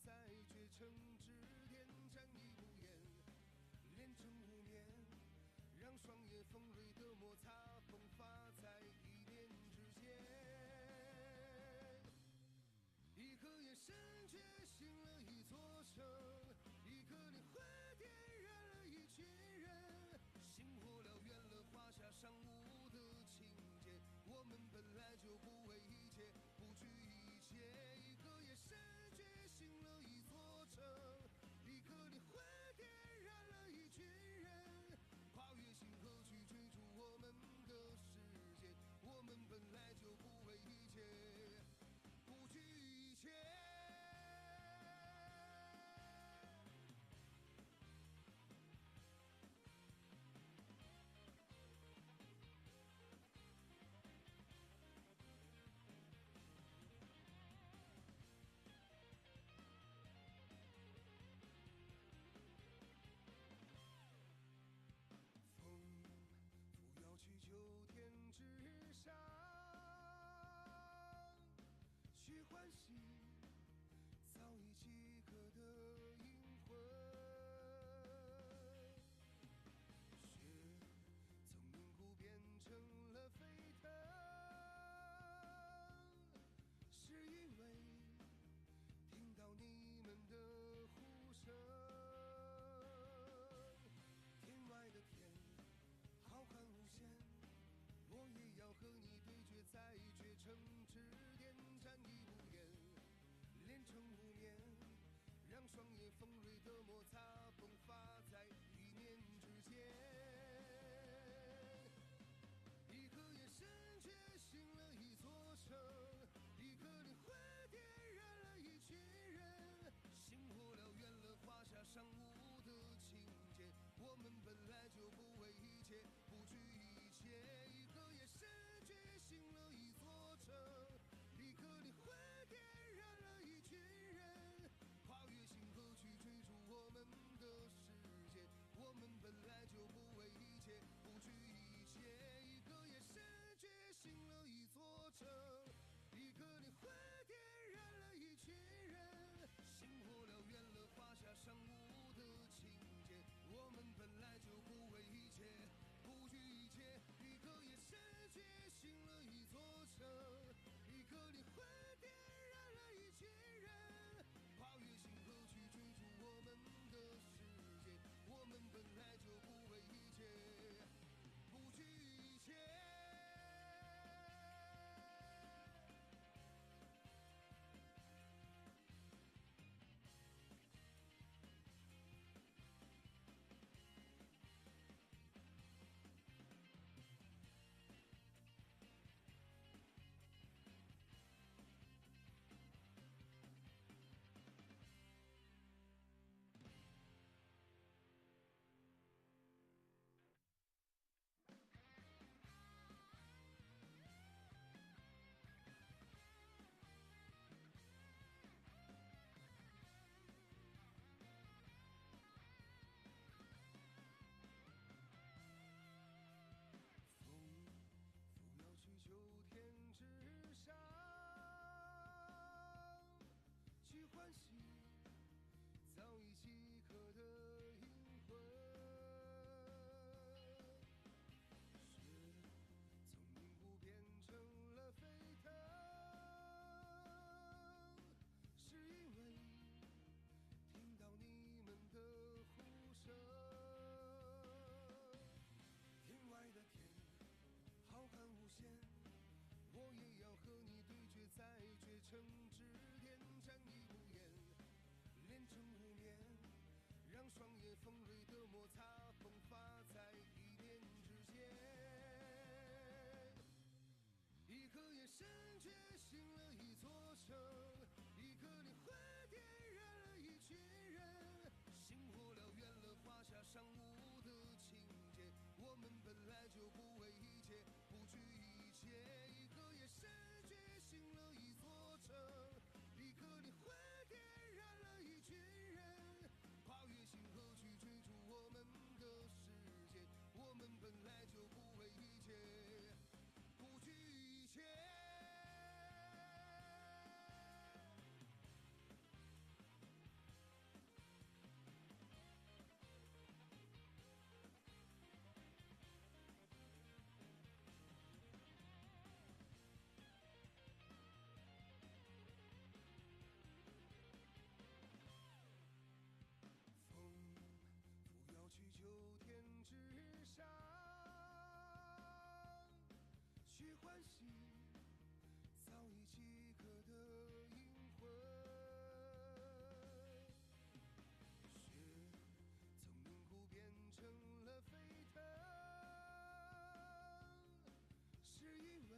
在绝城之巅，战役不言，连成无眠，让双眼锋锐的摩擦迸发在一念之间。一颗眼神觉醒了一座城，一颗灵魂点燃了一群人，星火燎原了华夏尚武的情节。我们本来就不畏一切，不惧一切。一颗眼神觉醒了一座城，一颗灵魂点燃了一群人，跨越星河去追逐我们的世界。我们本来就不畏一切，不惧一切。去九天之上，去唤醒早已饥渴的灵魂。雪从凝固变成了沸腾，是因为听到你们的呼声。天外的天浩瀚无限，我也要和你对决在绝城之巅，战役不言，连成无眠，让双眼锋锐的摩擦迸发在一念之间。一颗眼神觉醒了一座城，一颗灵魂点燃了一群人，星火燎原了华夏尚武的情节。我们本来就不畏一切，不惧一切。一颗眼神觉醒了一座城，一颗灵魂点燃了一群人，跨越星河去追逐我们的世界。我们本来就不畏一切，不惧一切。一颗眼神觉醒了一座城，一颗灵魂点燃了一群人，星火燎原了华夏尚武的情节。我们本来就不畏一切，不惧一切。一颗眼神觉醒了一座城，一颗灵魂点燃了一群人，跨越星河去追逐我们的世界。我们本来就不畏一切，不惧一切。九天之上，去唤醒早已饥渴的灵魂。雪从凝固变成了沸腾，是因为听到你们的呼声。天外的天浩瀚无限，我也要和你对决在绝城之巅，战役不言，连成无眠，让双眼锋锐的摩擦迸发在一念之间。一颗眼神觉醒了一座城，一颗灵魂点燃了一群人，星火燎原了华夏尚武的情节。我们本来就不畏一切，不惧一切。一颗眼神觉醒了一座城，一颗灵魂点燃了一群人，跨越星河去追逐我们的世界。我们本来就不畏一切，不惧一切。欢喜早已饥渴的灵魂。雪从凝固变成了沸腾，是因为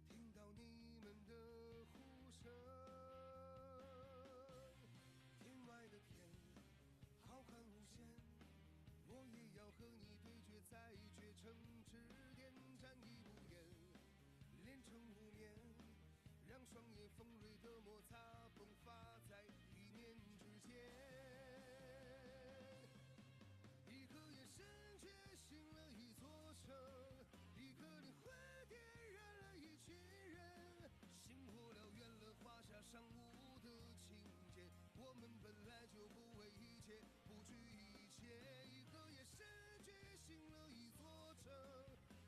听到你们的呼声。天外的天浩瀚无限，我也要和你对决，在绝城之巅战役不言，连成5年，让双眼锋锐的摩擦迸发在一念之间。一颗眼神觉醒了一座城，一颗灵魂点燃了一群人，星火燎原了华夏尚武的情节。我们本来就不畏一切，不惧一切。一颗眼神觉醒了一座城，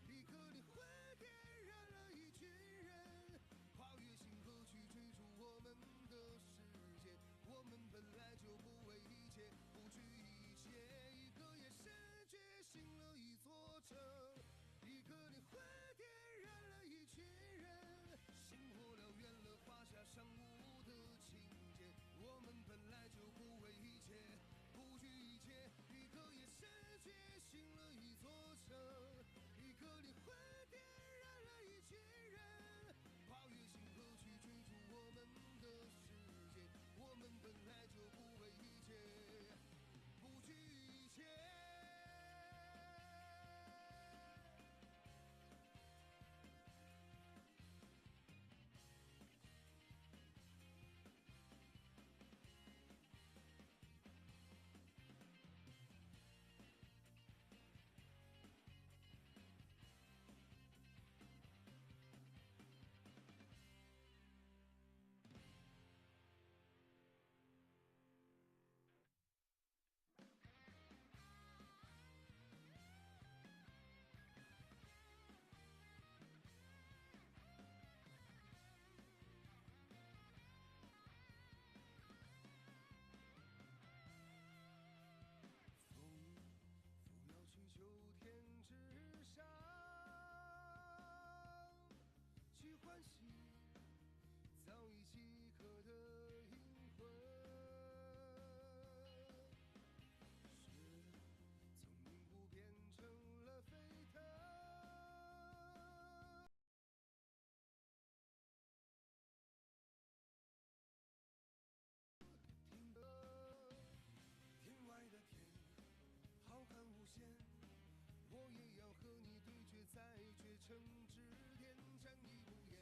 一颗灵魂点燃了一群人，跨越星河去追逐我们的世界。我们本来就不畏一切，不惧一切。一颗眼神觉醒了一座城，一颗灵魂点燃了一群人，星火燎原了华夏尚武的情节。我们本来就不畏一切，不惧一切。一颗眼神觉醒了一座城，一颗灵魂点燃了一群人，跨越星河去追逐我们的世界。我们本来就不畏一切，不惧一切。去秋天之上，去唤醒早已饥渴的灵魂。雪从凝固变成了沸腾，听得天外的天浩瀚无限，我也要和你对决，在绝城之巅战役不言，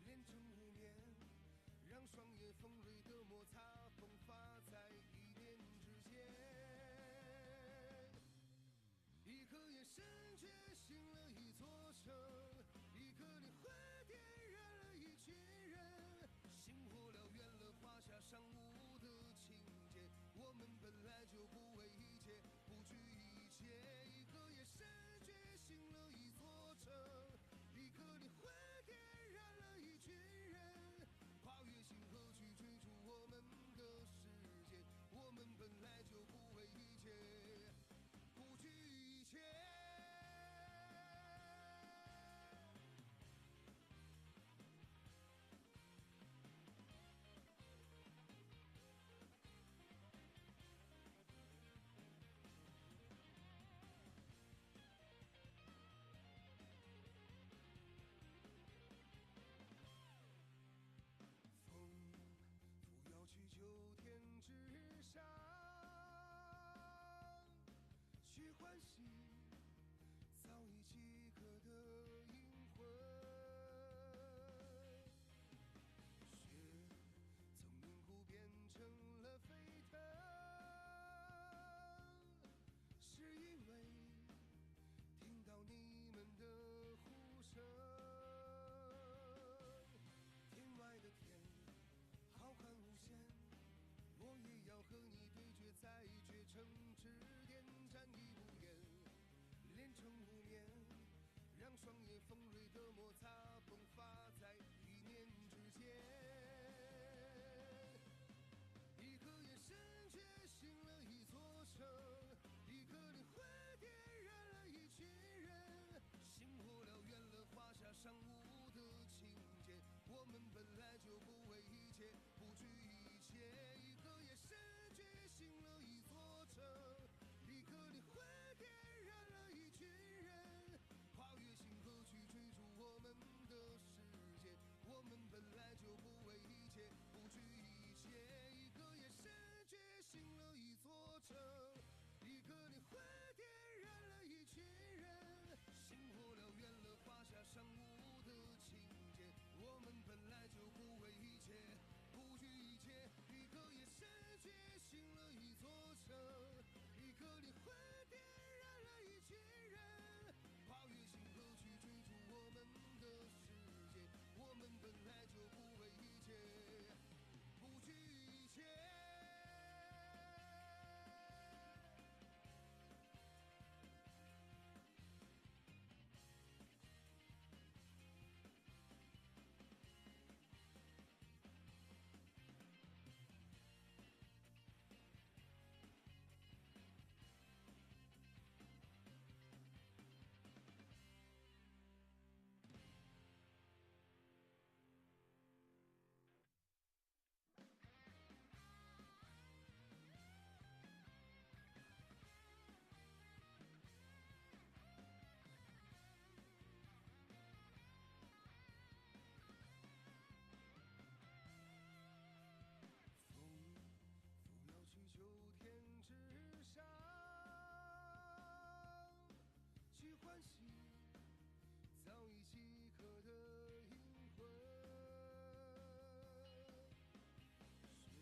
连成5年，让双眼锋锐的摩擦迸发在一念之间。一颗眼神觉醒了一座城，一颗灵魂点燃了一群人，星火燎原了华夏尚武的情节。我们本来就不畏一切，不惧一切。一颗眼神觉醒了一座城，一颗灵魂点燃了一群人，跨越星河去追逐我们的世界。我们本来就不畏一切，不惧一切。去秋天之上，去唤醒早已饥渴的灵魂。雪从凝固变成了沸腾，是因为听到你们的呼声。天外的天浩瀚无限，我也要和你对决，在绝城之巅战役不言，连成5年，让双眼锋锐的摩擦迸发在一念之间。一颗眼神觉醒了一座城，一颗灵魂点燃了一群人，星火燎原了上路的情节。我们本来就不为一切，不惧一切。一颗夜深觉醒了一座城，一颗灵魂点燃了一群人，跨越星河去追逐我们的世界。我们本来就不为一切，不惧一切。一颗夜深觉醒了一座城，一颗灵魂点燃了一群人，星火燎原了华夏尚武的情节。我们本来就不为一切，不惧一切。一颗夜深觉醒了一座城，一颗灵魂点燃了一群人，跨越星河去追逐我们的世界。我们本来就不为一切，不惧一切。秋天之上，去唤醒早已饥渴的灵魂。雪从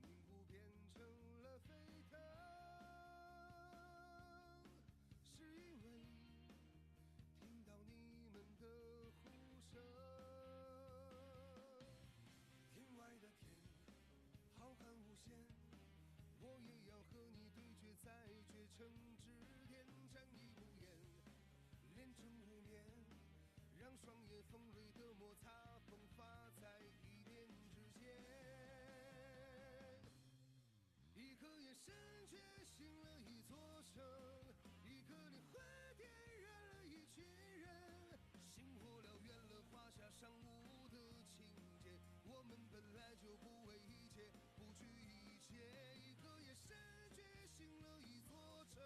凝固变成了沸腾，是因为听到你们的呼声。天外的天浩瀚无限，我也要和你对决，在绝城之巅，战役不言，连成无眠，让双眼锋锐的摩擦迸发在一念之间。一颗眼神觉醒了一座城，一颗灵魂点燃了一群人，星火燎原了华夏尚武的情节。我们本来就不为一切，不惧一切。一颗夜深觉醒了一座城，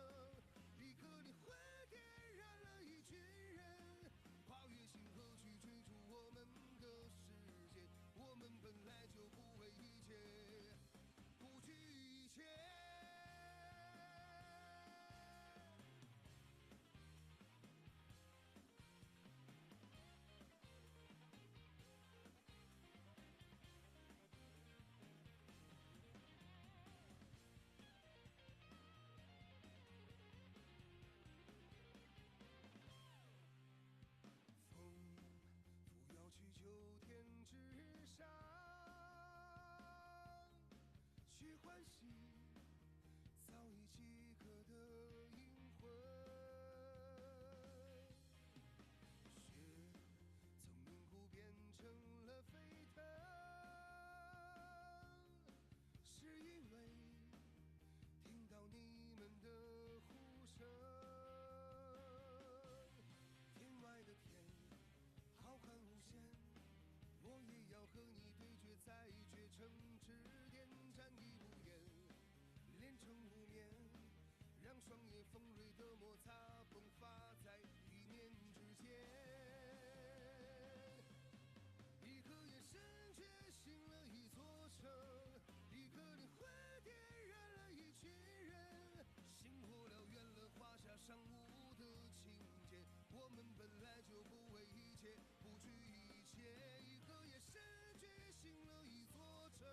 一颗灵魂点燃了一群人，跨越星河去追逐我们的世界。我们本来就不为一切，不惧一切。去秋天之上，去唤醒早已饥渴的灵魂。雪从凝固变成了沸腾，是因为听到你们的呼声。天外的天浩瀚无限，我也要和你对决，在绝城之巅，战役不言，连成无眠，让双眼锋锐的摩擦迸发在一念之间。一颗眼神觉醒了一座城，一颗灵魂点燃了一群人，星火燎原了华夏尚武的情节。我们本来就不为一切，不惧一切。一颗夜深觉醒了一座城，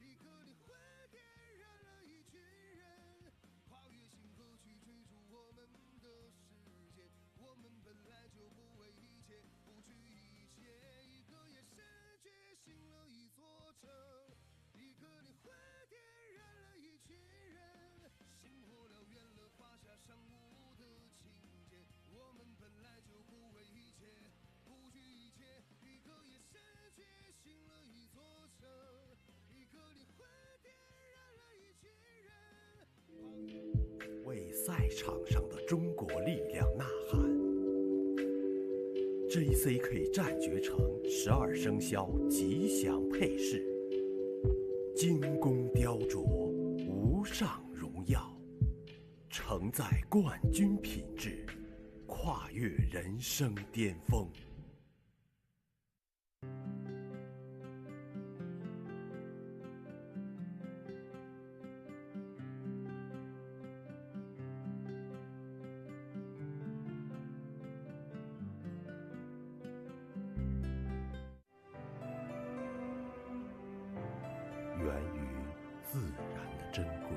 一颗灵魂点燃了一群人，跨越星河去追逐我们的世界。我们本来就不为一切，不惧一切。一颗夜深觉醒了一座城，一颗灵魂点燃了一群人，星火燎原了华夏尚武的情节。我们本来就不为一切，不惧一切。一颗夜深觉醒了一座城，一颗灵魂点燃了一群人，为赛场上的中国力量呐喊， JCK 战绝城12生肖吉祥配饰，精工雕琢，无上荣耀，承载冠军品质，跨越人生巅峰。源于自然的珍贵，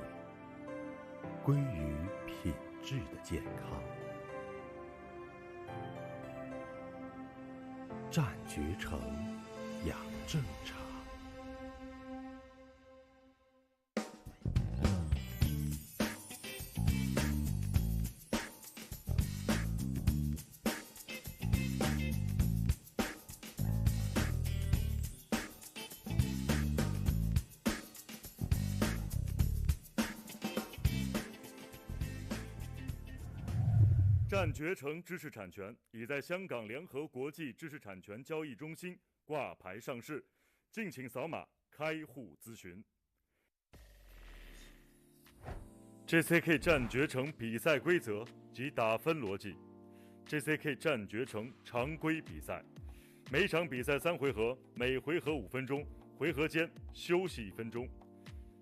归于品质的健康。战绝城养正茶。战绝城知识产权已在香港联合国际知识产权交易中心挂牌上市，敬请扫码开户咨询。JCK 战绝城比赛规则及打分逻辑。JCK 战绝城常规比赛，每场比赛3回合，每回合5分钟，回合间休息1分钟。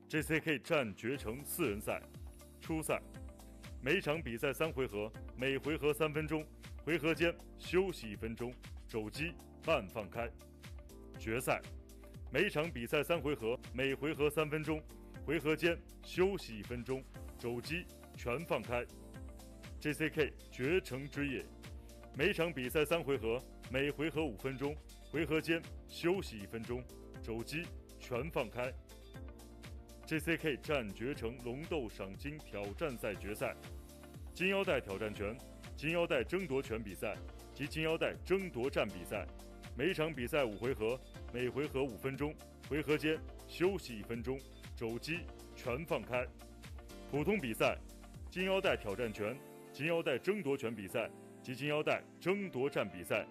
JCK 战绝城4人赛，初赛。每场比赛3回合，每回合3分钟，回合间休息1分钟，肘击半放开。决赛，每场比赛3回合，每回合3分钟，回合间休息1分钟，肘击全放开。JCK 绝城之夜，每场比赛3回合，每回合5分钟，回合间休息1分钟，肘击全放开。JCK 战绝城龙斗赏金挑战赛决赛，金腰带挑战权、金腰带争夺权比赛及金腰带争夺战比赛，每场比赛5回合，每回合5分钟，回合间休息1分钟，肘击全放开。普通比赛，金腰带挑战权、金腰带争夺权比赛及金腰带争夺战比赛，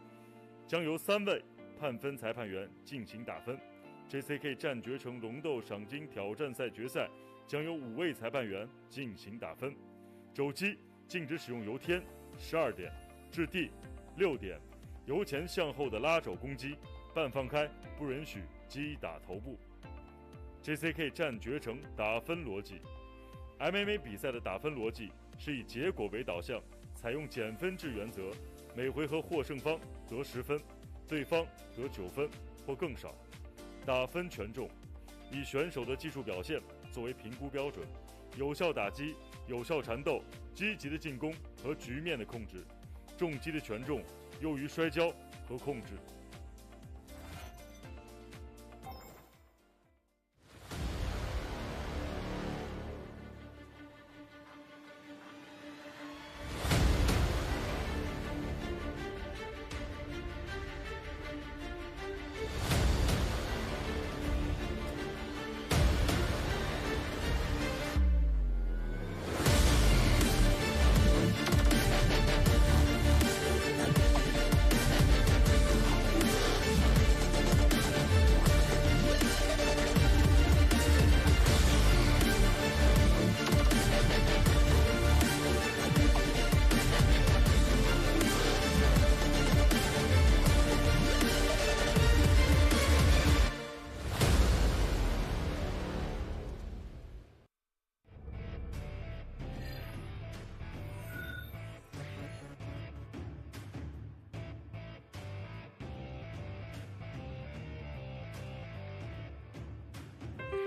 将由3位判分裁判员进行打分。JCK 战绝城龙斗赏金挑战赛决赛将由5位裁判员进行打分。肘击禁止使用由天12点至地6点由前向后的拉肘攻击，半放开不允许击打头部。JCK 战绝城打分逻辑。 MMA 比赛的打分逻辑是以结果为导向，采用减分制原则，每回合获胜方得10分，对方得9分或更少。打分权重，以选手的技术表现作为评估标准，有效打击、有效缠斗、积极的进攻和局面的控制，重击的权重优于摔跤和控制。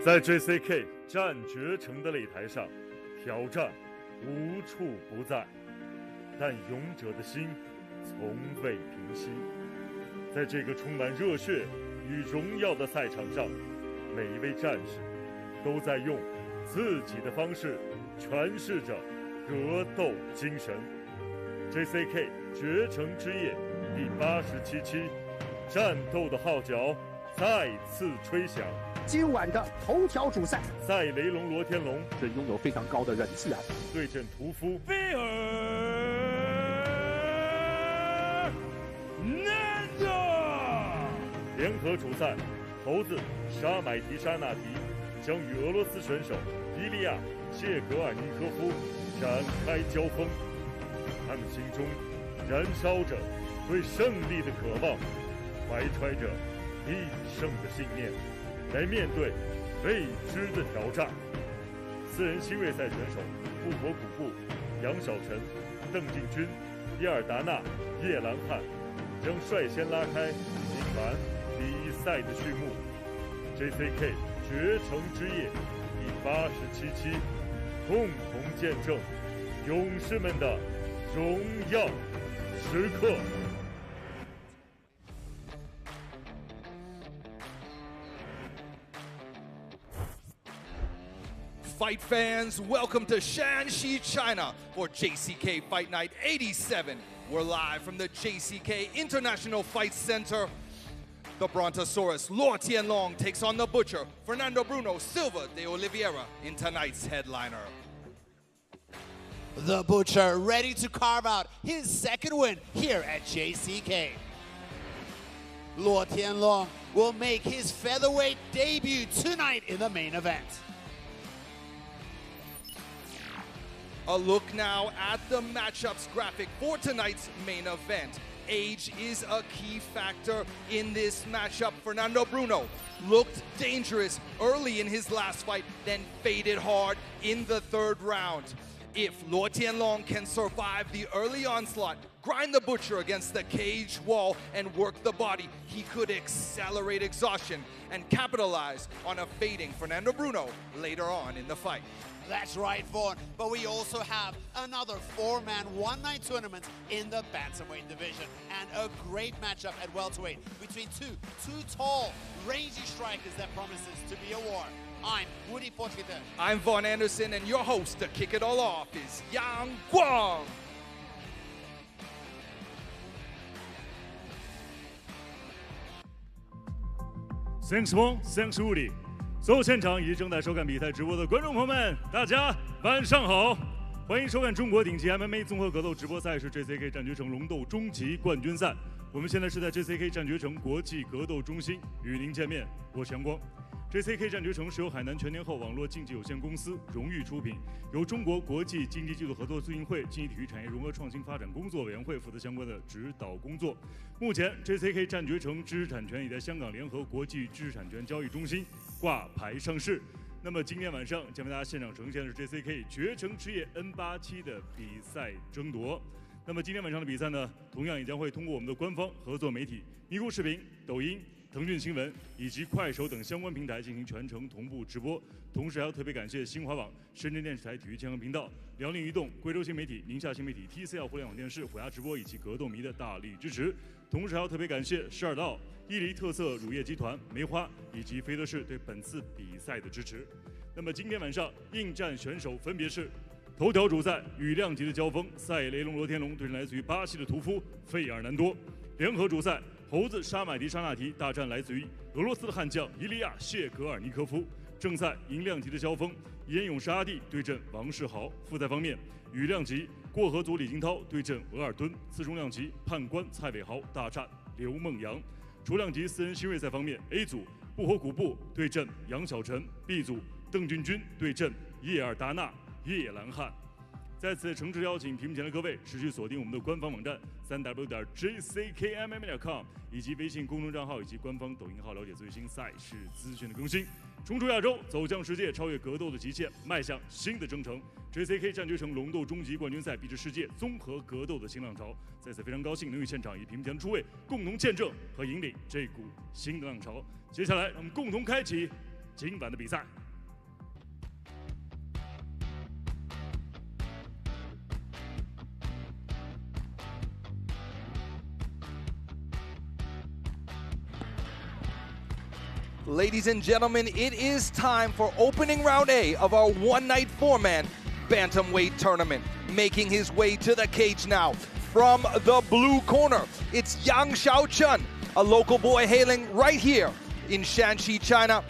在 JCK 战绝城的擂台上，挑战无处不在，但勇者的心从未平息。在这个充满热血与荣耀的赛场上，每一位战士都在用自己的方式诠释着格斗精神。JCK 绝城之夜第87期，战斗的号角再次吹响。今晚的头条主赛，赛雷龙罗天龙是拥有非常高的人气啊，对阵屠夫菲尔。联合主赛，猴子沙买迪沙纳提将与俄罗斯选手伊利亚谢格尔尼科夫展开交锋。他们心中燃烧着对胜利的渴望，怀揣着必胜的信念，来面对未知的挑战。4人新锐赛选手布博古布、杨晓晨、邓静君、伊尔达纳、叶兰汉将率先拉开今晚比赛的序幕。JCK 绝城之夜第87期，共同见证勇士们的荣耀时刻。Fight fans, welcome to Shanxi, China for JCK Fight Night 87. We're live from the JCK International Fight Center. The Brontosaurus Luo Tianlong takes on the Butcher, Fernando Bruno Silva de Oliveira, in tonight's headliner. The Butcher ready to carve out his second win here at JCK. Luo Tianlong will make his featherweight debut tonight in the main event. A look now at the matchups graphic for tonight's main event. Age is a key factor in this matchup. Fernando Bruno looked dangerous early in his last fight, then faded hard in the third round. If Luo Tianlong can survive the early onslaught, grind the Butcher against the cage wall, and work the body, he could accelerate exhaustion and capitalize on a fading Fernando Bruno later on in the fight. That's right, Vaughn. But we also have another 4-man one-night tournament in the bantamweight division, and a great matchup at welterweight between two tall, rangy strikers that promises to be a war. I'm Woody Portuguete. I'm Vaughn Anderson, and your host to kick it all off is Yang Guang. Thanks, Vaughn. Thanks, Woody. 所有现场以及正在收看比赛直播的观众朋友们，大家晚上好！欢迎收看中国顶级 MMA 综合格斗直播赛事 JCK 战局城龙斗终极冠军赛。我们现在是在 JCK 战局城国际格斗中心与您见面，我是阳光。JCK 战局城是由海南全天候网络竞技有限公司荣誉出品，由中国国际竞技技术合作促进会竞技体育产业融合创新发展工作委员会负责相关的指导工作。目前 JCK 战局城知识产权已在香港联合国际知识产权交易中心挂牌上市。那么今天晚上将为大家现场呈现的是 JCK 绝城之夜 N87的比赛争夺。那么今天晚上的比赛呢，同样也将会通过我们的官方合作媒体咪咕视频、抖音、腾讯新闻以及快手等相关平台进行全程同步直播。同时还要特别感谢新华网、深圳电视台体育健康频道、辽宁移动、贵州新媒体、宁夏新媒体、TCL 互联网电视、虎牙直播以及格斗迷的大力支持。同时还要特别感谢12道、伊犁特色乳业集团、梅花以及飞德士对本次比赛的支持。那么今天晚上应战选手分别是头条主赛羽量级的交锋，赛雷龙罗天龙对阵来自于巴西的屠夫费尔南多；联合主赛猴子沙买迪沙纳提大战来自于俄罗斯的悍将伊利亚谢格尔尼科夫；正赛银量级的交锋，严勇士阿弟对阵王世豪；复赛方面，羽量级过河组李金涛对阵额尔敦；次重量级判官蔡伟豪大战刘梦阳；雏量级4人新锐赛方面 ，A 组布火古布对阵杨晓晨 ，B 组邓俊君对阵叶尔达纳、叶兰汉。在此诚挚邀请屏幕前的各位持续锁定我们的官方网站3w.jckmma.com 以及微信公众账号以及官方抖音号，了解最新赛事资讯的更新。冲出亚洲，走向世界，超越格斗的极限，迈向新的征程。JCK 战局城龙斗终极冠军赛，比至世界综合格斗的新浪潮。在此非常高兴能与现场以屏幕前的诸位共同见证和引领这股新的浪潮。接下来，让我们共同开启今晚的比赛。Ladies and gentlemen, it is time for opening round A of our one-night 4-man bantamweight tournament. Making his way to the cage now from the blue corner, it's Yang Xiaochun, a local boy hailing right here in Shanxi, China.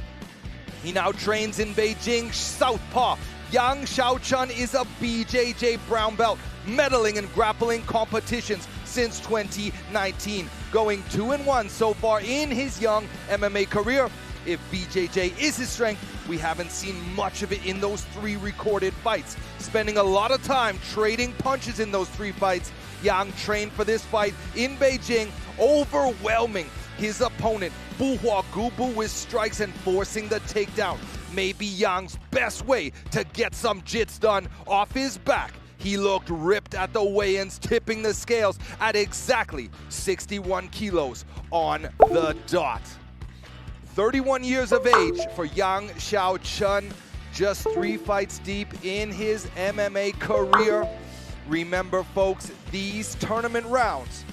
He now trains in Beijing Southpaw. Yang Xiaochun is a BJJ brown belt, medaling in grappling competitions since 2019. going 2-1 so far in his young MMA career. If BJJ is his strength, we haven't seen much of it in those 3 recorded fights. Spending a lot of time trading punches in those 3 fights, Yang trained for this fight in Beijing, overwhelming his opponent, Buhua Gubu, with strikes and forcing the takedown. Maybe Yang's best way to get some jits done off his back. He looked ripped at the weigh-ins, tipping the scales at exactly 61 kilos on the dot. 31 years of age for Yang Xiaochun, just 3 fights deep in his MMA career. Remember, folks, these tournament rounds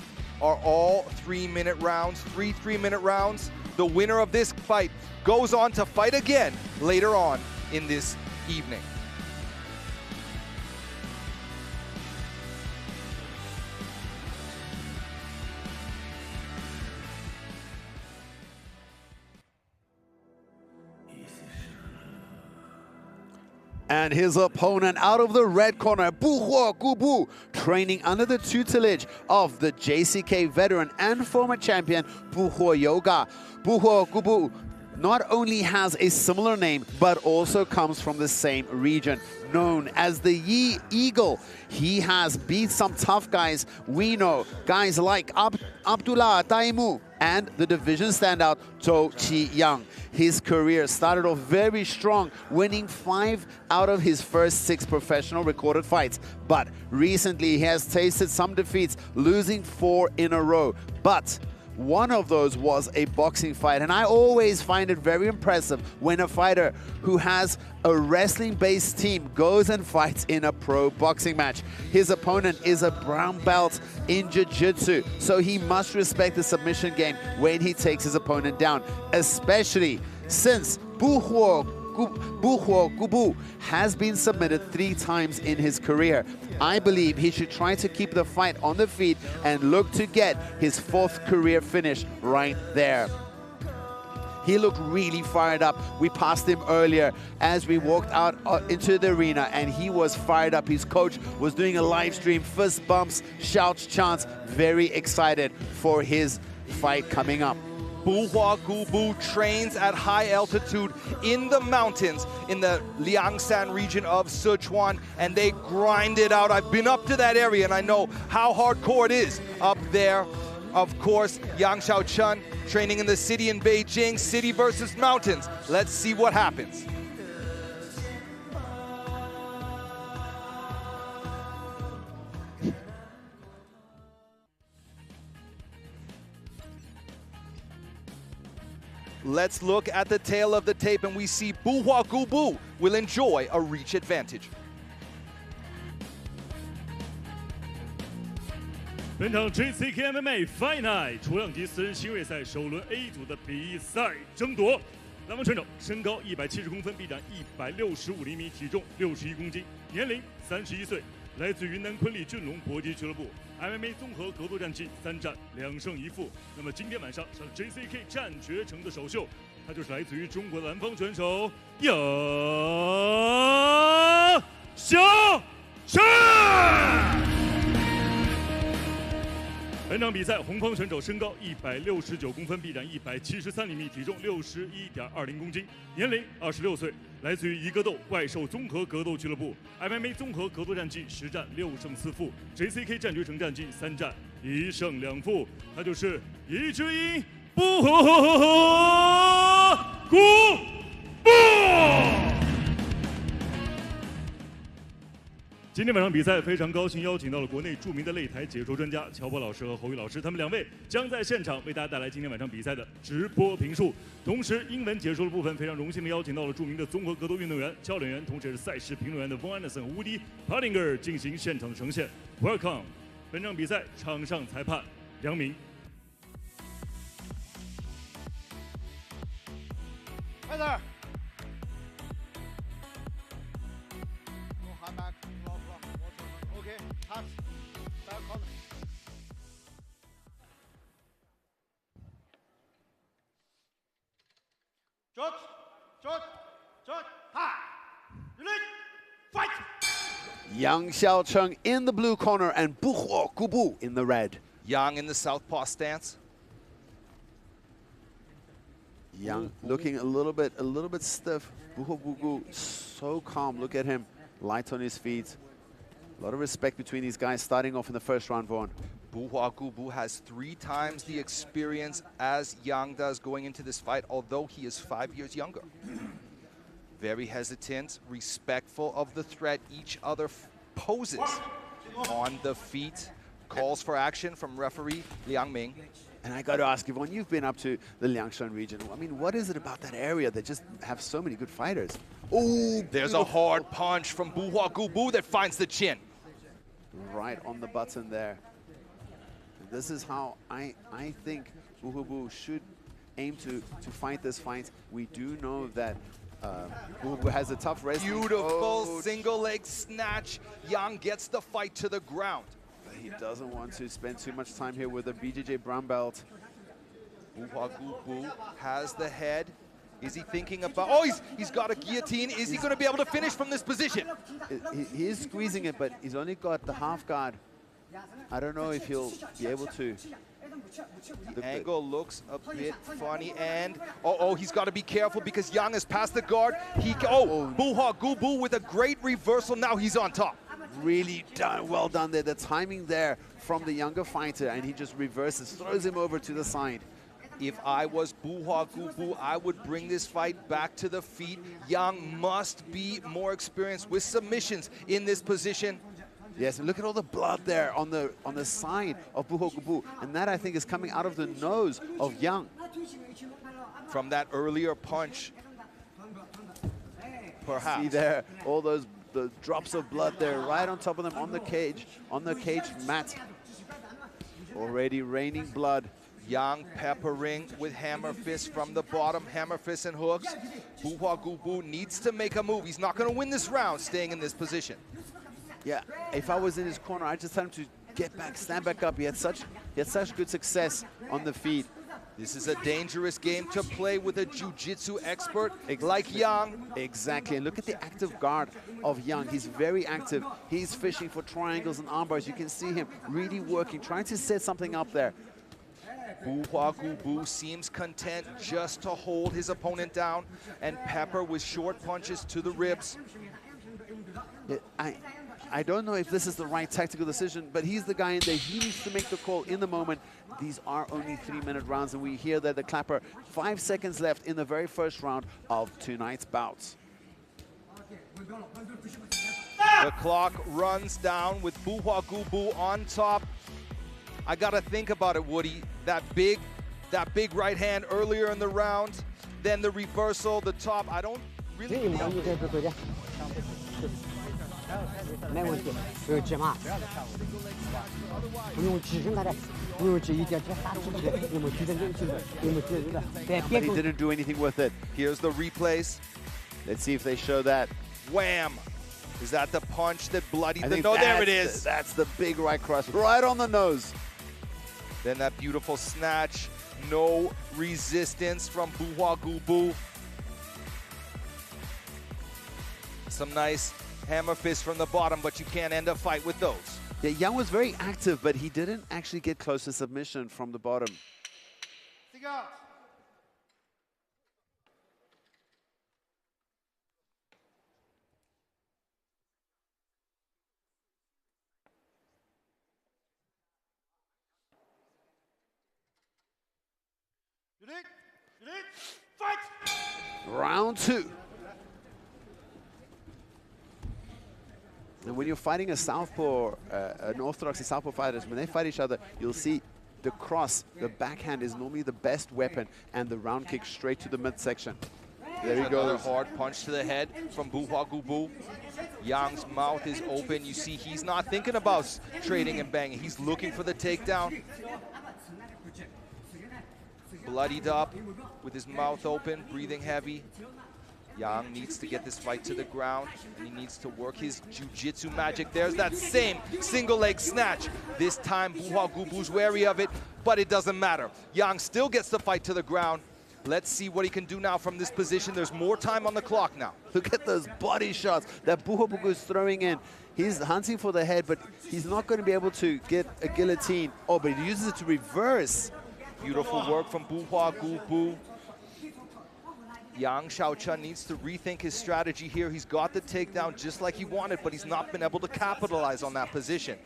are all 3-minute rounds, 3 3-minute rounds. The winner of this fight goes on to fight again later on in this evening. And his opponent out of the red corner, Buhua Gubu, training under the tutelage of the JCK veteran and former champion, Buhua Yoga. Buhua Gubu not only has a similar name, but also comes from the same region, known as the Yi Eagle. He has beat some tough guys we know, guys like Abdullah Daimu and the division standout Zhou Qiyang. His career started off very strong, winning 5 out of his first 6 professional recorded fights. But recently he has tasted some defeats, losing 4 in a row. But one of those was a boxing fight, and I always find it very impressive when a fighter who has a wrestling-based team goes and fights in a pro boxing match. His opponent is a brown belt in jiu-jitsu, so he must respect the submission game when he takes his opponent down, especially since Buhua Gubu has been submitted 3 times in his career. I believe he should try to keep the fight on the feet and look to get his 4th career finish right there. He looked really fired up. We passed him earlier as we walked out into the arena, and he was fired up. His coach was doing a live stream, fist bumps, shouts, chants, very excited for his fight coming up. Buhua Gubu trains at high altitude in the mountains in the Liangshan region of Sichuan, and they grind it out. I've been up to that area and I know how hardcore it is up there. Of course, Yang Xiaochun training in the city in Beijing, city versus mountains. Let's see what happens. Let's look at the tail of the tape, and we see Buhua Gubu will enjoy a reach advantage. 本场 JCK MMA Fight Night 重量级4人新锐赛首轮 A 组的比赛争夺。南方选手身高170公分，臂展165厘米，体重61公斤，年龄31岁，来自云南昆力俊龙搏击俱乐部。MMA 综合格斗战绩3战2胜1负。那么今天晚上上 JCK 战决城的首秀，他就是来自于中国的南方选手杨xiaochun。本场比赛，红方选手身高169公分，臂展173厘米，体重61.20公斤，年龄26岁，来自于一格斗怪兽综合格斗俱乐部。MMA 综合格斗战绩10战6胜4负 ，JCK 战决城战绩3战1胜2负。他就是一只鹰Buhua Gubu。今天晚上比赛非常高兴邀请到了国内著名的擂台解说专家乔博老师和侯宇老师，他们2位将在现场为大家带来今天晚上比赛的直播评述。同时，英文解说的部分非常荣幸的邀请到了著名的综合格斗运动员、教练员，同时也是赛事评论员的 Von Anderson 吴迪 Puttinger 进行现场的呈现。Welcome！ 本场比赛场上裁判梁明。Heather。Yang Xiaochun in the blue corner and Buhua Gubu in the red. Yang in the southpaw stance, Yang looking a little bit stiff. Buho so calm. Look at him, light on his feet. A lot of respect between these guys starting off in the first round, Vaughn. Buho has 3 times the experience as Yang does going into this fight, although he is 5 years younger. Very hesitant, respectful of the threat each other poses on the feet. Calls for action from referee Liang Ming. And I got to ask you, Vaughn, you've been up to the Liangshan region. I mean, what is it about that area that just have so many good fighters? Oh, there's a hard punch from Bu that finds the chin. Right on the button there. And this is how I think Bu should aim to fight this fight. We do know that Bu has a tough wrestling. Beautiful single leg snatch. Yang gets the fight to the ground. But he doesn't want to spend too much time here with the BJJ brown belt. Bu has the head. Is he thinking about, oh, he's got a guillotine. Is he going to be able to finish from this position? He is squeezing it, but he's only got the half guard. I don't know if he'll be able to. The angle looks a bit funny, and he's got to be careful because Yang has passed the guard. Bu with a great reversal. Now he's on top. Really done, well done there. The timing there from the younger fighter, and he just reverses, throws him over to the side. If I was Bu, I would bring this fight back to the feet. Yang must be more experienced with submissions in this position. Yes, and look at all the blood there on the side of Bu, and that I think is coming out of the nose of Yang. From that earlier punch, perhaps. See there, all the drops of blood there, right on top of them on the cage mat. Already raining blood. Yang peppering with hammer fists from the bottom, hammer fists and hooks. Bu needs to make a move. He's not going to win this round staying in this position. Yeah, if I was in his corner, I'd just tell him to get back, stand back up. He had such good success on the feet. This is a dangerous game to play with a jiu-jitsu expert like Yang. Exactly, and look at the active guard of Yang. He's very active. He's fishing for triangles and arm bars. You can see him really working, trying to set something up there. Bu seems content just to hold his opponent down and pepper with short punches to the ribs. I don't know if this is the right tactical decision, but he's the guy in there. He needs to make the call in the moment. These are only 3-minute rounds, and we hear that the clapper. 5 seconds left in the very first round of tonight's bouts. The clock runs down with Bu on top. I gotta think about it, Woody. That big right hand earlier in the round, then the reversal, the top. I don't really know. 没问题，不用急嘛，不用急着的，不用急，一点点打出去，有没有急着就有没有急着的，别 But he didn't do anything with it. Here's the replays. Let's see if they show that. Wham! Is that the punch that bloodied the nose? No, there it is. That's the big right cross, right on the nose. Then that beautiful snatch. No resistance from Bu. Some nice hammer fists from the bottom, but you can't end a fight with those. Yeah, Yang was very active, but he didn't actually get close to submission from the bottom. Fight! Round 2. And when you're fighting a southpaw, an orthodox southpaw fighters, when they fight each other, you'll see the cross, the backhand is normally the best weapon, and the round kick straight to the midsection. There he Another goes. hard punch to the head from Bu. Yang's mouth is open. You see he's not thinking about trading and banging. He's looking for the takedown. Bloodied up with his mouth open, breathing heavy. Yang needs to get this fight to the ground, and he needs to work his jiu-jitsu magic. There's that same single leg snatch. This time Bu's wary of it, but it doesn't matter. Yang still gets the fight to the ground. Let's see what he can do now from this position. There's more time on the clock now. Look at those body shots that Bu is throwing in. He's hunting for the head, but he's not going to be able to get a guillotine. Oh, but he uses it to reverse. Beautiful work from Bu. Yang Xiaochun needs to rethink his strategy here. He's got the takedown just like he wanted, but he's not been able to capitalize on that position.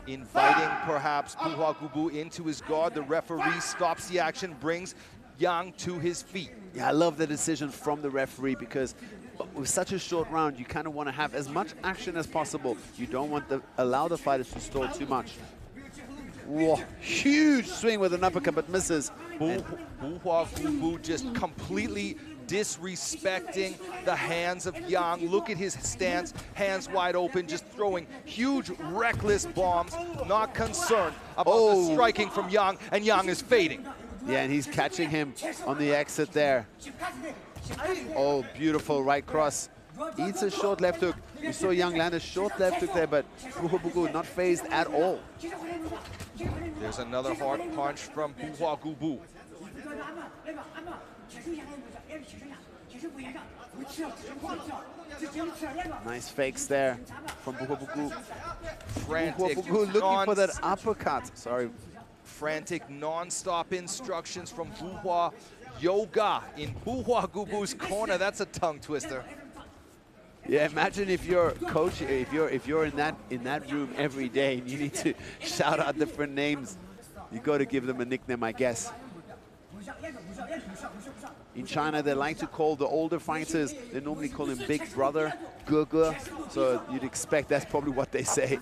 Inviting perhaps Buhua Gubu into his guard. The referee stops the action, brings Yang to his feet. Yeah, I love the decision from the referee because with such a short round, you kind of want to have as much action as possible. You don't want to allow the fighters to stall too much. Whoa, huge swing with an uppercut, but misses. Buhua Gubu just completely disrespecting the hands of Yang. Look at his stance, hands wide open, just throwing huge, reckless bombs, not concerned about the striking from Yang, and Yang is fading. Yeah, and he's catching him on the exit there. Oh, beautiful right cross. Eats a short left hook. We saw Yang land a short left hook there, but Buhua Gubu not phased at all. There's another hard punch from Buhua Gubu. Nice fakes there from Buhua Gubu. Frantic, looking for that uppercut. Sorry. Frantic, non-stop instructions from Buhua. Yoga in Buhua Gubu's corner. That's a tongue twister. Yeah, imagine if you're coach, if you're in that room every day and you need to shout out different names. You got to give them a nickname, I guess. In China, they like to call the older fighters, they normally call him Big Brother, Gugu. So you'd expect that's probably what they say.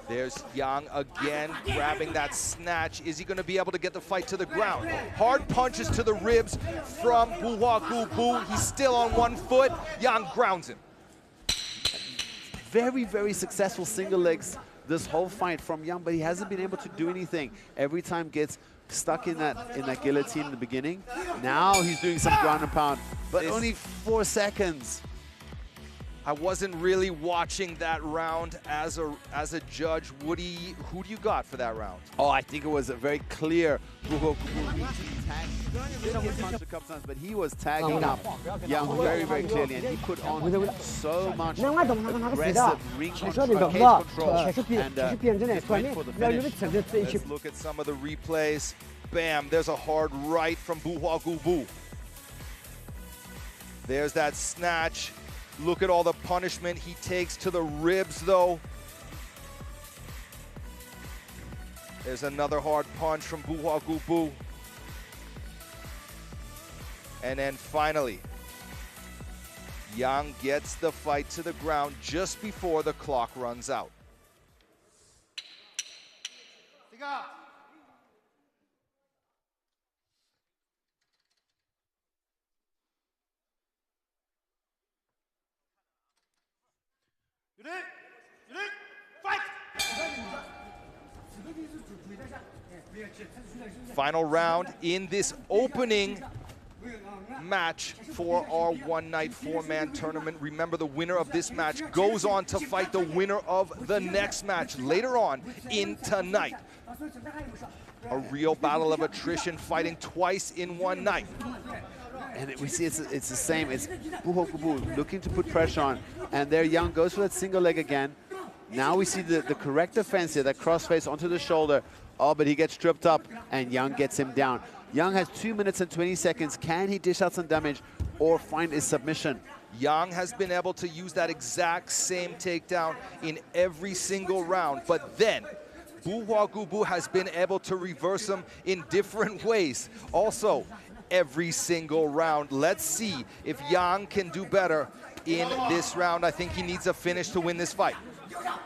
There's Yang again, grabbing that snatch. Is he going to be able to get the fight to the ground? Hard punches to the ribs from Buhua Gubu. He's still on one foot. Yang grounds him. Very, very successful single legs this whole fight from Yang, but he hasn't been able to do anything. Every time gets stuck in that guillotine in the beginning. Now he's doing some ground and pound, but only 4 seconds. I wasn't really watching that round as a judge. Woody, who do you got for that round? Oh, I think it was a very clear. Buhua Gubu needs to be tagged. He did get punched a couple times, but he was tagging up Yang very, very clearly, and he put on so much aggressive ring control, and he's waiting for the finish. Let's look at some of the replays. Bam, there's a hard right from Buhua Gubu. There's that snatch. Look at all the punishment he takes to the ribs, though. There's another hard punch from Buhua Gubu. And then finally, Yang gets the fight to the ground just before the clock runs out. Final round in this opening match for our one-night four-man tournament. Remember, the winner of this match goes on to fight the winner of the next match later on in tonight. A real battle of attrition, fighting twice in one night. And we see it's the same. It's Buhua Gubu looking to put pressure on, and there Yang goes for that single leg again. Now we see the correct defense here, that crossface onto the shoulder. Oh, but he gets tripped up, and Yang gets him down. Yang has 2 minutes and 20 seconds. Can he dish out some damage or find his submission? Yang has been able to use that exact same takedown in every single round, but then Buhua Gubu has been able to reverse him in different ways. Also, every single round. Let's see if Yang can do better in this round. I think he needs a finish to win this fight.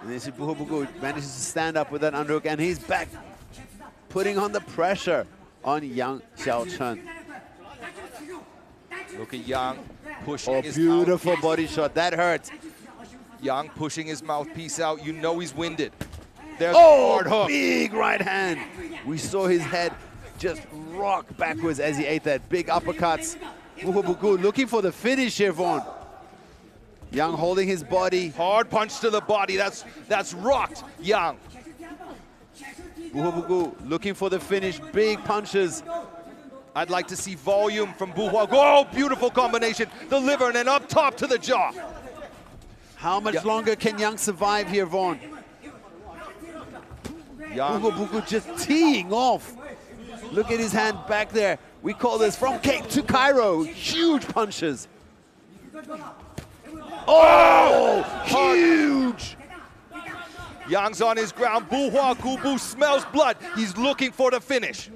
And this is Buhua Gubu manages to stand up with that underhook, and he's back, putting on the pressure on Yang Xiaochun. Look at Yang pushing his beautiful mouthpiece. Body shot. That hurt. Yang pushing his mouthpiece out. You know he's winded. There's a hard hook. Big right hand. We saw his head just rock backwards as he ate that. Big uppercuts. Buhua Gubu looking for the finish here, Vaughn. Yang holding his body. Hard punch to the body. That's rocked Yang. Buhua Gubu looking for the finish. Big punches. I'd like to see volume from Buhua. Oh, beautiful combination. The liver and then up top to the jaw. How much longer can Yang survive here, Vaughn? Buhua Gubu just teeing off. Look at his hand back there We call this from Cape to Cairo. Huge punches. Oh, huge. Yang's on his ground. Buhua Gubu smells blood. He's looking for the finish.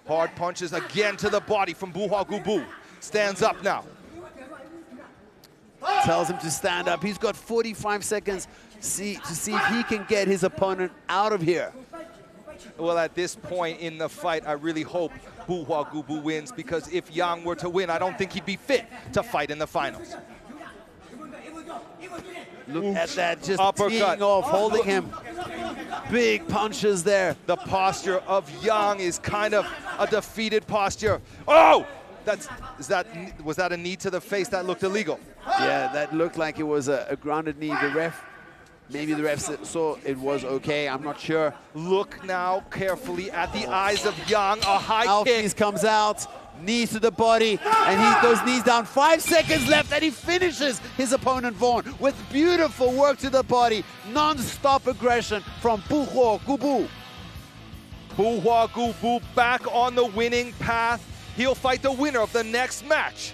Hard punches again to the body from Buhua Gubu. Stands up now. Tells him to stand up. He's got 45 seconds to see if he can get his opponent out of here. Well, at this point in the fight, I really hope Buhua Gubu wins, because if Yang were to win, I don't think he'd be fit to fight in the finals. Look at that, just uppercut teeing off, holding him. Big punches there. The posture of Yang is kind of a defeated posture. Oh! Was that a knee to the face? That looked illegal. Yeah, that looked like it was a grounded knee. Maybe the ref saw it was okay, I'm not sure. Look now carefully at the eyes of Yang, a high Alphys kick. comes out, knees to the body, and he goes knees down. 5 seconds left, and he finishes his opponent Vaughn with beautiful work to the body. Non-stop aggression from Buhua Gubu. Buhua Gubu back on the winning path. He'll fight the winner of the next match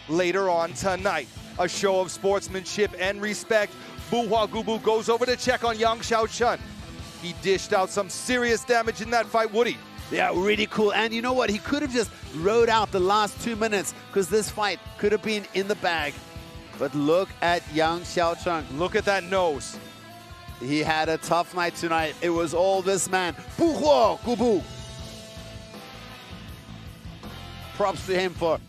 later on tonight. A show of sportsmanship and respect. Buhua Gubu goes over to check on Yang Xiaochun. He dished out some serious damage in that fight, Woody. Yeah, really cool. And you know what? He could have just rode out the last 2 minutes, because this fight could have been in the bag. But look at Yang Xiaochun. Look at that nose. He had a tough night tonight. It was all this man, Buhua Gubu. Props to him for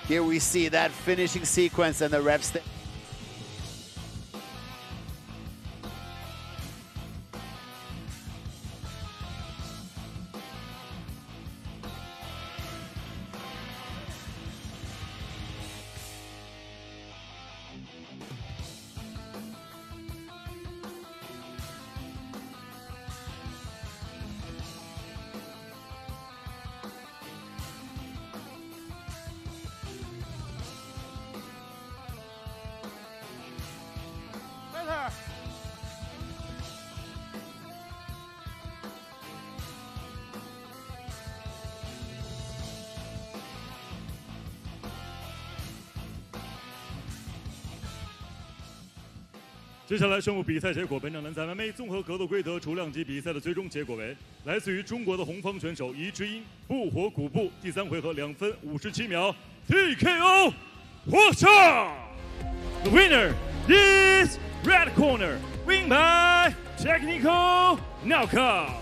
here we see that finishing sequence and the refs.接下来宣布比赛结果。本场男子 MMA 综合格斗规则除量级比赛的最终结果为：来自于中国的红方选手伊之音不火古布，第3回合2分57秒 TKO 获胜。The winner is red corner, win by technical knockout.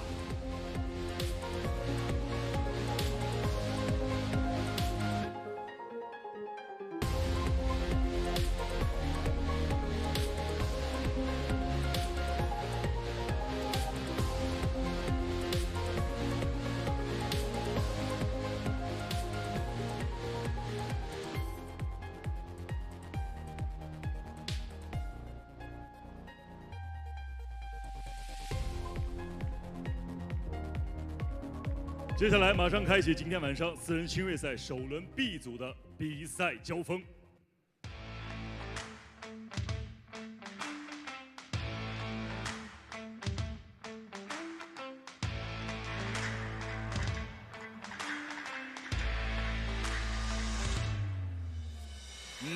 接下来马上开启今天晚上4人新锐赛首轮 B 组的比赛交锋。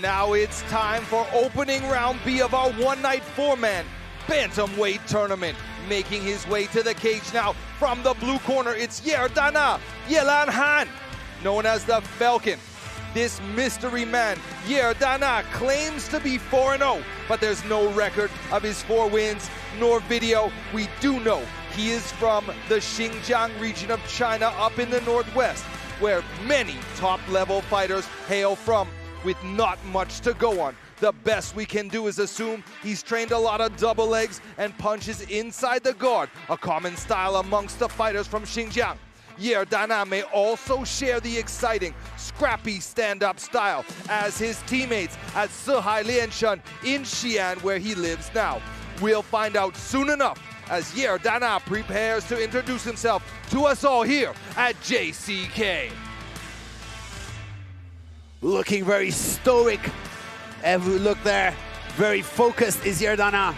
Now it's time for opening round B of our one-night four-man Bantamweight tournament. Making his way to the cage now from the blue corner, it's Yerdana Yelan Han, known as the Falcon. This mystery man, Yerdana, claims to be 4-0, but there's no record of his 4 wins nor video. We do know he is from the Xinjiang region of China up in the northwest, where many top-level fighters hail from, with not much to go on. The best we can do is assume he's trained a lot of double legs and punches inside the guard, a common style amongst the fighters from Xinjiang. Yerdana may also share the exciting, scrappy stand-up style as his teammates at Sehai Lianshan in Xi'an, where he lives now. We'll find out soon enough as Yerdana prepares to introduce himself to us all here at JCK. Looking very stoic. Every look there, very focused is Yerdana.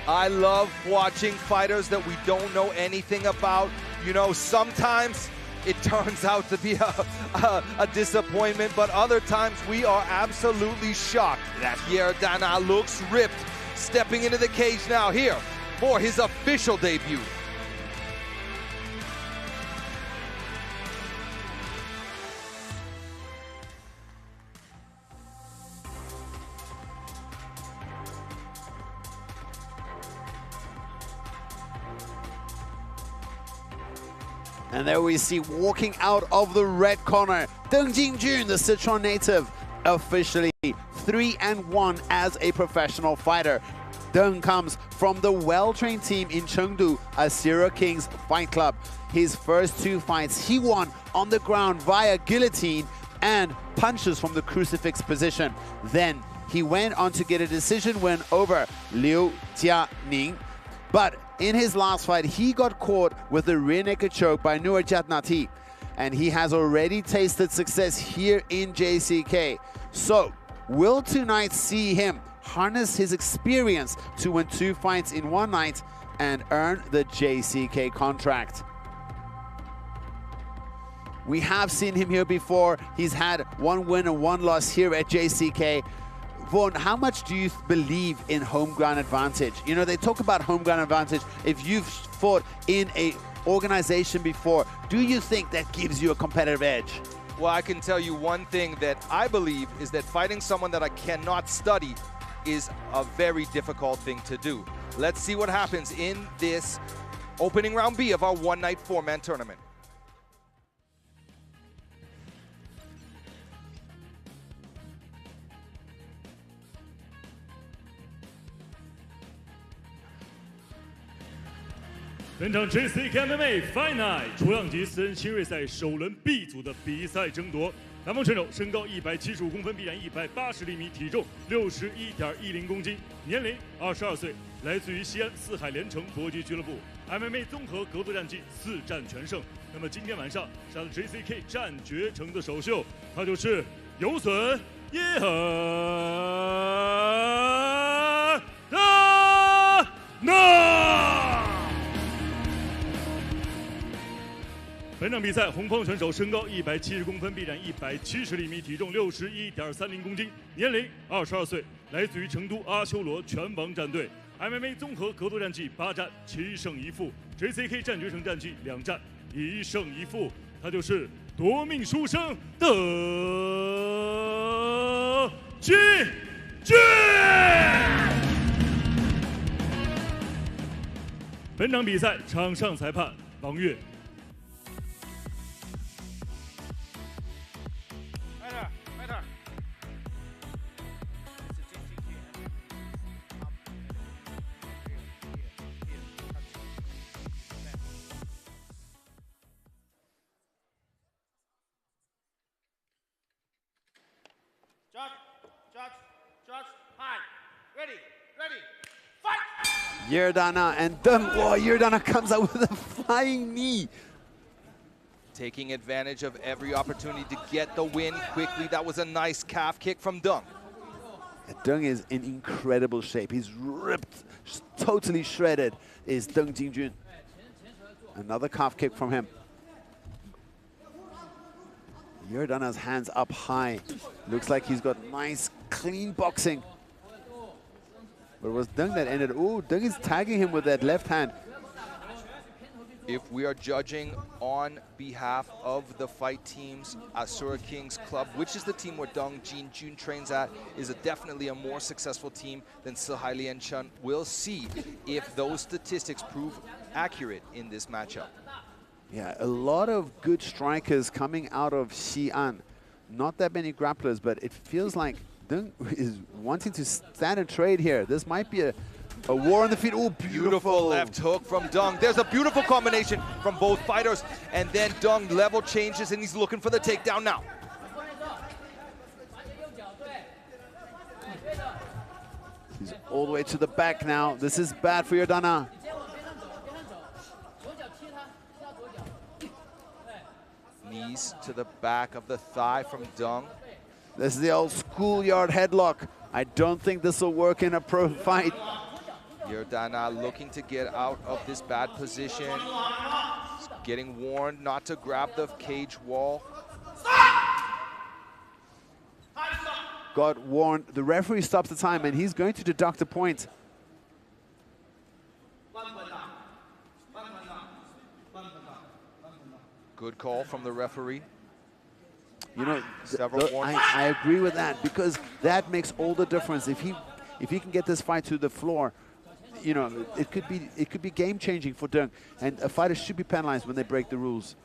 I love watching fighters that we don't know anything about. You know, sometimes it turns out to be a disappointment, but other times we are absolutely shocked. Yerdana looks ripped, stepping into the cage now here for his official debut. And there we see walking out of the red corner, Deng Jingjun, the Sichuan native, officially 3-1 as a professional fighter. Deng comes from the well-trained team in Chengdu, Asira Kings Fight Club. His first 2 fights he won on the ground via guillotine and punches from the crucifix position. Then he went on to get a decision win over Luo Tianlong. But in his last fight, he got caught with a rear naked choke by Nurjat Nati, and he has already tasted success here in JCK. So, will tonight see him harness his experience to win 2 fights in one night and earn the JCK contract? We have seen him here before. He's had 1 win and 1 loss here at JCK. Vaughn, how much do you believe in home ground advantage? You know, they talk about home ground advantage. If you've fought in a organization before, do you think that gives you a competitive edge? Well, I can tell you one thing that I believe is that fighting someone that I cannot study is a very difficult thing to do. Let's see what happens in this opening round B of our one-night 4-man tournament.本场 JCK MMA Fight Night 重量级私人新锐赛首轮 B 组的比赛争夺，南方选手身高175公分，臂展180厘米，体重61.10公斤，年龄22岁，来自于西安四海连城搏击俱乐部 ，MMA 综合格斗战绩4战全胜。那么今天晚上上 JCK 战决城的首秀，他就是有损耶和达纳。本场比赛，红方选手身高170公分，臂展170厘米，体重61.30公斤，年龄22岁，来自于成都阿修罗拳王战队 ，MMA 综合格斗战绩8战7胜1负 ，JCK 战决城战绩2战1胜1负，他就是夺命书生德金俊。本场比赛场上裁判王悦。Yerdana and Deng. Oh, Yerdana comes out with a flying knee. Taking advantage of every opportunity to get the win quickly. That was a nice calf kick from Deng. Deng is in incredible shape. He's ripped, totally shredded, is Deng Jingjun. Another calf kick from him. Yerdana's hands up high. Looks like he's got nice, clean boxing. But it was Deng that ended. Oh, Deng is tagging him with that left hand. If we are judging on behalf of the fight teams, Asura Kings Club, which is the team where Deng Jingjun trains at, is definitely a more successful team than Sihai Lianchun. We'll see if those statistics prove accurate in this matchup. Yeah, a lot of good strikers coming out of Xi'an. Not that many grapplers, but it feels like Deng is wanting to stand and trade here. This might be a war on the feet. Oh, beautiful left hook from Deng. There's a beautiful combination from both fighters. And then Deng level changes and he's looking for the takedown now. He's all the way to the back now. This is bad for Yerdana. Knees to the back of the thigh from Deng. This is the old schoolyard headlock. I don't think this will work in a pro fight. Yerdana looking to get out of this bad position. He's getting warned not to grab the cage wall. Got warned. The referee stops the time, and he's going to deduct a point. Good call from the referee. You know, Several warnings. I agree with that, because that makes all the difference. If he can get this fight to the floor, you know, it could be game changing for Deng, and a fighter should be penalized when they break the rules.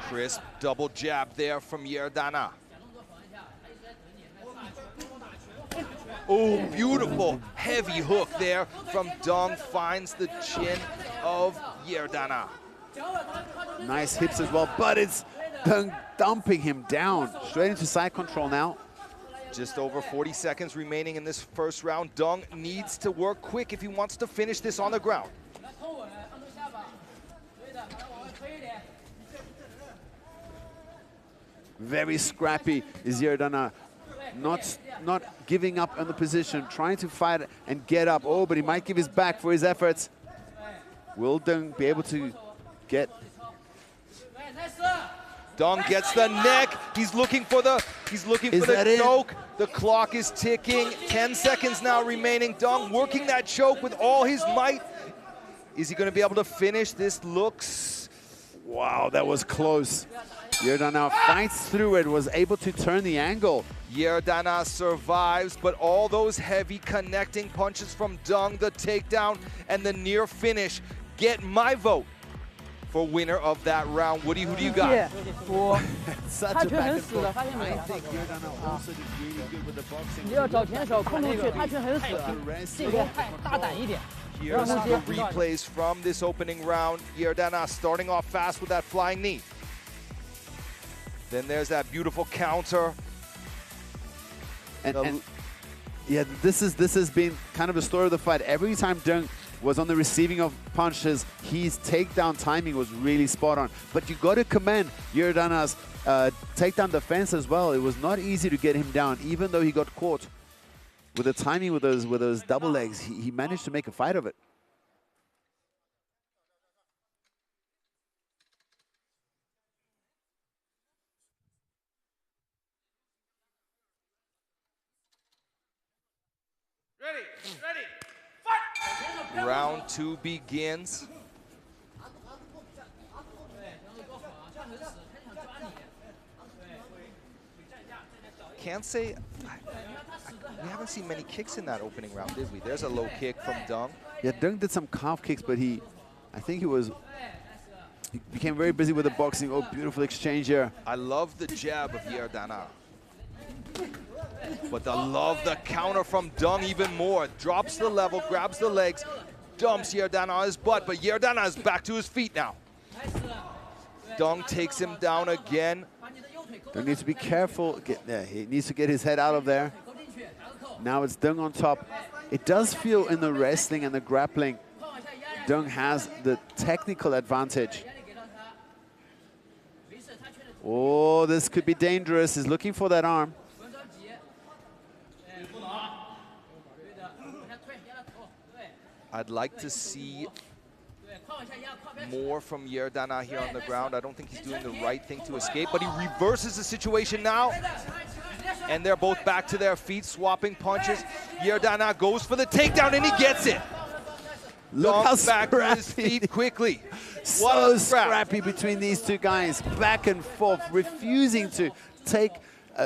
Crisp double jab there from Yerdana. Oh, beautiful heavy hook there from Deng, finds the chin of Yerdana. Nice hips as well, but it's Deng dumping him down. Straight into side control now. Just over 40 seconds remaining in this first round. Deng needs to work quick if he wants to finish this on the ground. Very scrappy is Yerdana. Not giving up on the position, trying to fight and get up. Oh, but he might give his back for his efforts. Will Deng be able to get? Deng gets the neck. He's looking for the choke. The clock is ticking. 10 seconds now remaining. Deng working that choke with all his might. Is he going to be able to finish? This looks... Wow, that was close. Yerdana fights through it, was able to turn the angle. Yerdana survives, but all those heavy connecting punches from Deng, the takedown and the near finish, get my vote for winner of that round. Woody, who do you got? Such a back and forth. I think Yerdana also did really good with the boxing. Here's the replays from this opening round. Yerdana starting off fast with that flying knee. Then there's that beautiful counter. And yeah, this has been kind of the story of the fight. Every time Deng was on the receiving of punches, his takedown timing was really spot on. But you got to commend Yerdana's takedown defense as well. It was not easy to get him down, even though he got caught with the timing with those double legs. He managed to make a fight of it. Ready, fight! Round two begins. Can't say, we haven't seen many kicks in that opening round, did we? There's a low kick from Deng. Yeah, Deng did some calf kicks, but he became very busy with the boxing. Oh, beautiful exchange here. I love the jab of Yerdana. But the counter from Deng even more. Drops the level, grabs the legs, dumps Yerdana on his butt, but Yerdana is back to his feet now. Deng takes him down again. Deng needs to be careful. He needs to get his head out of there. Now it's Deng on top. It does feel in the wrestling and the grappling, Deng has the technical advantage. Oh, this could be dangerous. He's looking for that arm. I'd like to see more from Yerdana here on the ground. I don't think he's doing the right thing to escape, but he reverses the situation now. And they're both back to their feet, swapping punches. Yerdana goes for the takedown, and he gets it. Look how back to his feet quickly. So scrappy between these two guys, back and forth, refusing to take,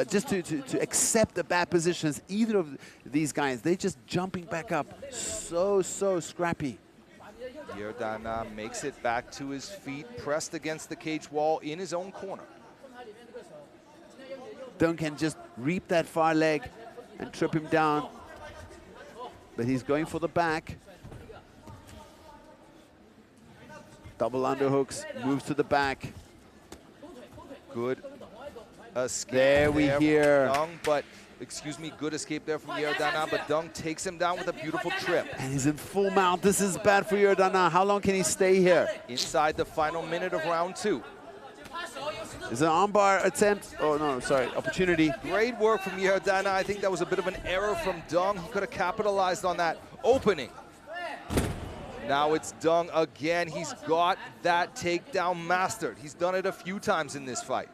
just to accept the bad positions. Either of these guys, they just jumping back up. So scrappy. Yerdana makes it back to his feet, pressed against the cage wall in his own corner. Deng can just reap that far leg and trip him down. But he's going for the back. Double underhooks, moves to the back. Good escape. There we hear. Deng, but excuse me, good escape there from Yerdana, but Deng takes him down with a beautiful trip. And he's in full mount. This is bad for Yerdana. How long can he stay here? Inside the final minute of round two. Is it an armbar attempt? Oh, no, sorry, opportunity. Great work from Yerdana. I think that was a bit of an error from Dung. He could have capitalized on that opening. Now it's Dung again. He's got that takedown mastered. He's done it a few times in this fight.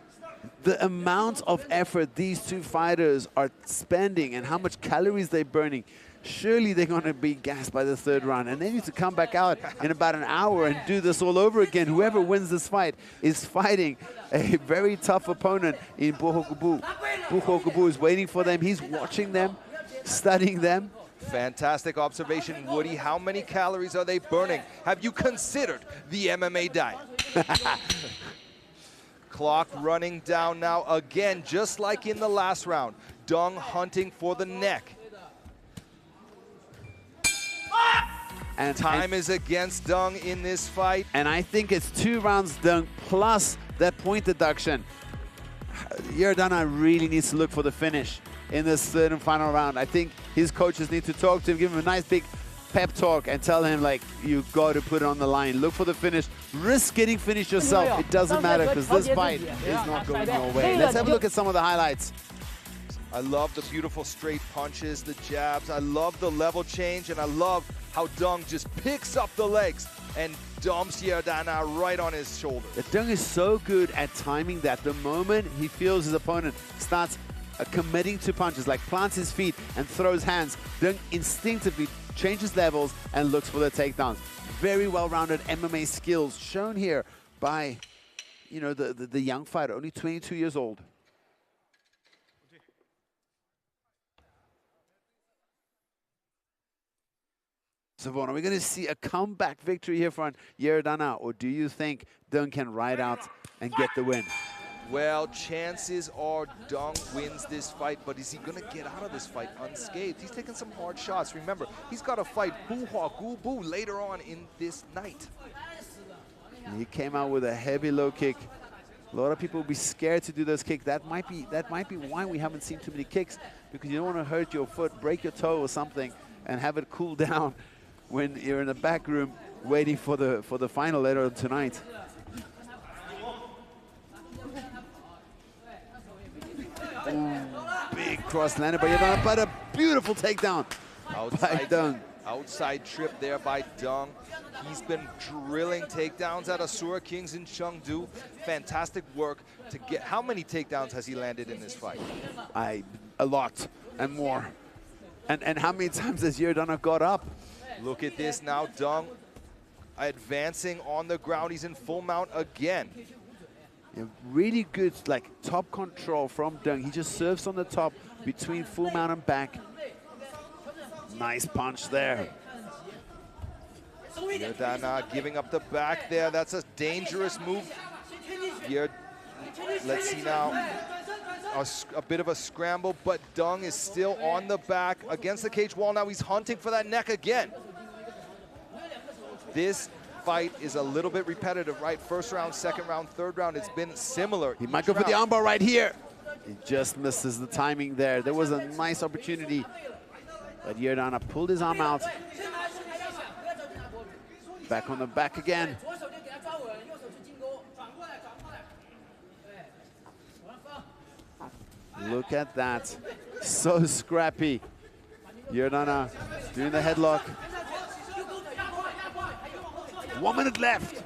The amount of effort these two fighters are spending and how much calories they're burning, surely they're going to be gassed by the third round. And they need to come back out in about an hour and do this all over again. Whoever wins this fight is fighting a very tough opponent in Bohokubu. Bohokubu is waiting for them. He's watching them, studying them. Fantastic observation, Woody. How many calories are they burning? Have you considered the MMA diet? Clock running down now again, just like in the last round. Dung hunting for the neck. And time is against Dung in this fight. And I think it's 2 rounds Dung plus that point deduction. Yerdana really needs to look for the finish in this third and final round. I think his coaches need to talk to him, give him a nice big pep talk and tell him, like, you got to put it on the line. Look for the finish. Risk getting finished yourself. It doesn't matter because this fight is not going your way. Let's have a look at some of the highlights. I love the beautiful straight punches, the jabs. I love the level change, and I love how Dung just picks up the legs and dumps Yerdana right on his shoulder. Dung is so good at timing that the moment he feels his opponent starts committing to punches, like plants his feet and throws hands, Dung instinctively changes levels and looks for the takedowns. Very well-rounded MMA skills shown here by, you know, the young fighter, only 22 years old. So, Vaughn, are we going to see a comeback victory here for Yerdana, or do you think Dung can ride out and get the win? Well, chances are Dung wins this fight, but is he going to get out of this fight unscathed? He's taking some hard shots. Remember, he's got to fight Buhua Gubu later on in this night. He came out with a heavy low kick. A lot of people will be scared to do this kick. That might be why we haven't seen too many kicks, because you don't want to hurt your foot, break your toe or something, and have it cool down when you're in the back room waiting for the final later on tonight. Ooh, big cross landed by Yerdana, but a beautiful takedown by Dung. Outside trip there by Dung. He's been drilling takedowns out of Sura Kings in Chengdu. Fantastic work to get. How many takedowns has he landed in this fight? A lot and more. And how many times has Yerdana got up? Look at this now, Dung advancing on the ground. He's in full mount again. Yeah, really good, like, top control from Dung. He just serves on the top between full mount and back. Nice punch there. Yerdana giving up the back there. That's a dangerous move. Here, let's see now. A bit of a scramble, but Dung is still on the back against the cage wall. Now he's hunting for that neck again. This fight is a little bit repetitive, right? First round, second round, third round, it's been similar. He might go for the armbar right here. He just misses the timing there. There was a nice opportunity, but Yerdana pulled his arm out. Back on the back again. Look at that. So scrappy. Yerdana doing the headlock. 1 minute left.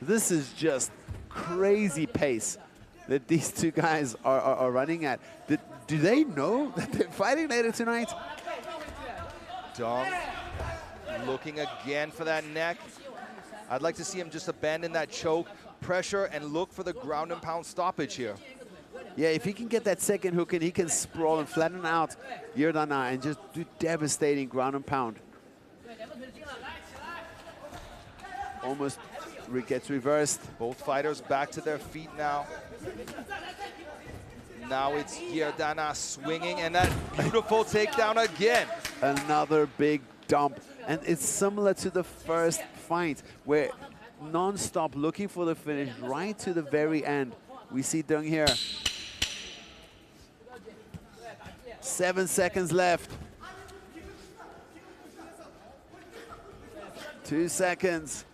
This is just crazy pace that these two guys are running at. Do they know that they're fighting later tonight? Dung looking again for that neck. I'd like to see him just abandon that choke, pressure, and look for the ground and pound stoppage here. Yeah, if he can get that second hook in, he can sprawl and flatten out Yerdana and just do devastating ground and pound. Almost gets reversed. Both fighters back to their feet now. Now it's Yerdana swinging, and that beautiful takedown again. Another big dump. And it's similar to the first fight, where non-stop looking for the finish right to the very end. We see Dung here. 7 seconds left. 2 seconds.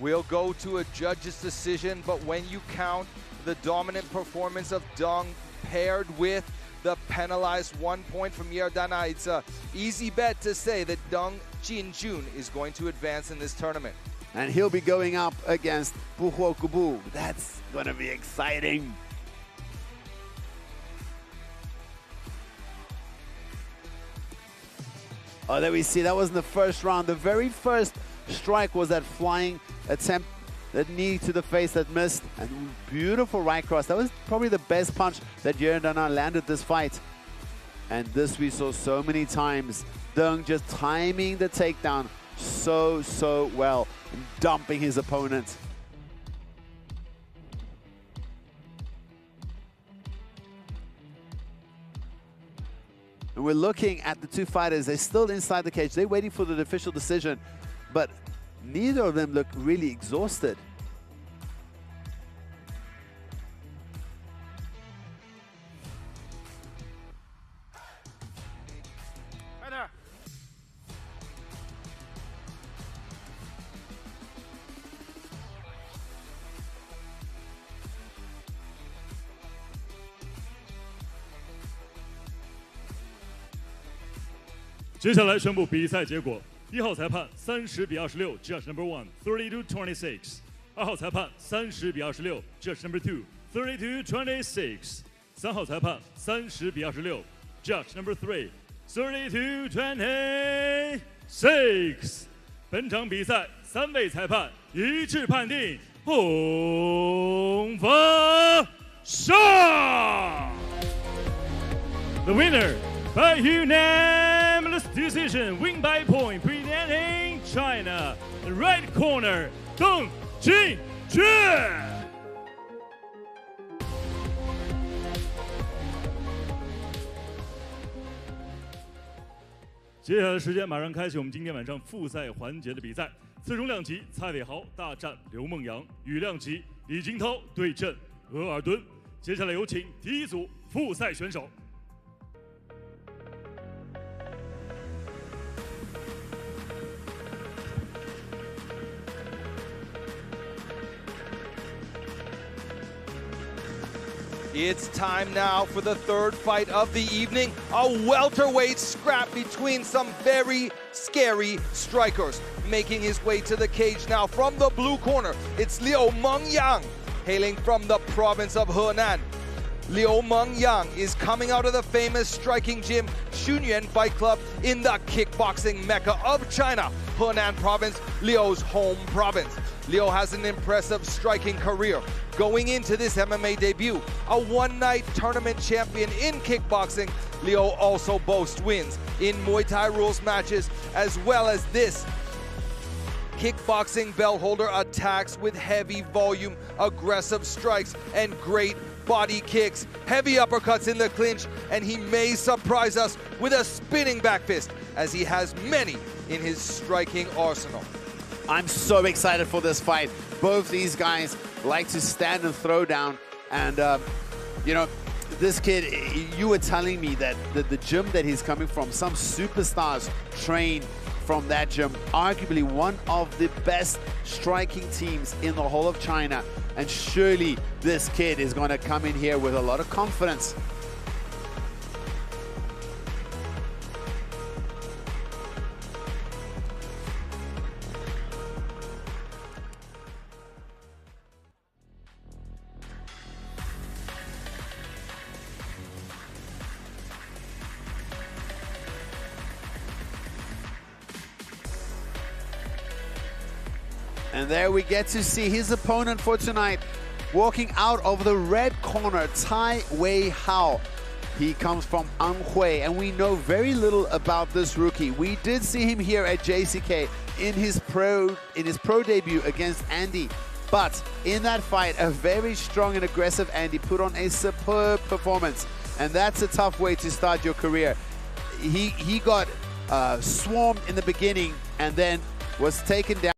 will go to a judge's decision, but when you count the dominant performance of Deng paired with the penalized 1 point from Yerdana, it's an easy bet to say that Deng Jinjun is going to advance in this tournament. And he'll be going up against Bu Huokubu. That's going to be exciting. Oh, there we see, that was in the first round. The very first strike was that flying attempt, that knee to the face that missed, and beautiful right cross. That was probably the best punch that Yerdana landed this fight. And this we saw so many times. Deng just timing the takedown so well, and dumping his opponent. And we're looking at the two fighters. They're still inside the cage. They're waiting for the official decision, but neither of them look really exhausted. Right there.接下来宣布比赛结果：1号裁判30比26 ，Judge number 1 32-26； 2号裁判30比26 ，Judge number 2 32-26； 3号裁判30比26 ，Judge number 3 32-26。本场比赛3位裁判一致判定红方胜。The winner by unanimous decision, win by point, presenting China. The right corner, Deng Jinjun. 接下来的时间马上开启我们今天晚上复赛环节的比赛。次中量级，蔡伟豪大战刘梦阳；羽量级，李金涛对阵额尔敦。接下来有请第一组复赛选手。It's time now for the third fight of the evening, a welterweight scrap between some very scary strikers. Making his way to the cage now from the blue corner, it's Liu Mengyang, hailing from the province of Henan. Liu Mengyang is coming out of the famous striking gym Xunyuan Fight Club in the kickboxing mecca of China, Henan province, Liu's home province. Liu has an impressive striking career. Going into this MMA debut, a one-night tournament champion in kickboxing, Liu also boasts wins in Muay Thai rules matches, as well as this kickboxing belt holder attacks with heavy volume, aggressive strikes, and great body kicks, heavy uppercuts in the clinch, and he may surprise us with a spinning back fist, as he has many in his striking arsenal. I'm so excited for this fight. Both these guys like to stand and throw down. And, you know, this kid, you were telling me that the gym that he's coming from, some superstars train from that gym. Arguably one of the best striking teams in the whole of China. And surely this kid is going to come in here with a lot of confidence. And there we get to see his opponent for tonight, walking out of the red corner, Tai Wei Hao. He comes from Anhui, and we know very little about this rookie. We did see him here at JCK in his pro debut against Andy. But in that fight, a very strong and aggressive Andy put on a superb performance. And that's a tough way to start your career. He got swarmed in the beginning and then was taken down.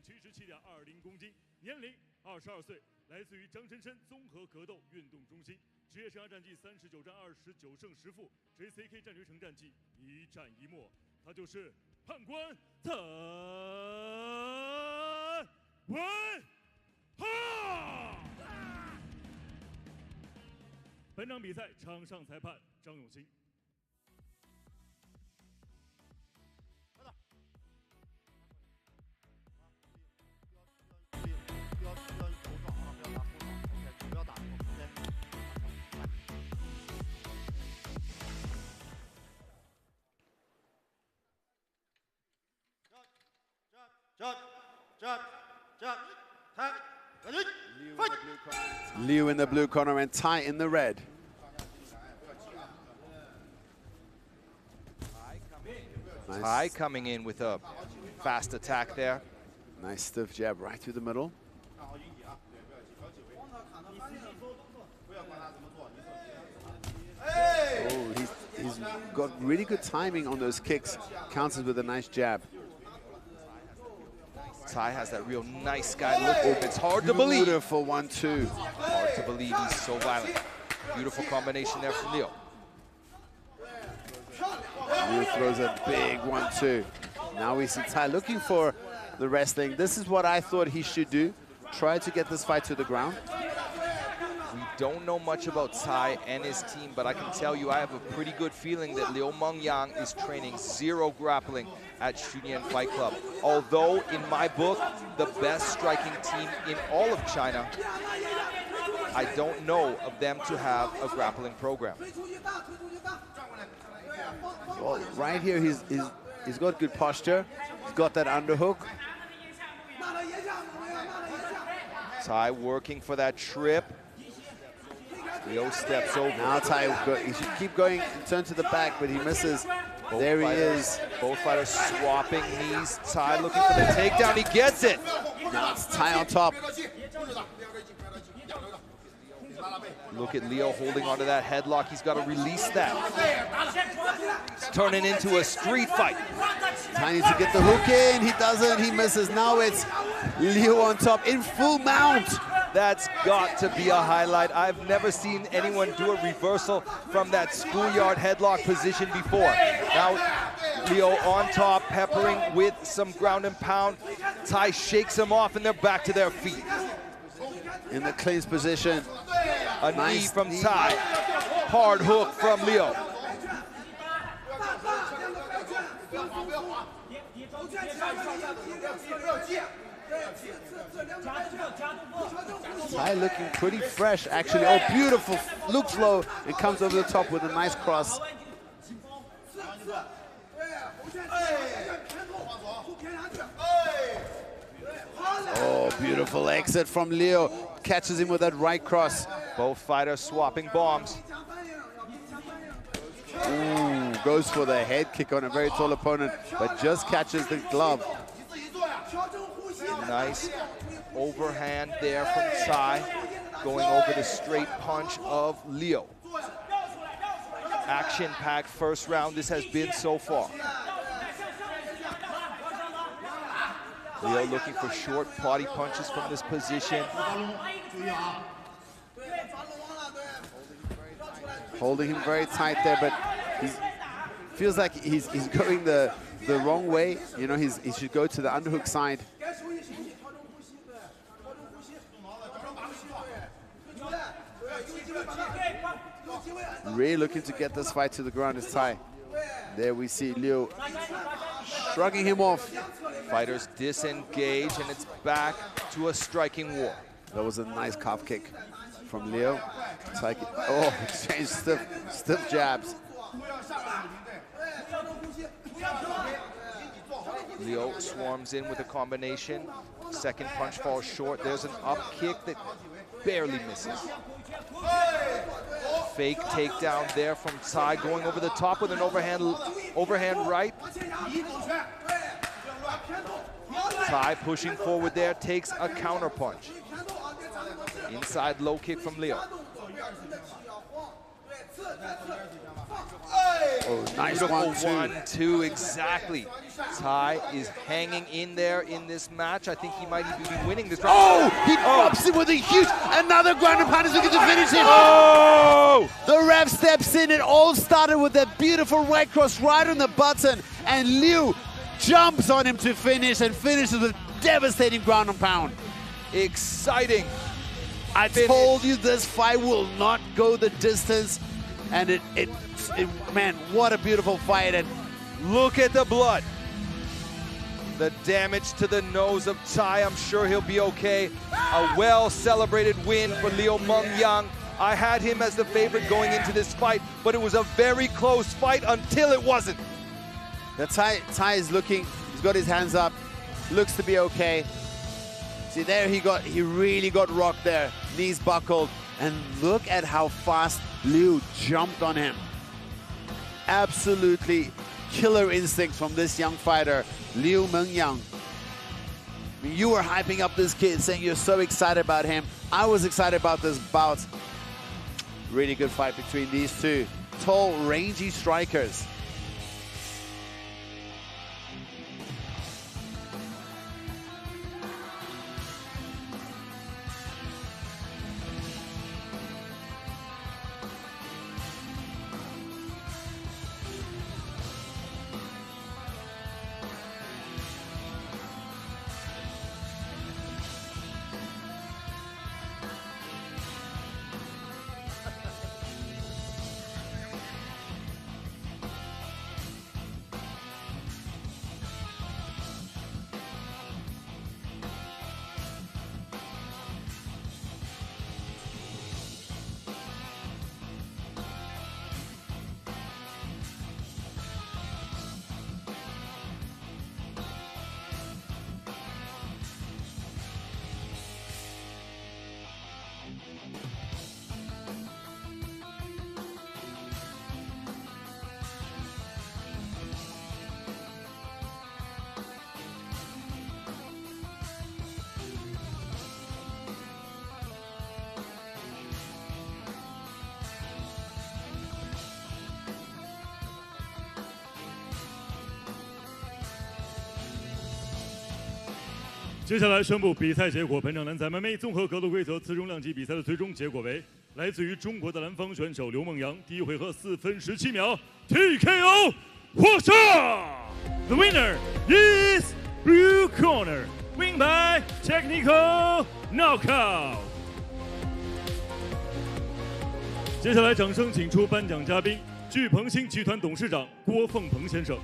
77.20公斤，年龄22岁，来自于张琛琛综合格斗运动中心，职业生涯战绩39战29胜10负 ，JCK 战决城战绩1战1没，他就是判官蔡文浩。本场比赛场上裁判张永新。Liu in the blue corner and Tai in the red. Nice. Tai coming in with a fast attack there. Nice stiff jab right through the middle. Oh, he's got really good timing on those kicks. Counters with a nice jab. Tai has that real nice guy look. Oh, it's hard to believe. Beautiful 1-2. Hard to believe he's so violent. Beautiful combination there from Leo. Liu throws a big 1-2. Now we see Tai looking for the wrestling. This is what I thought he should do. Try to get this fight to the ground. We don't know much about Tai and his team, but I can tell you I have a pretty good feeling that Liu Mengyang is training zero grappling at Shunyan Fight Club. Although, in my book, the best striking team in all of China, I don't know of them to have a grappling program. Well, right here, he's got good posture. He's got that underhook. Tai working for that trip. Leo steps over. Now Tai, he should keep going and turn to the back, but he misses. There he is. Both fighters swapping knees. Tai looking for the takedown. He gets it. Now it's Tai on top. Look at Leo holding onto that headlock. He's got to release that. It's turning into a street fight. Tai needs to get the hook in. He doesn't. He misses. Now it's Leo on top in full mount. That's got to be a highlight. I've never seen anyone do a reversal from that schoolyard headlock position before. Now Leo on top, peppering with some ground and pound. Tai shakes him off and they're back to their feet. In the cleansed position. A knee from Tai. Hard hook from Leo. Tai looking pretty fresh, actually. Oh, beautiful. Looks low. It comes over the top with a nice cross. Oh, beautiful exit from Leo. Catches him with that right cross. Both fighters swapping bombs. Ooh, goes for the head kick on a very tall opponent, but just catches the glove. Nice overhand there from Tai, going over the straight punch of Leo. Action-packed first round this has been so far. Leo looking for short body punches from this position. Holding him very tight there, but he feels like he's going the wrong way. You know, he should go to the underhook side. Really looking to get this fight to the ground is Tai. There we see Leo shrugging him off. Fighters disengage and it's back to a striking war. That was a nice calf kick from Leo. Tai, oh, exchange stiff jabs. Leo swarms in with a combination. Second punch falls short. There's an up kick that barely misses. Fake takedown there from Tai, going over the top with an overhand right. Tai pushing forward there, takes a counter punch. Inside low kick from Leo. Oh, nice Beautiful 1-2. 1-2, exactly. Ty is hanging in there in this match. I think he might even be winning this round. Oh, he drops him with a huge, another ground and pound is looking to finish him. Oh! The ref steps in. It all started with that beautiful right cross right on the button, and Liu jumps on him to finish and finishes with devastating ground and pound. Exciting. I told you this fight will not go the distance, and it man, what a beautiful fight. And look at the blood. The damage to the nose of Ty, I'm sure he'll be okay. A well-celebrated win for Liu Mengyang. I had him as the favorite going into this fight, but it was a very close fight until it wasn't. the Ty is looking, he's got his hands up, looks to be okay. See there, he really got rocked there, knees buckled, and look at how fast Liu jumped on him. Absolutely killer instincts from this young fighter, Liu Mengyang. I mean, you were hyping up this kid, saying you're so excited about him. I was excited about this bout. Really good fight between these two tall, rangy strikers.接下来宣布比赛结果。本场男子 MMA 综合格斗规则次中量级比赛的最终结果为：来自于中国的蓝方选手刘梦阳，第一回合4分17秒 TKO 获胜。The winner is blue corner, win by technical knockout。接下来掌声请出颁奖嘉宾，聚鹏兴集团董事长郭凤鹏先生。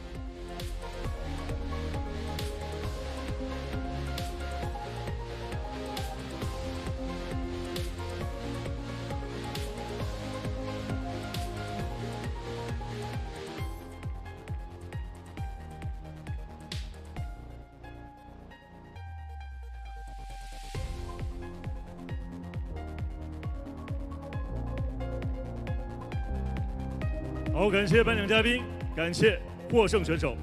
好，感谢颁奖嘉宾，感谢获胜选手。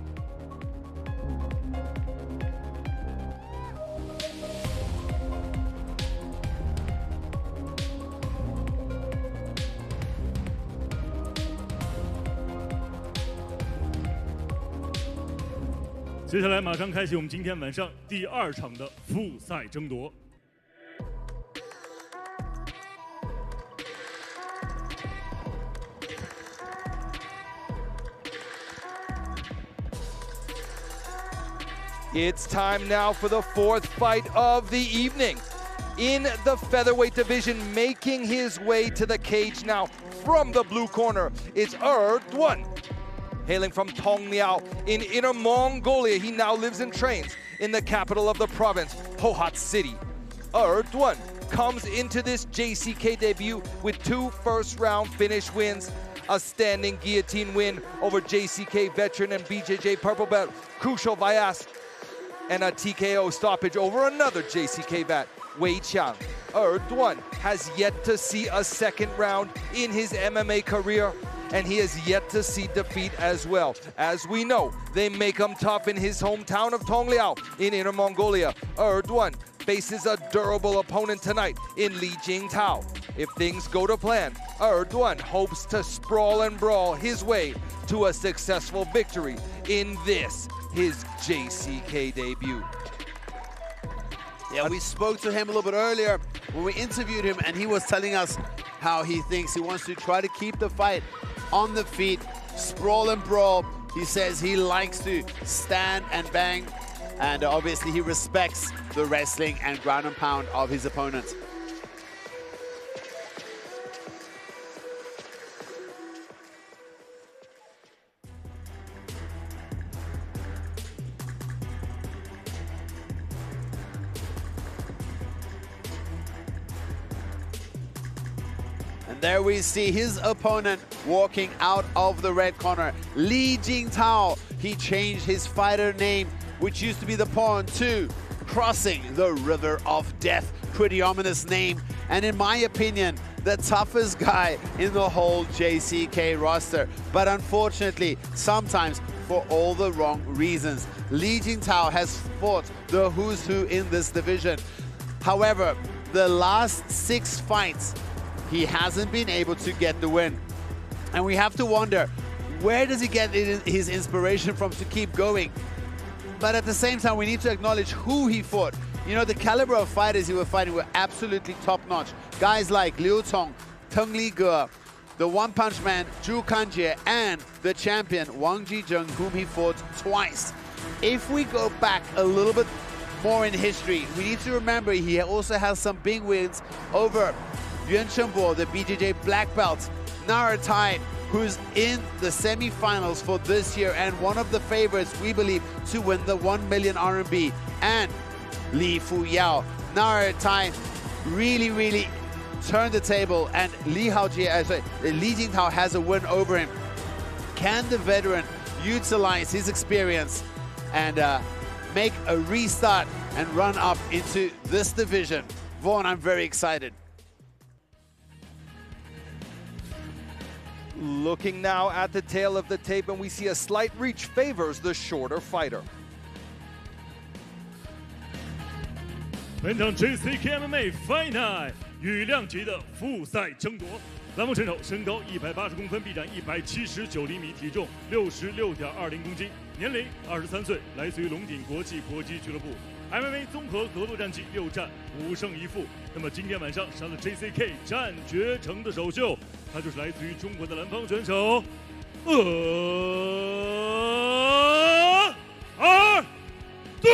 接下来马上开启我们今天晚上第2场的复赛争夺。 It's time now for the 4th fight of the evening. In the featherweight division, making his way to the cage now from the blue corner, it's Duan. Hailing from Tongliao in Inner Mongolia, he now lives and trains in the capital of the province, Pohat City. Duan comes into this JCK debut with 2 first-round finish wins, a standing guillotine win over JCK veteran and BJJ purple belt Crucial Vyas, and a TKO stoppage over another JCK vet, Wei Qiang. Duan has yet to see a second round in his MMA career. and he has yet to see defeat as well. As we know, they make him tough in his hometown of Tongliao in Inner Mongolia. Erdogan faces a durable opponent tonight in Li Jingtao. If things go to plan, Erdogan hopes to sprawl and brawl his way to a successful victory in this, his JCK debut. Yeah, we spoke to him a little bit earlier when we interviewed him, and he was telling us how he thinks he wants to try to keep the fight on the feet, sprawl and brawl. He says he likes to stand and bang, and obviously he respects the wrestling and ground and pound of his opponent. There we see his opponent walking out of the red corner, Li Jingtao. He changed his fighter name, which used to be the Pawn, to Crossing the River of Death. Pretty ominous name, and in my opinion, the toughest guy in the whole JCK roster. But unfortunately, sometimes for all the wrong reasons. Li Jingtao has fought the who's who in this division. However, the last 6 fights, he hasn't been able to get the win. And we have to wonder, where does he get his inspiration from to keep going? But at the same time, we need to acknowledge who he fought. You know, the caliber of fighters he was fighting were absolutely top-notch. Guys like Liu Tong, Teng Li Ge, the one-punch man Zhu Kanjie, and the champion Wang Jizheng, whom he fought twice. If we go back a little bit more in history, we need to remember he also has some big wins over Yuan Chenbo, the BJJ black belt, Nara Tai, who's in the semi-finals for this year and one of the favorites, we believe, to win the 1 million RMB, and Li Fuyao. Nara Tai really turned the table, and Li Jingtao has a win over him. Can the veteran utilize his experience and make a restart and run up into this division? Vaughn, I'm very excited. Looking now at the tail of the tape, and we see a slight reach favors the shorter fighter. 本场 JCK MMA Fight Night 羽量级的复赛争夺，蓝方选手身高180公分，臂展179厘米，体重66.20公斤，年龄23岁，来自于龙鼎国际搏击俱乐部。MMA 综合格斗战绩6战5胜1负。那么今天晚上上了 JCK 战绝城的首秀，他就是来自于中国的蓝方选手尔顿。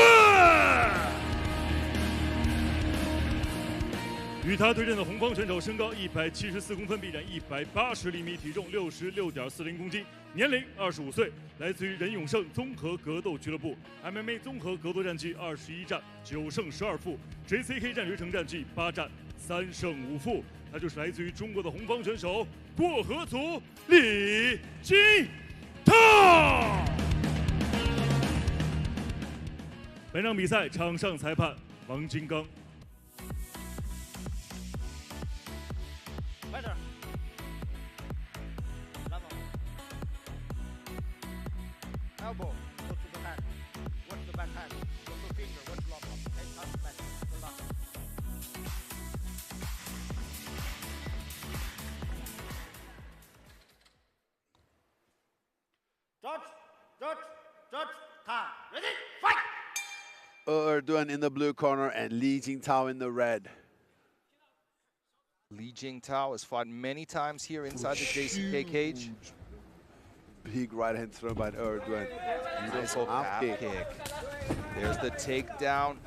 与他对阵的红方选手身高174公分，臂展180厘米，体重66.40公斤，年龄25岁，来自于任永胜综合格斗俱乐部。MMA 综合格斗战绩21战9胜12负 ，JCK 战绝城战绩8战3胜5负。他就是来自于中国的红方选手过河族李金涛。本场比赛场上裁判王金刚。 Elbow, go to the back. Watch the back hand. Watch the finger. Watch the lock. Head touch back. Good luck. Judge, time. Ready? Fight! Erdogan in the blue corner and Li Jingtao in the red. Li Jingtao has fought many times here inside the JCK cage. Big right hand throw by Erdogan. Beautiful calf kick. There's the takedown.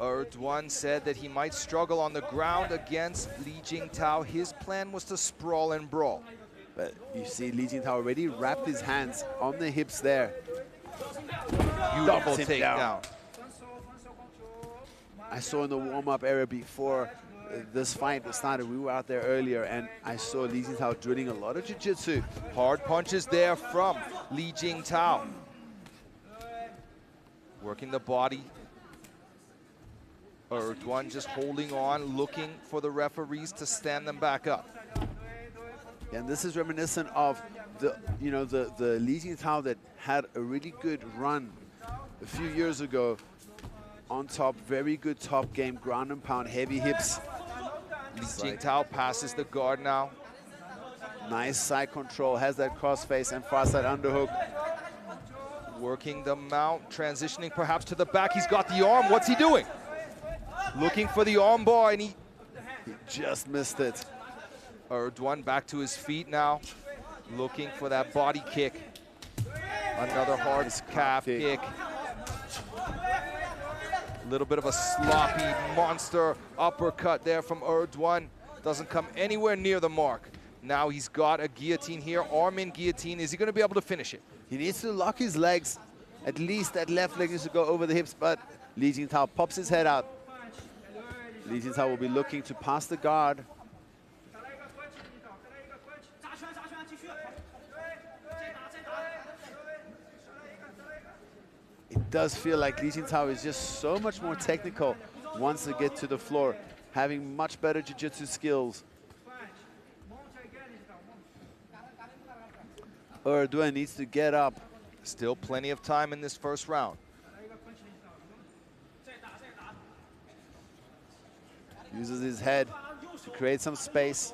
Erdogan said that he might struggle on the ground against Li Jingtao. His plan was to sprawl and brawl. But you see Li Jingtao already wrapped his hands on the hips there. Beautiful takedown. I saw in the warm-up area before this fight started, we were out there earlier, and I saw Li Jingtao drilling a lot of jiu-jitsu. Hard punches there from Li Jingtao. Working the body. Erdogan just holding on, looking for the referees to stand them back up. And this is reminiscent of the Li Jingtao that had a really good run a few years ago. On top, very good top game, ground and pound, heavy hips. Li Jingtao passes the guard now. Nice side control, has that crossface and far side underhook. Working the mount, transitioning perhaps to the back. He's got the arm. What's he doing? Looking for the arm bar, and he just missed it. Erdogan back to his feet now, looking for that body kick. Another hard calf kick. A little bit of a sloppy monster uppercut there from Erdogan. Doesn't come anywhere near the mark. Now he's got a guillotine here, arm in guillotine. Is he going to be able to finish it? He needs to lock his legs. At least that left leg needs to go over the hips, but Li Jingtao pops his head out. Li Jingtao will be looking to pass the guard. It does feel like Li Jingtao is just so much more technical once they get to the floor, having much better jiu-jitsu skills. Erdogan needs to get up. Still plenty of time in this first round. Uses his head to create some space.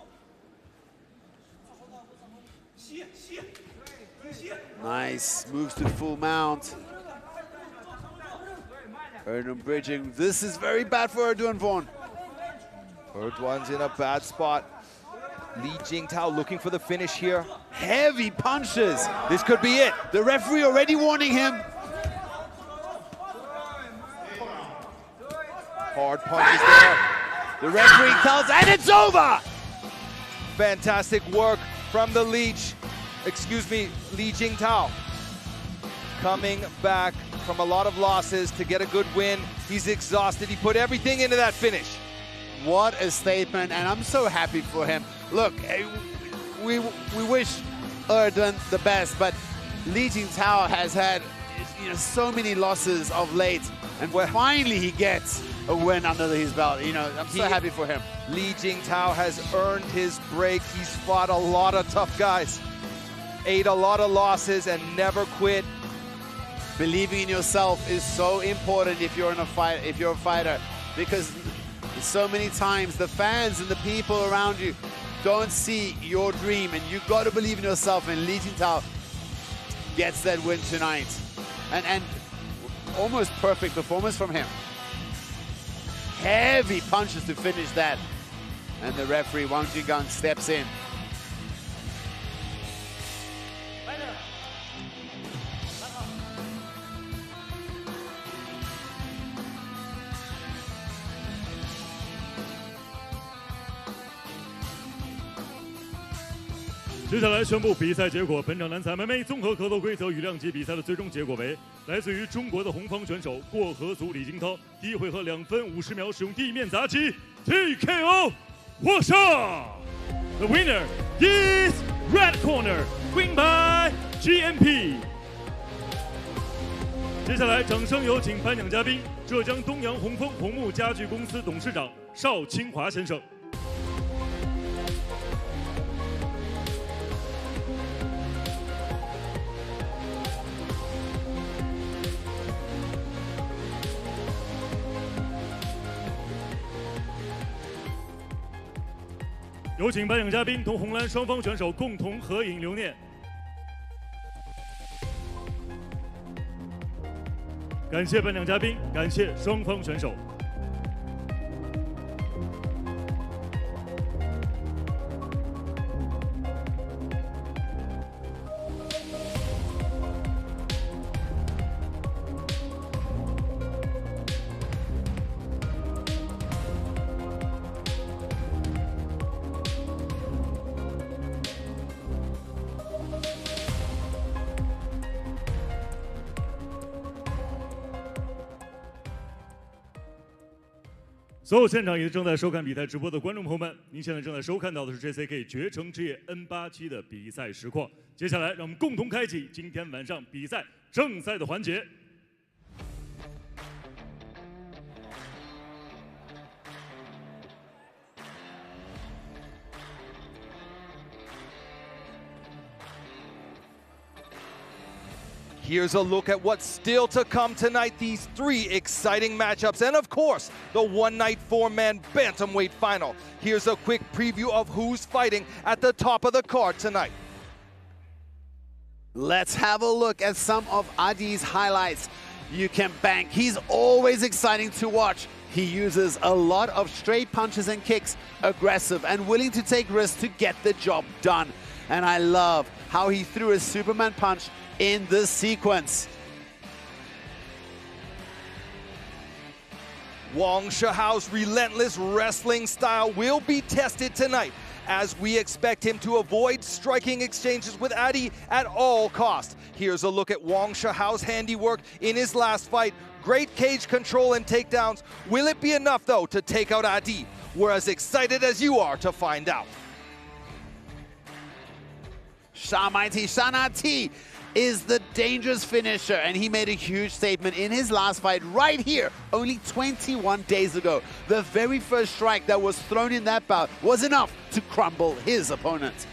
Nice, moves to full mount. Erdogan bridging. This is very bad for Erdogan, Vaughn. Erdogan's in a bad spot. Li Jingtao looking for the finish here. Heavy punches. This could be it. The referee already warning him. Hard punches there. The referee tells, and it's over. Fantastic work from the Li Jingtao. Coming back from a lot of losses to get a good win. He's exhausted. He put everything into that finish. What a statement, and I'm so happy for him. Look, we wish Erdogan the best, but Li Jingtao has had so many losses of late, and finally he gets a win under his belt. I'm so happy for him. Li Jingtao has earned his break. He's fought a lot of tough guys, ate a lot of losses, and never quit. Believing in yourself is so important if you're a fighter, because so many times the fans and the people around you don't see your dream, and you got to believe in yourself, and Li Jingtao gets that win tonight. And almost perfect performance from him. Heavy punches to finish that. And the referee, Wang Jinggang, steps in.接下来宣布比赛结果。本场男子 MMA 综合格斗规则与量级比赛的最终结果为：来自于中国的红方选手过河族李惊涛，第一回合2分50秒使用地面砸击 TKO 获胜。The winner is red corner, win by GMP。接下来掌声有请颁奖嘉宾浙江东阳红枫红木家具公司董事长邵清华先生。有请颁奖嘉宾同红蓝双方选手共同合影留念。感谢颁奖嘉宾，感谢双方选手。所有现场也正在收看比赛直播的观众朋友们，您现在正在收看到的是 JCK 绝城之夜 N87的比赛实况。接下来，让我们共同开启今天晚上比赛正赛的环节。Here's a look at what's still to come tonight, these 3 exciting matchups, and of course, the one-night 4-man bantamweight final. Here's a quick preview of who's fighting at the top of the card tonight. Let's have a look at some of Adi's highlights. You can bank. He's always exciting to watch. He uses a lot of straight punches and kicks, aggressive and willing to take risks to get the job done. And I love how he threw a Superman punch in this sequence. Wang Shihao's relentless wrestling style will be tested tonight, as we expect him to avoid striking exchanges with Adi at all costs. Here's a look at Wang Shihao's handiwork in his last fight. Great cage control and takedowns. Will it be enough, though, to take out Adi? We're as excited as you are to find out. Shanati is the dangerous finisher, and he made a huge statement in his last fight right here, only 21 days ago. The very first strike that was thrown in that bout was enough to crumble his opponent.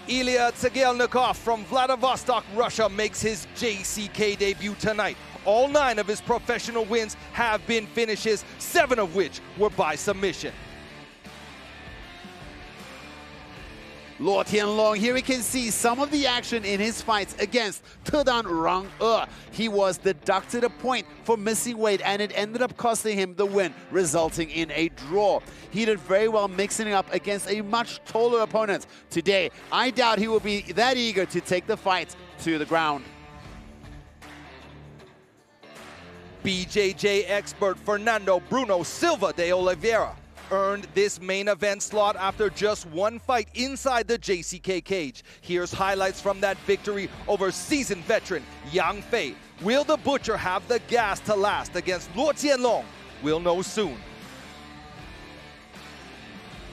Ilya Tsegelnikov from Vladivostok, Russia, makes his JCK debut tonight. All 9 of his professional wins have been finishes, 7 of which were by submission. Luo Tianlong, here we can see some of the action in his fights against Tedan Rang E. He was deducted a point for missing weight, and it ended up costing him the win, resulting in a draw. He did very well mixing it up against a much taller opponent. Today, I doubt he will be that eager to take the fight to the ground. BJJ expert Fernando Bruno Silva de Oliveira earned this main event slot after just 1 fight inside the JCK cage. Here's highlights from that victory over seasoned veteran Yang Fei. Will the Butcher have the gas to last against Luo Tianlong? We'll know soon.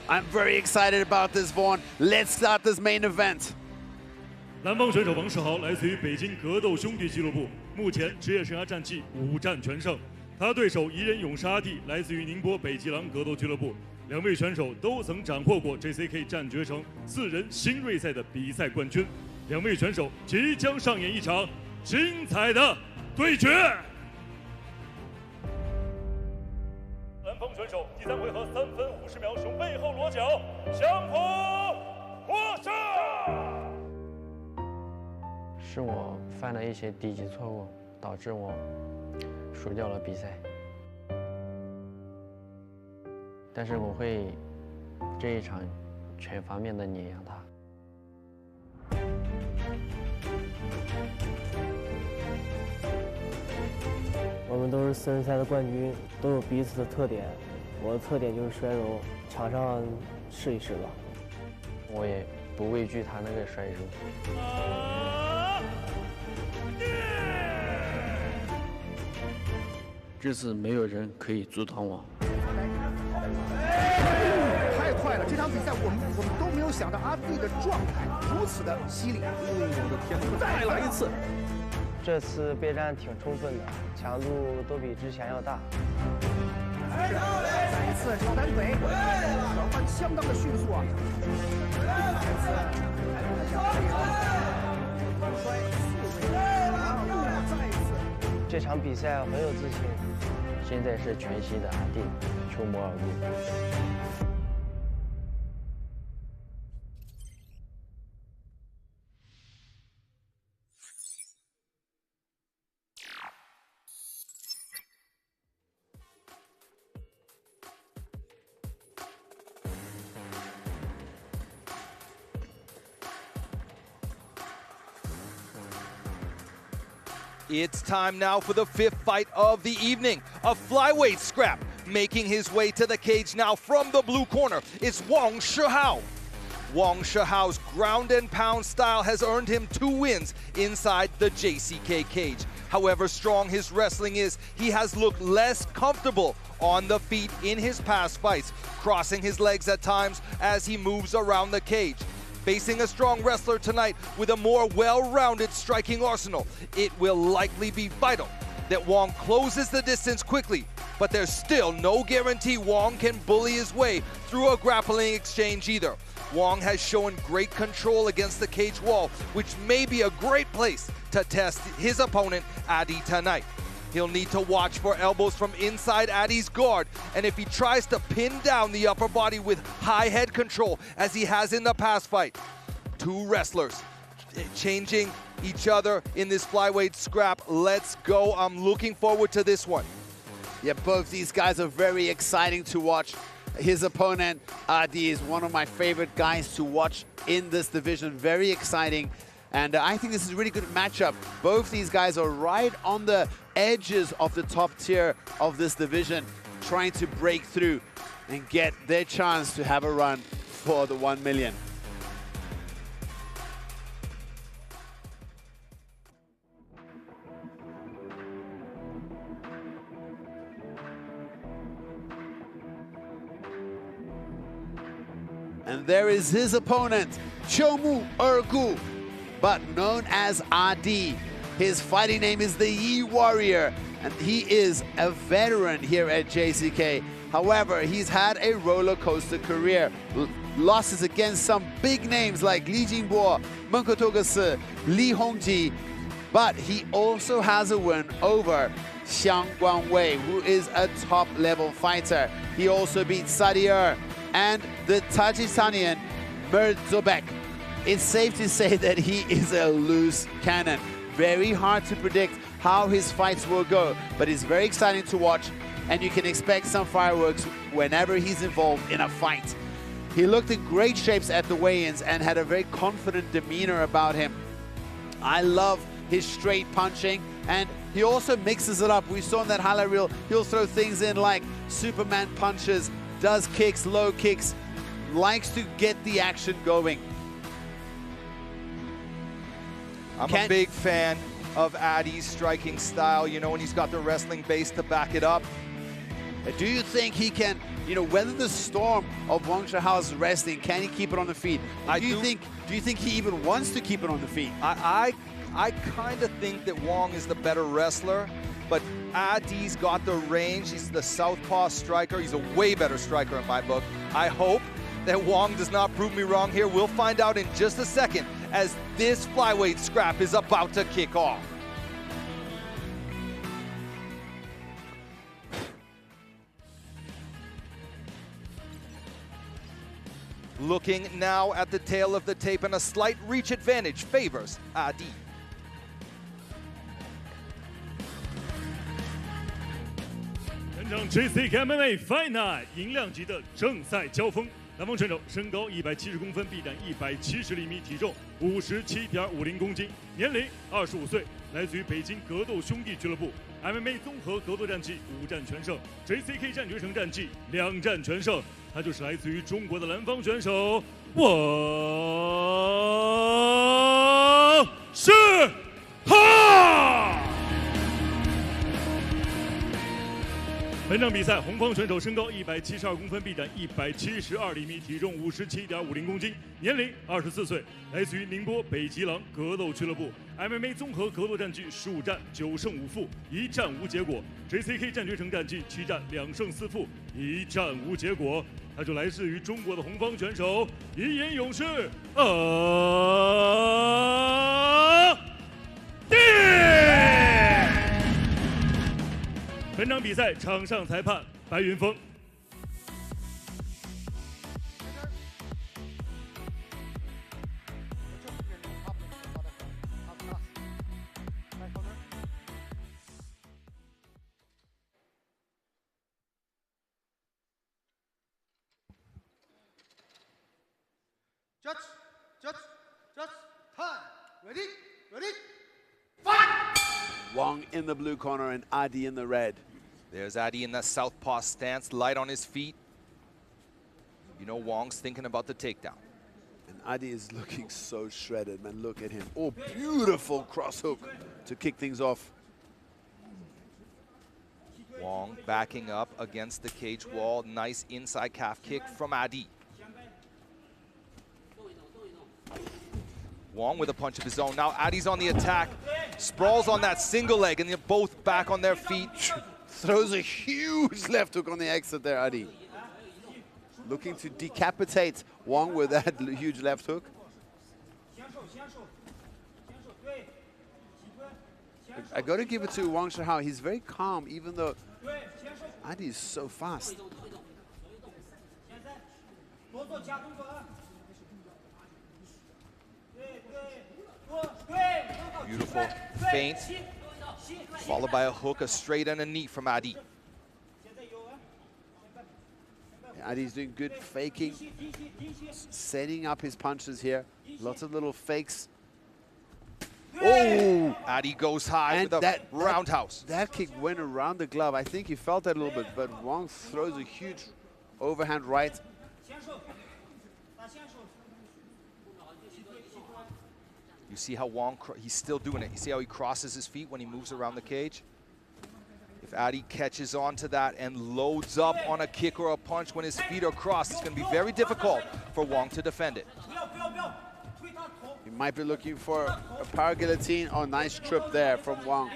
I'm very excited about this, Vaughn. Let's start this main event. 南方选手王世豪来自于北京格斗兄弟俱乐部，目前职业生涯战绩5战全胜。他对手彝人勇士阿弟来自于宁波北极狼格斗俱乐部，两位选手都曾斩获过 JCK 战决城4人新锐赛的比赛冠军。两位选手即将上演一场精彩的对决。南方选手第3回合3分50秒，从背后裸脚相扑获胜。是我犯了一些低级错误，导致我输掉了比赛。但是我会这一场全方面的碾压他。我们都是4人赛的冠军，都有彼此的特点。我的特点就是摔柔，场上试一试吧。我也不畏惧他那个摔柔。这次没有人可以阻挡我。太快了！这场比赛我们都没有想到阿弟的状态如此的犀利。我的天哪！再来一次！这次备战挺充分的，强度都比之前要大。再一次超单腿，转换相当的迅速啊！再次，这场比赛很有自信。现在是全新的阿弟，出摩尔路。It's time now for the 5th fight of the evening, a flyweight scrap. Making his way to the cage now from the blue corner is Wang Shihao. Wang Shihao's ground and pound style has earned him 2 wins inside the JCK cage. However strong his wrestling is, he has looked less comfortable on the feet in his past fights, crossing his legs at times as he moves around the cage. Facing a strong wrestler tonight with a more well-rounded striking arsenal, it will likely be vital that Wang closes the distance quickly but there's still no guarantee Wong can bully his way through a grappling exchange either. Wong has shown great control against the cage wall, which may be a great place to test his opponent, Adi, tonight. He'll need to watch for elbows from inside Adi's guard, and if he tries to pin down the upper body with high head control, as he has in the past fight. Two wrestlers changing each other in this flyweight scrap. Let's go. I'm looking forward to this one. Yeah, both these guys are very exciting to watch. His opponent, Adi, is one of my favorite guys to watch in this division. Very exciting. And I think this is a really good matchup. Both these guys are right on the edges of the top tier of this division, trying to break through and get their chance to have a run for the 1 million. And there is his opponent, Chomu Ergu, but known as Adi. His fighting name is the Yi Warrior, and he is a veteran here at JCK. However, he's had a roller coaster career. Losses against some big names like Li Jinbo, Meng Kotogasi, Li Hongji, but he also has a win over Xiang Guangwei, who is a top-level fighter. He also beat Sadier and the Tajikistanian Mirzobek. It's safe to say that he is a loose cannon. Very hard to predict how his fights will go, but it's very exciting to watch, and you can expect some fireworks whenever he's involved in a fight. He looked in great shapes at the weigh-ins and had a very confident demeanor about him. I love his straight punching, and he also mixes it up. We saw in that highlight reel, he'll throw things in like Superman punches, does kicks, low kicks, likes to get the action going. I'm a big fan of Adi's striking style, you know, and he's got the wrestling base to back it up. Do you think he can, you know, weather the storm of Wang Shao's wrestling? Can he keep it on the feet? Do you think he even wants to keep it on the feet? I kind of think that Wong is the better wrestler, but Adi's got the range. He's the southpaw striker. He's a way better striker in my book. I hope that Wong does not prove me wrong here. We'll find out in just a second as this flyweight scrap is about to kick off. Looking now at the tail of the tape, and a slight reach advantage favors Adi. JCK MMA Fight Night 银量级的正赛交锋，南方选手身高170公分，臂展170厘米，体重57.50公斤，年龄25岁，来自于北京格斗兄弟俱乐部 ，MMA 综合格斗战绩5战全胜 ，JCK 战决城战绩2战全胜，他就是来自于中国的南方选手王世浩。本场比赛，红方选手身高172公分，臂展172厘米，体重57.50公斤，年龄24岁，来自于宁波北极狼格斗俱乐部 ，MMA 综合格斗战绩15战9胜5负，1战无结果 ，JCK 战决城战绩7战2胜4负，1战无结果。他就来自于中国的红方选手一言勇士弟。本场比赛场上裁判白云峰。Judge, time. Ready, fight! Wong in the blue corner and Adi in the red. There's Adi in that southpaw stance, light on his feet. You know Wong's thinking about the takedown. And Adi is looking so shredded, man. Look at him. Oh, beautiful cross hook to kick things off. Wong backing up against the cage wall. Nice inside calf kick from Adi. Wong with a punch of his own. Now Adi's on the attack. Sprawls on that single leg, and they're both back on their feet. Throws a huge left hook on the exit there, Adi. Looking to decapitate Wong with that huge left hook. I got to give it to Wang Shihao. He's very calm, even though Adi is so fast. Beautiful feint, followed by a hook, a straight and a knee from Adi. Adi's doing good faking, setting up his punches here. Lots of little fakes. Oh! Adi goes high with a roundhouse. That kick went around the glove. I think he felt that a little bit, but Wong throws a huge overhand right. You see how Wong, he's still doing it. You see how he crosses his feet when he moves around the cage? If Adi catches on to that and loads up on a kick or a punch when his feet are crossed, it's going to be very difficult for Wong to defend it. He might be looking for a power guillotine. Oh, nice trip there from Wong.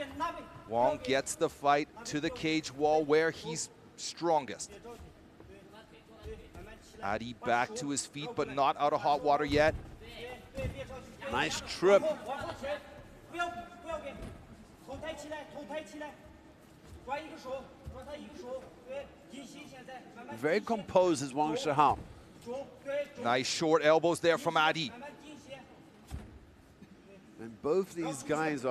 Wong gets the fight to the cage wall where he's strongest. Adi back to his feet, but not out of hot water yet. Nice trip. Very composed is Wang Shihao. Nice short elbows there from Adi. And both these guys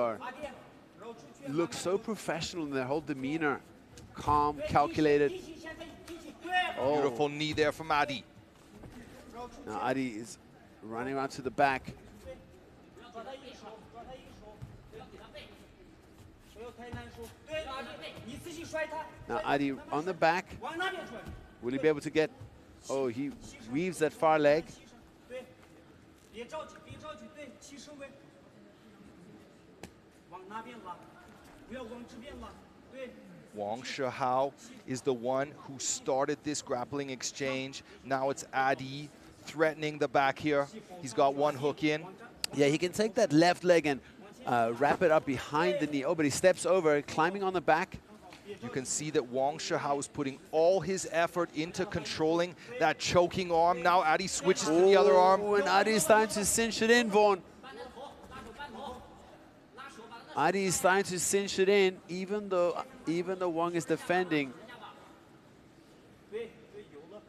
look so professional in their whole demeanor. Calm, calculated. Oh. Beautiful knee there from Adi. Now Adi is running around to the back. Now Adi on the back. Will he be able to get? Oh, he weaves that far leg. Wang Shihao is the one who started this grappling exchange. Now it's Adi threatening the back here. He's got one hook in. Yeah, he can take that left leg and wrap it up behind the knee. Oh, but he steps over, climbing on the back. You can see that Wang Shihao is putting all his effort into controlling that choking arm. Now Adi switches to the other arm. And Adi's starting to cinch it in, Vaughn. Adi is starting to cinch it in, even though Wong is defending.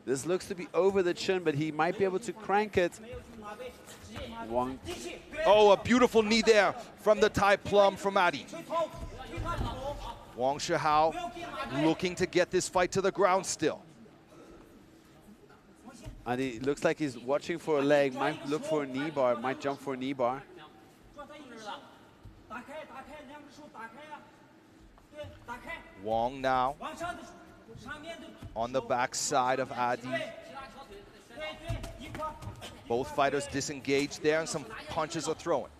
This looks to be over the chin, but he might be able to crank it. Wong. Oh, a beautiful knee there from the Thai plum from Adi. Wang Shihao looking to get this fight to the ground still. Adi looks like he's watching for a leg, might look for a knee bar, might jump for a knee bar. Wong now on the back side of Adi. Both fighters disengaged there and some punches are throwing.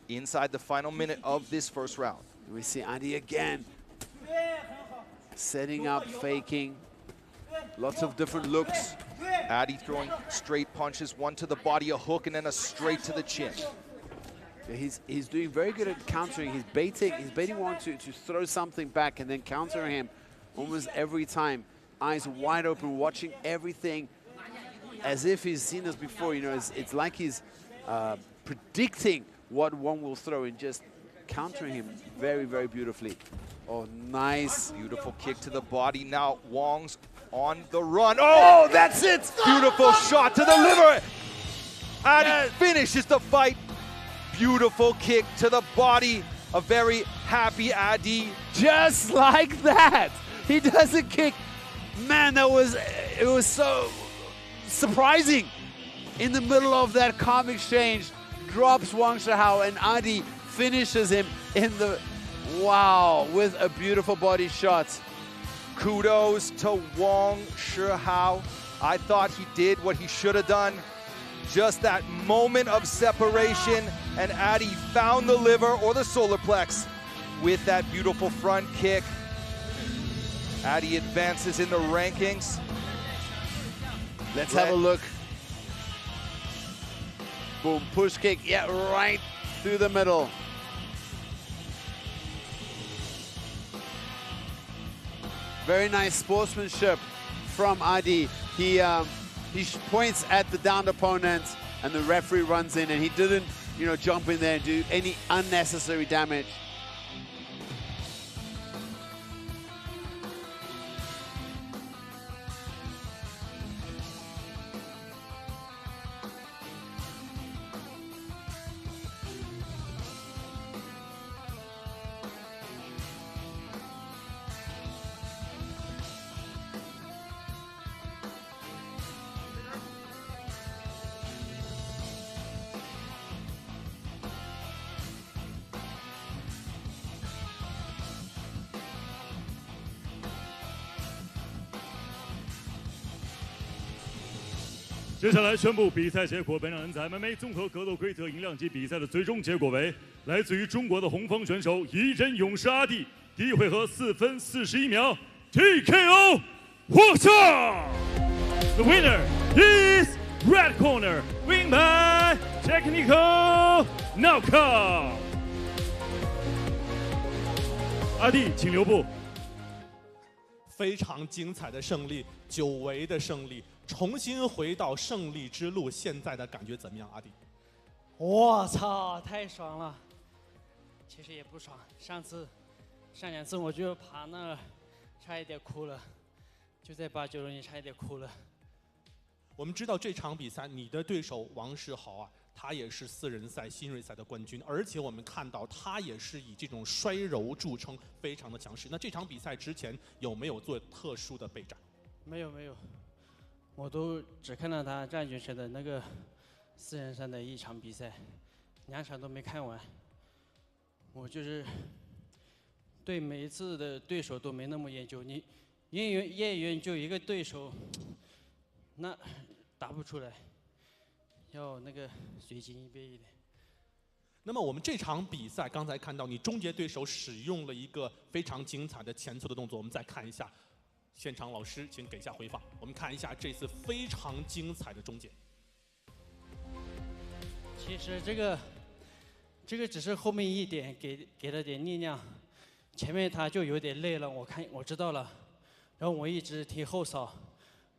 Inside the final minute of this first round. We see Adi again. Setting up, faking. Lots of different looks. Adi throwing straight punches, one to the body, a hook, and then a straight to the chin. He's doing very good at countering. He's baiting Wong to throw something back and then countering him almost every time. Eyes wide open, watching everything as if he's seen this before. You know, it's like he's predicting what Wong will throw and just countering him very, very beautifully. Oh, nice. Beautiful kick to the body. Now Wong's on the run. Oh, that's it! Beautiful shot to the liver. Adi finishes the fight. Beautiful kick to the body. A very happy Adi. Just like that. He does a kick. Man, it was so surprising. In the middle of that calm exchange, drops Wang Shihao and Adi finishes him in the, wow, with a beautiful body shot. Kudos to Wang Shihao. I thought he did what he should have done. Just that moment of separation, and Adi found the liver or the solar plex with that beautiful front kick. Adi advances in the rankings. Let's have a look. Boom, push kick, yeah, right through the middle. Very nice sportsmanship from Adi. He points at the downed opponent, and the referee runs in, and he didn't, jump in there and do any unnecessary damage.接下来宣布比赛结果。本场人才 MMA 综合格斗规则银量级比赛的最终结果为：来自于中国的红方选手一人勇士阿弟，第一回合4分41秒 TKO 获胜。The winner is red corner, win by technical knockout。阿弟，请留步。非常精彩的胜利，久违的胜利。 重新回到胜利之路，现在的感觉怎么样，阿弟？我操，太爽了！其实也不爽，上2次我就爬那，差一点哭了，就在8、9轮也差一点哭了。我们知道这场比赛，你的对手王世豪啊，他也是4人赛新锐赛的冠军，而且我们看到他也是以这种摔柔著称，非常的强势。那这场比赛之前有没有做特殊的备战？没有。 我都只看到他战局时的那个4人赛的一场比赛，2场都没看完。我就是对每一次的对手都没那么研究，你越研究一个对手，那打不出来，要那个随机应变一点。那么我们这场比赛刚才看到你终结对手使用了一个非常精彩的前侧的动作，我们再看一下。 现场老师，请给下回放。我们看一下这次非常精彩的终结。其实这个只是后面一点给了点力量，前面他就有点累了，我知道了，然后我一直提后扫，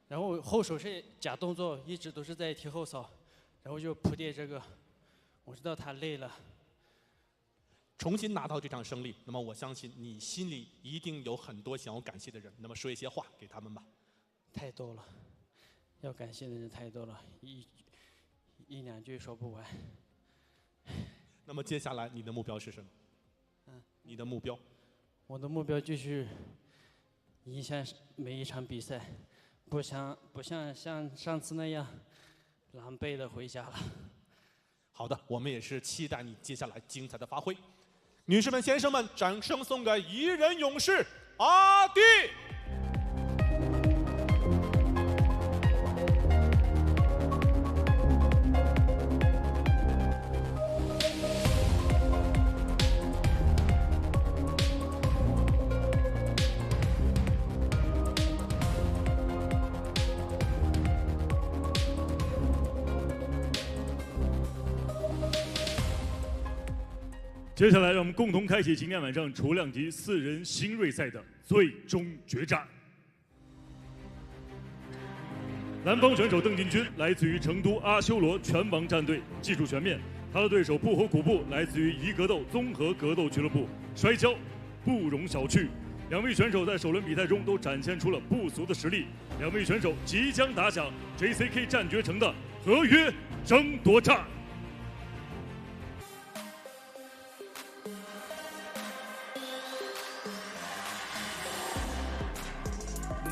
然后后手是假动作，一直都是在提后扫，然后就铺垫这个，我知道他累了。 重新拿到这场胜利，那么我相信你心里一定有很多想要感谢的人，那么说一些话给他们吧。太多了，要感谢的人太多了，一两句说不完。那么接下来你的目标是什么？你的目标？我的目标就是赢下每一场比赛，不像上次那样狼狈的回家了。好的，我们也是期待你接下来精彩的发挥。 女士们、先生们，掌声送给一人勇士阿弟！接下来，让我们共同开启今天晚上重量级4人新锐赛的最终决战。南方选手邓进军来自于成都阿修罗拳王战队，技术全面。他的对手不火古布来自于宜格斗综合格斗俱乐部，摔跤不容小觑。两位选手在首轮比赛中都展现出了不俗的实力。两位选手即将打响 JCK 战决城的合约争夺战。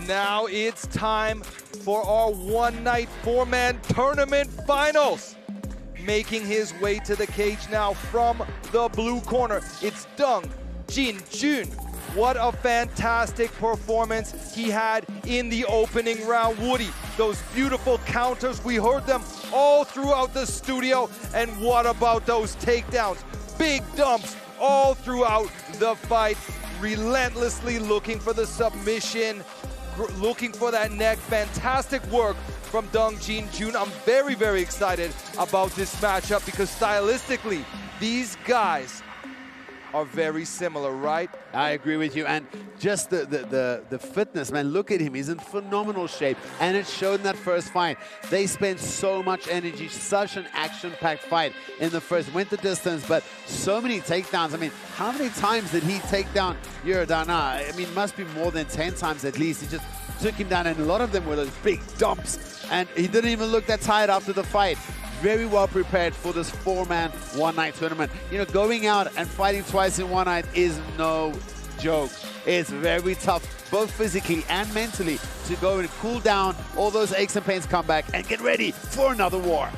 Now it's time for our one-night four-man tournament finals. Making his way to the cage now from the blue corner, it's Deng Jinjun. What a fantastic performance he had in the opening round. Woody, those beautiful counters, we heard them all throughout the studio. And what about those takedowns? Big dumps all throughout the fight, relentlessly looking for the submission, looking for that neck. Fantastic work from Deng Jinjun. I'm very, very excited about this matchup because stylistically, these guys are very similar, right? I agree with you. And just the fitness, man, look at him. He's in phenomenal shape. And it showed in that first fight. They spent so much energy, such an action-packed fight in the first. Went the distance, but so many takedowns. I mean, how many times did he take down Yuridana? I mean, must be more than 10 times at least. He just took him down, and a lot of them were those big dumps. And he didn't even look that tired after the fight. Very well prepared for this 4-man one-night tournament. You know, going out and fighting twice in one night is no joke. It's very tough, both physically and mentally, to go and cool down, all those aches and pains come back, and get ready for another war.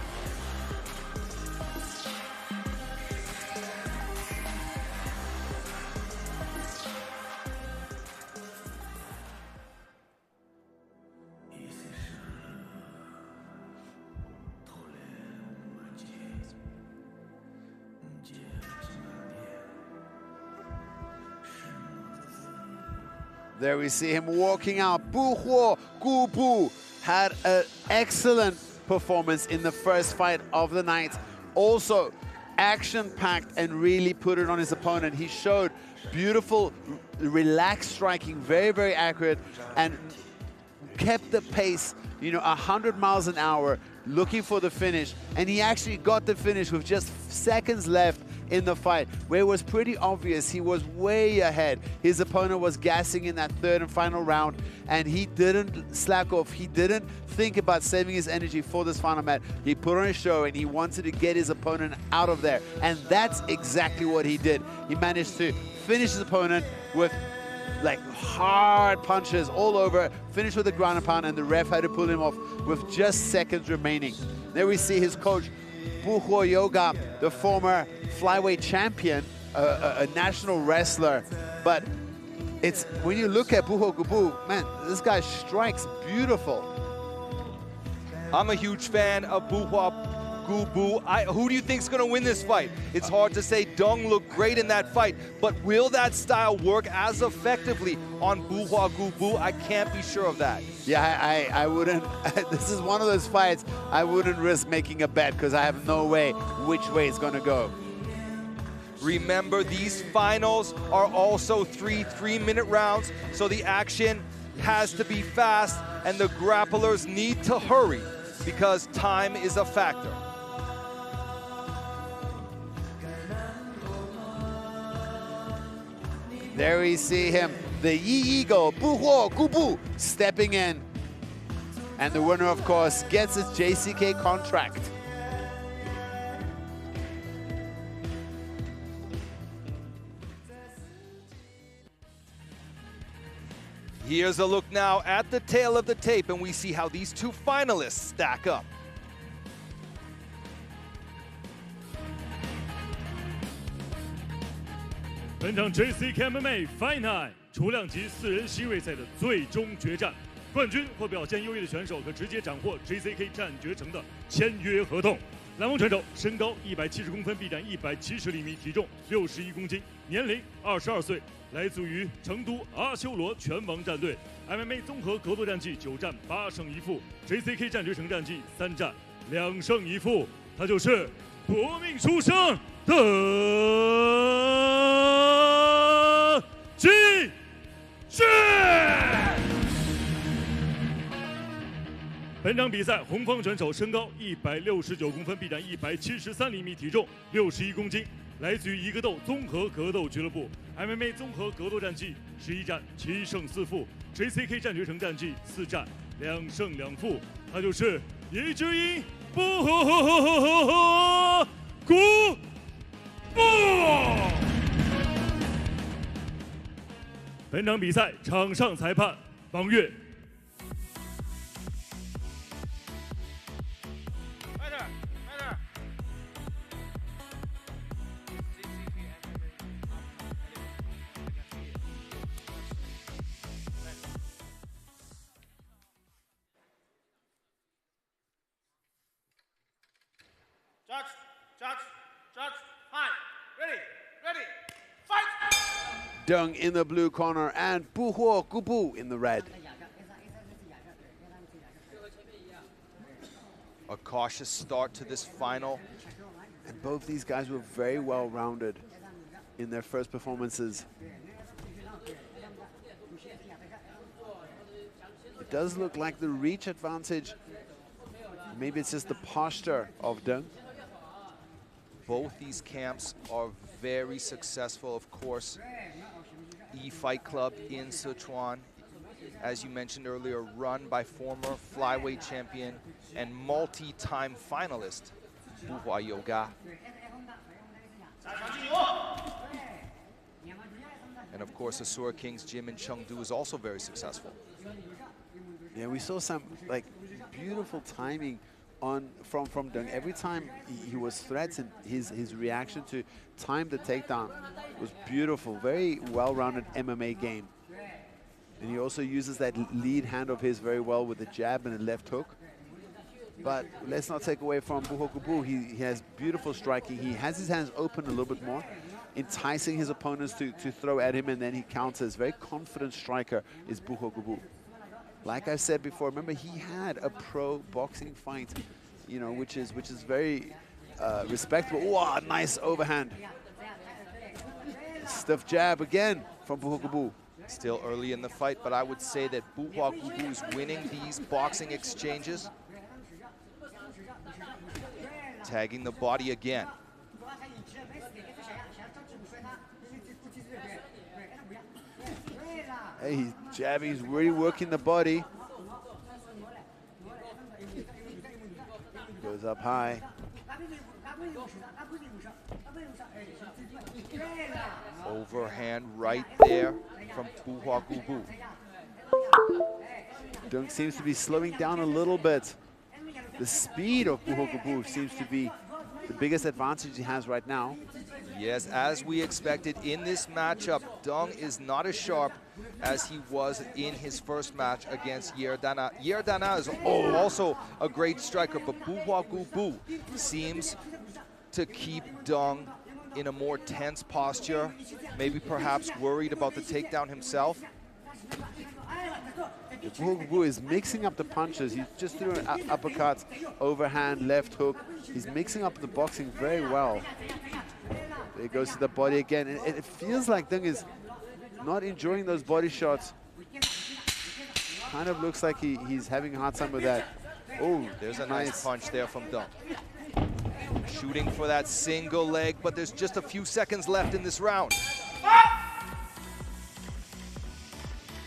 There we see him walking out. Buhuo Gubu had an excellent performance in the first fight of the night. Also action-packed and really put it on his opponent. He showed beautiful, relaxed striking, very, very accurate, and kept the pace, you know, 100 miles an hour, looking for the finish. And he actually got the finish with just seconds left in the fight, where it was pretty obvious he was way ahead. His opponent was gassing in that third and final round, and he didn't slack off. He didn't think about saving his energy for this final match. He put on a show, and he wanted to get his opponent out of there, and that's exactly what he did. He managed to finish his opponent with like hard punches all over, finished with a ground and pound, and the ref had to pull him off with just seconds remaining. There we see his coach, Buhuo Yoga, the former flyweight champion, a national wrestler. But it's when you look at Buhuo Gubu, man, this guy strikes beautiful. I'm a huge fan of Buhuo Gubu. Who do you think's gonna win this fight? It's hard to say. Dong looked great in that fight, but will that style work as effectively on Buhuo Gubu? I can't be sure of that. Yeah, I wouldn't. This is one of those fights I wouldn't risk making a bet, because I have no way which way it's gonna go. Remember, these finals are also three-minute rounds, so the action has to be fast, and the grapplers need to hurry because time is a factor. There we see him, the Yi Eagle, Buhuo Gubu, stepping in. And the winner, of course, gets his JCK contract. Here's a look now at the tail of the tape, and we see how these two finalists stack up.本场 JCK MMA Fight Night 除量级4人新锐赛的最终决战，冠军或表现优异的选手可直接斩获 JCK 战决城的签约合同。蓝锋选手身高170公分，臂展170厘米，体重61公斤，年龄22岁，来自于成都阿修罗拳王战队。MMA 综合格斗战绩9战8胜1负 ，JCK 战决城战绩3战2胜1负，他就是搏命出生的击剑。本场比赛，红方选手身高169公分，臂展173厘米，体重61公斤，来自于一个斗综合格斗俱乐部。MMA 综合格斗战绩11战7胜4负 ，JCK 战决城战绩4战2胜2负，他就是一只鹰不古布。本场比赛场上裁判王悦。Judge, fight. Ready, fight! Dong in the blue corner and Buhuo Gubu in the red. A cautious start to this final. And both these guys were very well rounded in their first performances. It does look like the reach advantage. Maybe it's just the posture of Deng. Both these camps are very successful, of course. E-Fight Club in Sichuan, as you mentioned earlier, run by former flyweight champion and multi-time finalist Buhua Youga. And of course, Asura King's gym in Chengdu is also very successful. Yeah, we saw some like beautiful timing from Deng. Every time he was threatened, his reaction to time the takedown was beautiful. Very well-rounded MMA game. And he also uses that lead hand of his very well with the jab and the left hook. But let's not take away from Buhua Gubu. He has beautiful striking. He has his hands open a little bit more, enticing his opponents to throw at him, and then he counters. Very confident striker is Buhua Gubu. Like I said before, remember he had a pro boxing fight, you know, which is very respectable. Wow, nice overhand. Stiff jab again from Buhua Gubu. Still early in the fight, but I would say that Buhua Gubu is winning these boxing exchanges. Tagging the body again. Hey, he's jabbing, he's really working the body. Goes up high. Overhand right there from Buhua Gubu. Deng seems to be slowing down a little bit. The speed of Buhua Gubu seems to be the biggest advantage he has right now. Yes, as we expected in this matchup, Deng is not as sharp as he was in his first match against Yerdana. Yerdana is also a great striker, but Buhua Gubu seems to keep Deng in a more tense posture, maybe perhaps worried about the takedown himself. Buhua Gubu is mixing up the punches. He just threw an uppercut, overhand, left hook. He's mixing up the boxing very well. There he goes to the body again. And it feels like Deng is not enjoying those body shots. Kind of looks like he's having a hard time with that. Oh, there's a nice punch there from Deng. Shooting for that single leg, but there's just a few seconds left in this round.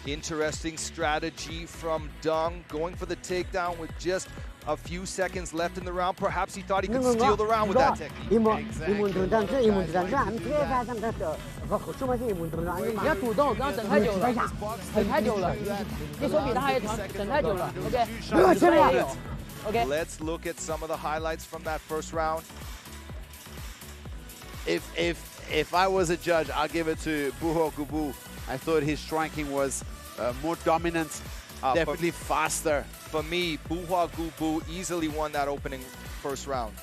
Interesting strategy from Deng, going for the takedown with just a few seconds left in the round. Perhaps he thought he could steal the round with that technique. Let's look at some of the highlights from that first round. If I was a judge, I'll give it to Buhua Gubu. I thought his striking was more dominant, definitely faster. For me, Buhua Gubu easily won that opening first round.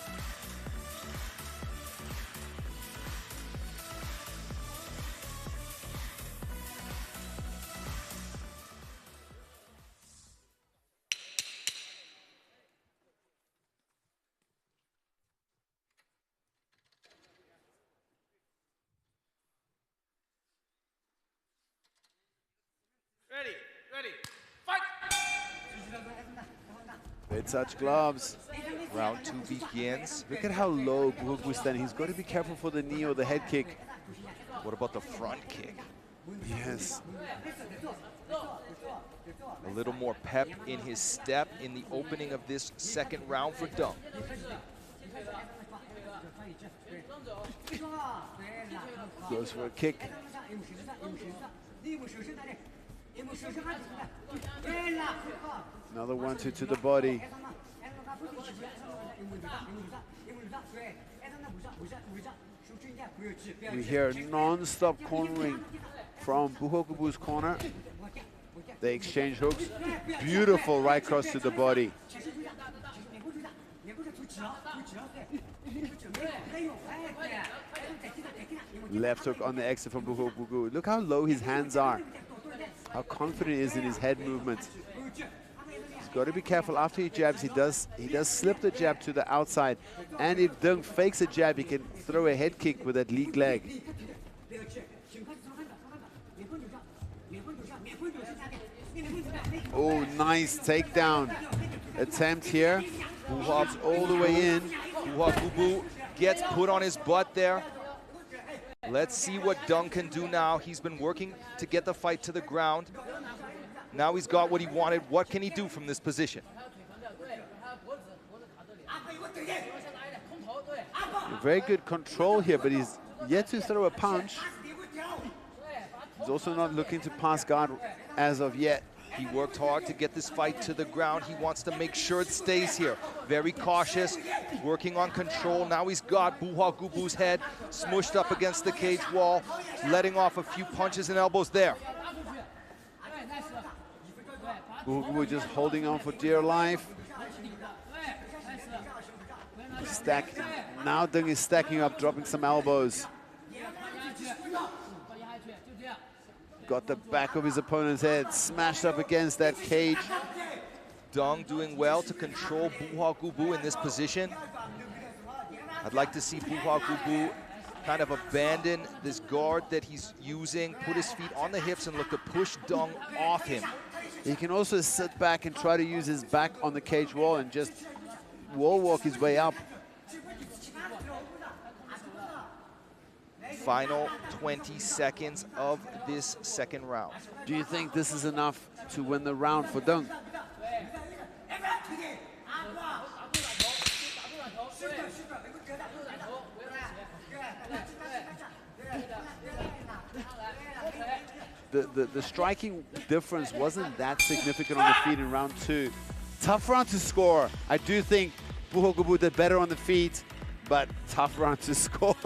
Ready, fight! They touch gloves. Round two begins. Look at how low Buhua Gubu is standing. He's got to be careful for the knee or the head kick. What about the front kick? Yes. A little more pep in his step in the opening of this second round for Deng. Goes for a kick. Another 1-2 to the body. We hear non-stop cornering from Buhua Gubu's corner. They exchange hooks. Beautiful right cross to the body. Left hook on the exit from Buhua Gubu. Look how low his hands are. How confident he is in his head movement. He's got to be careful after he jabs. He does slip the jab to the outside. And if Deng fakes a jab, he can throw a head kick with that lead leg. Oh, nice takedown attempt here. Buhop's all the way in. Buha Gubu gets put on his butt there. Let's see what Dung can do now. He's been working to get the fight to the ground. Now he's got what he wanted. What can he do from this position? Very good control here, but he's yet to throw a punch. He's also not looking to pass guard as of yet. He worked hard to get this fight to the ground. He wants to make sure it stays here. Very cautious, working on control. Now he's got Buha Gubu's head smushed up against the cage wall, letting off a few punches and elbows there. Buha Gubu just holding on for dear life. Now Dung is stacking up, dropping some elbows. Got the back of his opponent's head smashed up against that cage. Dung doing well to control Buha Gubu in this position. I'd like to see Buha Gubu kind of abandon this guard that he's using, put his feet on the hips and look to push Dung off him. He can also sit back and try to use his back on the cage wall and just wall walk his way up. Final 20 seconds of this second round. Do you think this is enough to win the round for Dung? The striking difference wasn't that significant on the feet in round 2. Tough round to score. I do think Buha Gubu did better on the feet, but tough round to score.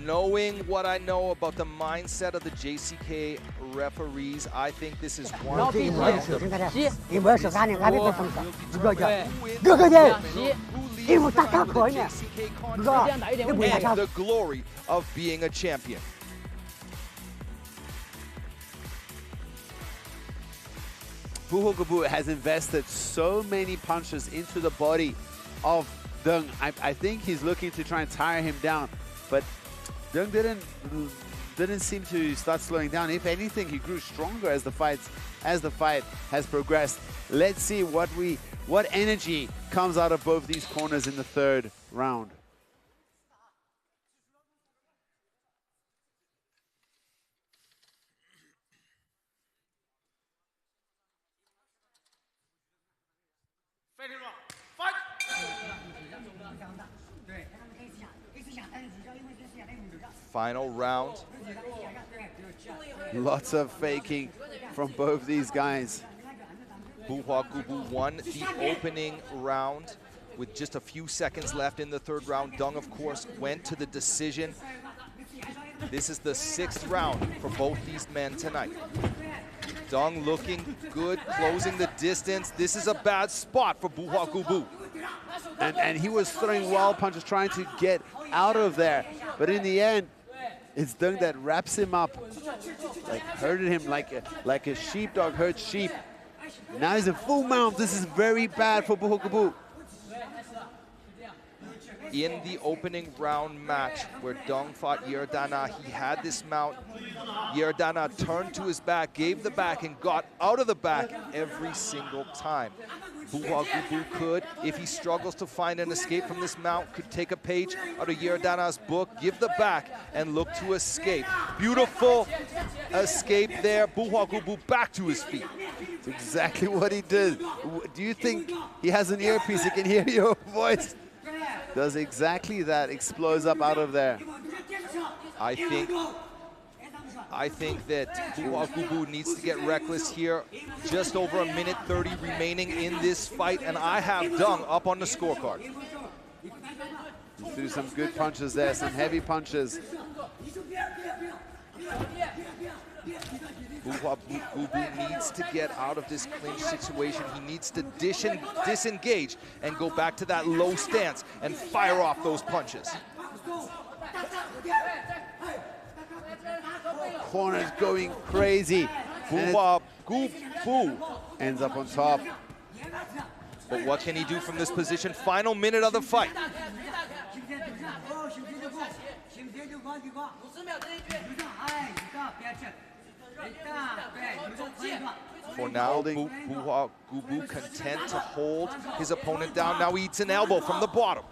Knowing what I know about the mindset of the JCK referees, I think this is one of the rounds. The glory of being a champion. Buha Gubu has invested so many punches into the body of Dung. I think he's looking to try and tire him down, but Dung didn't seem to start slowing down. If anything, he grew stronger as the fight has progressed. Let's see what energy comes out of both these corners in the third round. Final round. Lots of faking from both these guys. Buha Gubu won the opening round with just a few seconds left in the third round. Dung, of course, went to the decision. This is the 6th round for both these men tonight. Dung looking good, closing the distance. This is a bad spot for Buha Gubu. And he was throwing wild punches, trying to get out of there. But in the end, it's Dung that wraps him up, like herded him like a sheepdog herds sheep. Now he's in full mount. This is very bad for Buha Gubu. In the opening round match where Dung fought Yerdana, he had this mount. Yerdana turned to his back, gave the back, and got out of the back every single time. Buha Gubu could, if he struggles to find an escape from this mount, could take a page out of Yerdana's book, give the back, and look to escape. Beautiful escape there. Buha Gubu back to his feet. It's exactly what he did. Do you think he has an earpiece? He can hear your voice. Does exactly that, explodes up out of there. I think that Buha Gubu needs to get reckless here. Just over 1:30 remaining in this fight, and I have Dung up on the scorecard. He threw some good punches there, some heavy punches. Buha Gubu needs to get out of this clinch situation. He needs to disengage and go back to that low stance and fire off those punches. Corner's going crazy. Buha Gubu ends up on top. But what can he do from this position? Final minute of the fight. For now, Buhua Gubu content to hold his opponent down. Now he eats an elbow from the bottom.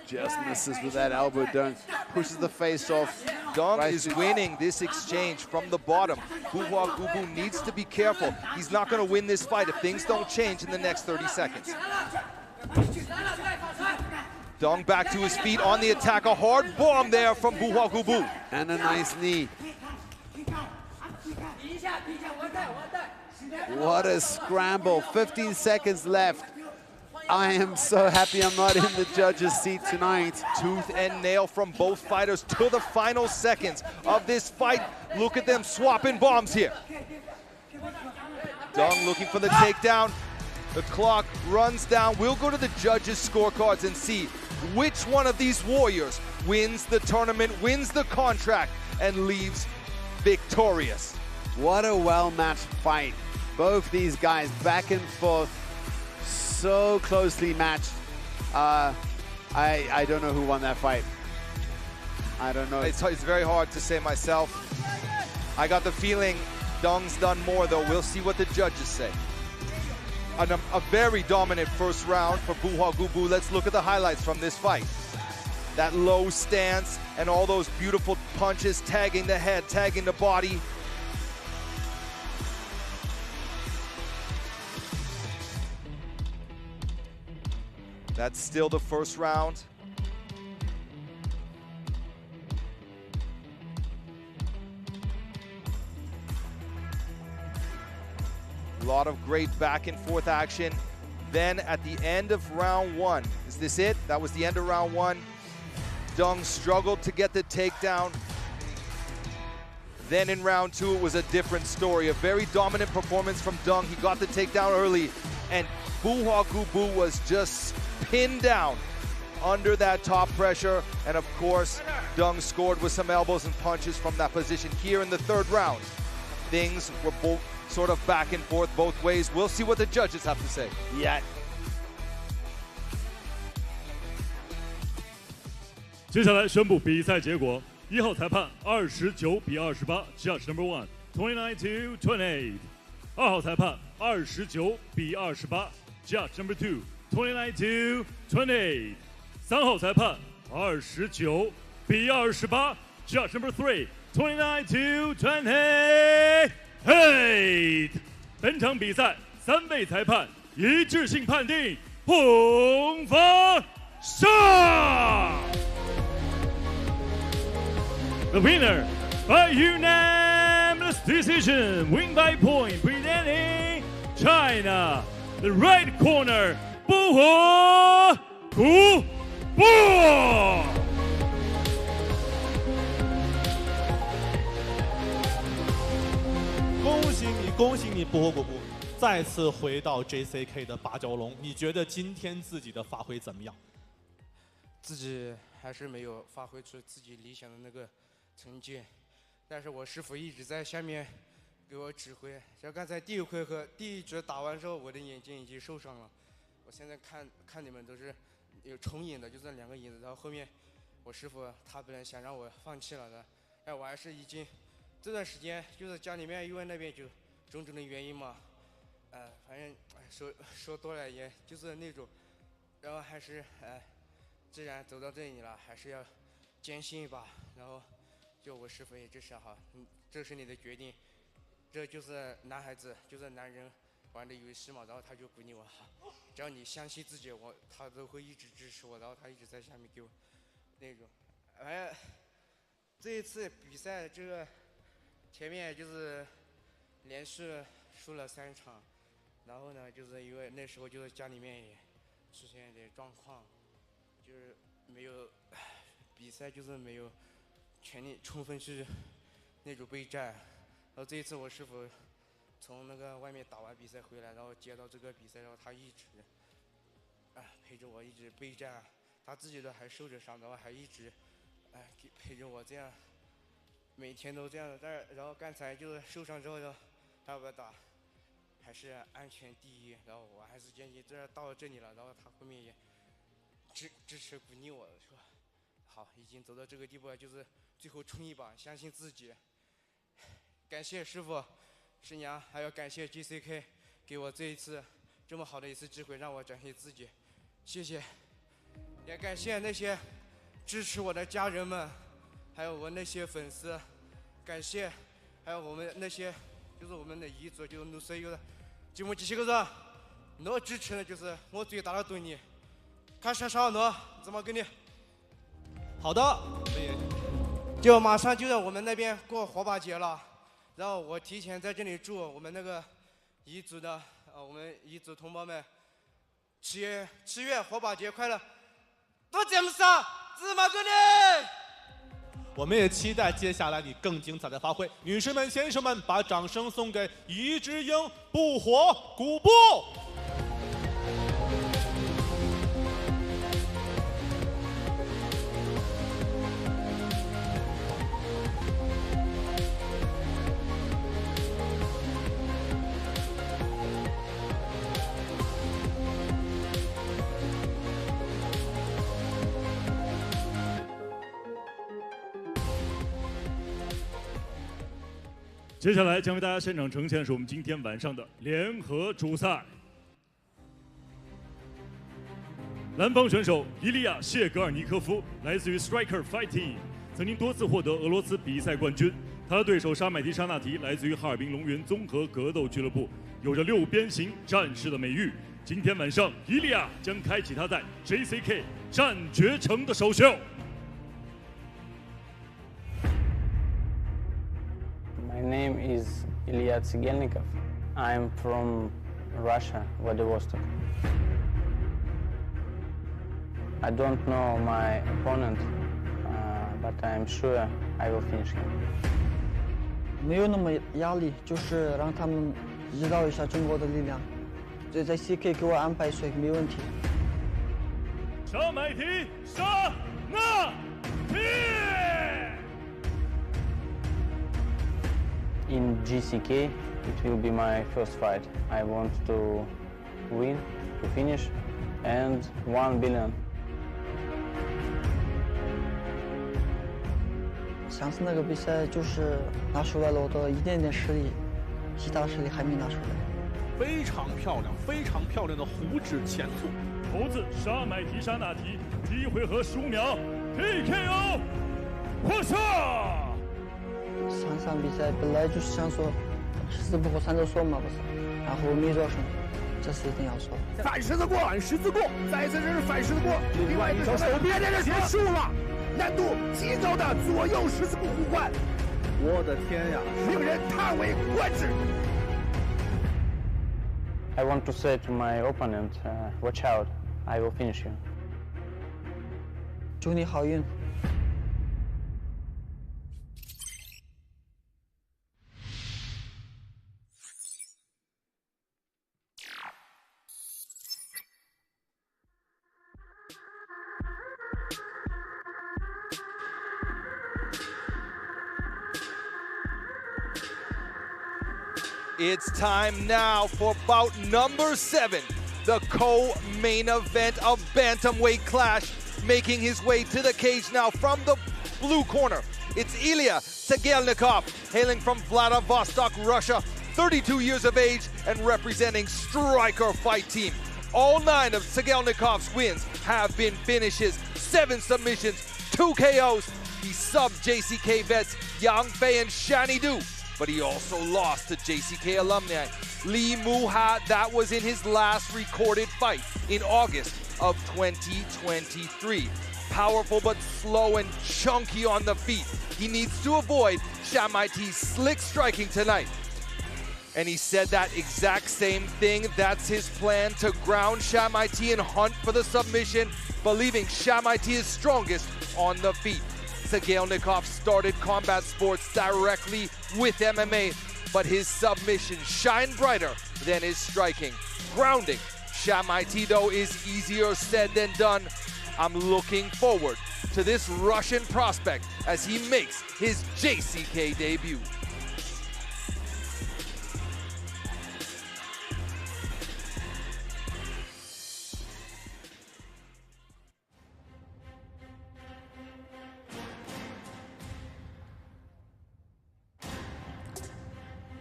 Just misses with that elbow dunk. Pushes the face off. Dong is winning this exchange from the bottom. Buhua Gubu needs to be careful. He's not going to win this fight if things don't change in the next 30 seconds. Dong back to his feet on the attack. A hard bomb there from Buhua Gubu. And a nice knee. What a scramble. 15 seconds left. I am so happy I'm not in the judges' seat tonight. Tooth and nail from both fighters to the final seconds of this fight. Look at them swapping bombs here. Dong looking for the takedown. The clock runs down. We'll go to the judges' scorecards and see which one of these warriors wins the tournament, wins the contract, and leaves victorious. What a well-matched fight. Both these guys back and forth, so closely matched. I don't know who won that fight. I don't know. It's very hard to say myself. I got the feeling Dong's done more, though. We'll see what the judges say. A very dominant first round for Buhua Gubu. Let's look at the highlights from this fight. That low stance and all those beautiful punches, tagging the head, tagging the body. That's still the first round. A lot of great back and forth action. Then at the end of round one, is this it? That was the end of round one. Dong struggled to get the takedown. Then in round two, it was a different story. A very dominant performance from Dong. He got the takedown early, and Buhua Gubu was just pinned down under that top pressure. And of course, Dong scored with some elbows and punches from that position here in the third round. Things were both sort of back and forth both ways. We'll see what the judges have to say. Yeah. 接下来宣布比赛结果：1号裁判29比28 ，Judge number 1 29 to 28。2号裁判29比28 ，Judge number 2 29 to 28。3号裁判29比28 ，Judge number 3 29 to 28。本场比赛3位裁判一致性判定，红方胜。The winner by unanimous decision, win by point, presenting China. The right corner, Buhua Gubu. 恭喜你，Buhua Gubu，再次回到 JCK 的八角笼。你觉得今天自己的发挥怎么样？自己还是没有发挥出自己理想的那个成绩，但是我师傅一直在下面给我指挥。像刚才第一回合第一局打完之后，我的眼睛已经受伤了。我现在看你们都是有重影的，就这2个影子。然后后面我师傅他本来想让我放弃了的，但我还是已经这段时间就是家里面因为那边就种种的原因嘛，反正说多了也就是那种，然后还是既然走到这里了，还是要坚信一把。然后就我师傅也支持好，这是你的决定，这就是男孩子，就是男人玩的游戏嘛。然后他就鼓励我，只要你相信自己，他都会一直支持我。然后他一直在下面给我那种，这一次比赛这个前面就是连续输了3场，然后呢，就是因为那时候就是家里面也出现一点状况，就是没有比赛，就是没有全力充分去那种备战。然后这一次我师傅从那个外面打完比赛回来，然后接到这个比赛，然后他一直陪着我一直备战，他自己的还受着伤，然后还一直陪着我这样。每天都这样的，然后刚才就是受伤之后，他把我打，还是安全第一。然后我还是建议到这里了，然后他后面也支持鼓励我，说好，已经走到这个地步了，就是最后冲一把，相信自己。感谢师傅、师娘，还要感谢 JCK 给我这一次这么好的一次机会，让我展现自己，谢谢。也感谢那些支持我的家人们，还有我那些粉丝，感谢，还有我们那些就是我们的彝族，就是所有的节目机器个人，我支持的就是我最大的动力。看啥啥呢？怎么给你？好的，就马上就在我们那边过火把节了，然后我提前在这里祝我们那个彝族的我们彝族同胞们7月火把节快乐！多节目上，芝麻哥呢？我们也期待接下来你更精彩的发挥。女士们、先生们，把掌声送给彝之鹰不火鼓部。接下来将为大家现场呈现的是我们今天晚上的联合主赛。蓝方选手伊利亚·谢格尔尼科夫来自于 JCK Fight Team， 曾经多次获得俄罗斯比赛冠军。他的对手沙麦提·沙纳提来自于哈尔滨龙源综合格斗俱乐部，有着6边形战士的美誉。今天晚上，伊利亚将开启他在 JCK 战绝城的首秀。My name is Ilya Tsigelnikov. I'm from Russia, Vladivostok. I don't know my opponent, but I'm sure I will finish him. 没有那么压力，就是让他们知道一下中国的力量。这在 CK 给我安排谁没问题。沙麦提沙纳提。In JCK, it will be my first fight. I want to win, to finish, and 1 billion. 上次那个比赛就是拿出来了我的一点点实力，其他实力还没拿出来。非常漂亮，非常漂亮的虎指前簇。猴子沙麦提沙纳提，第一回合15秒 TKO 获胜。上场比赛本来就是想说14不过3周说嘛，不是，然后没做成，这是一定要说。反十字过，反十字过，再次这是反十字过。另外一手手边这结束了，难度极高的左右十字步互换，我的天呀，令人叹为观止。I want to say to my opponent, watch out, I will finish you. 祝你好运。It's time now for bout number 7, the co-main event of bantamweight clash. Making his way to the cage now from the blue corner, it's Ilya Tsigelnikov, hailing from Vladivostok, Russia, 32 years of age and representing JCK Fight Team. All 9 of Tsigelnikov's wins have been finishes, 7 submissions, 2 KOs. He subbed JCK vets Yang Fei and Shani Du, but he also lost to JCK alumni Lee Muha. That was in his last recorded fight in August of 2023. Powerful but slow and chunky on the feet. He needs to avoid Shamaiti's slick striking tonight. And he said that exact same thing. That's his plan, to ground Shamaiti and hunt for the submission, believing Shamaiti is strongest on the feet. Tsigelnikov started combat sports directly with MMA, but his submissions shine brighter than his striking. Grounding Shamaiti, though, is easier said than done. I'm looking forward to this Russian prospect as he makes his JCK debut.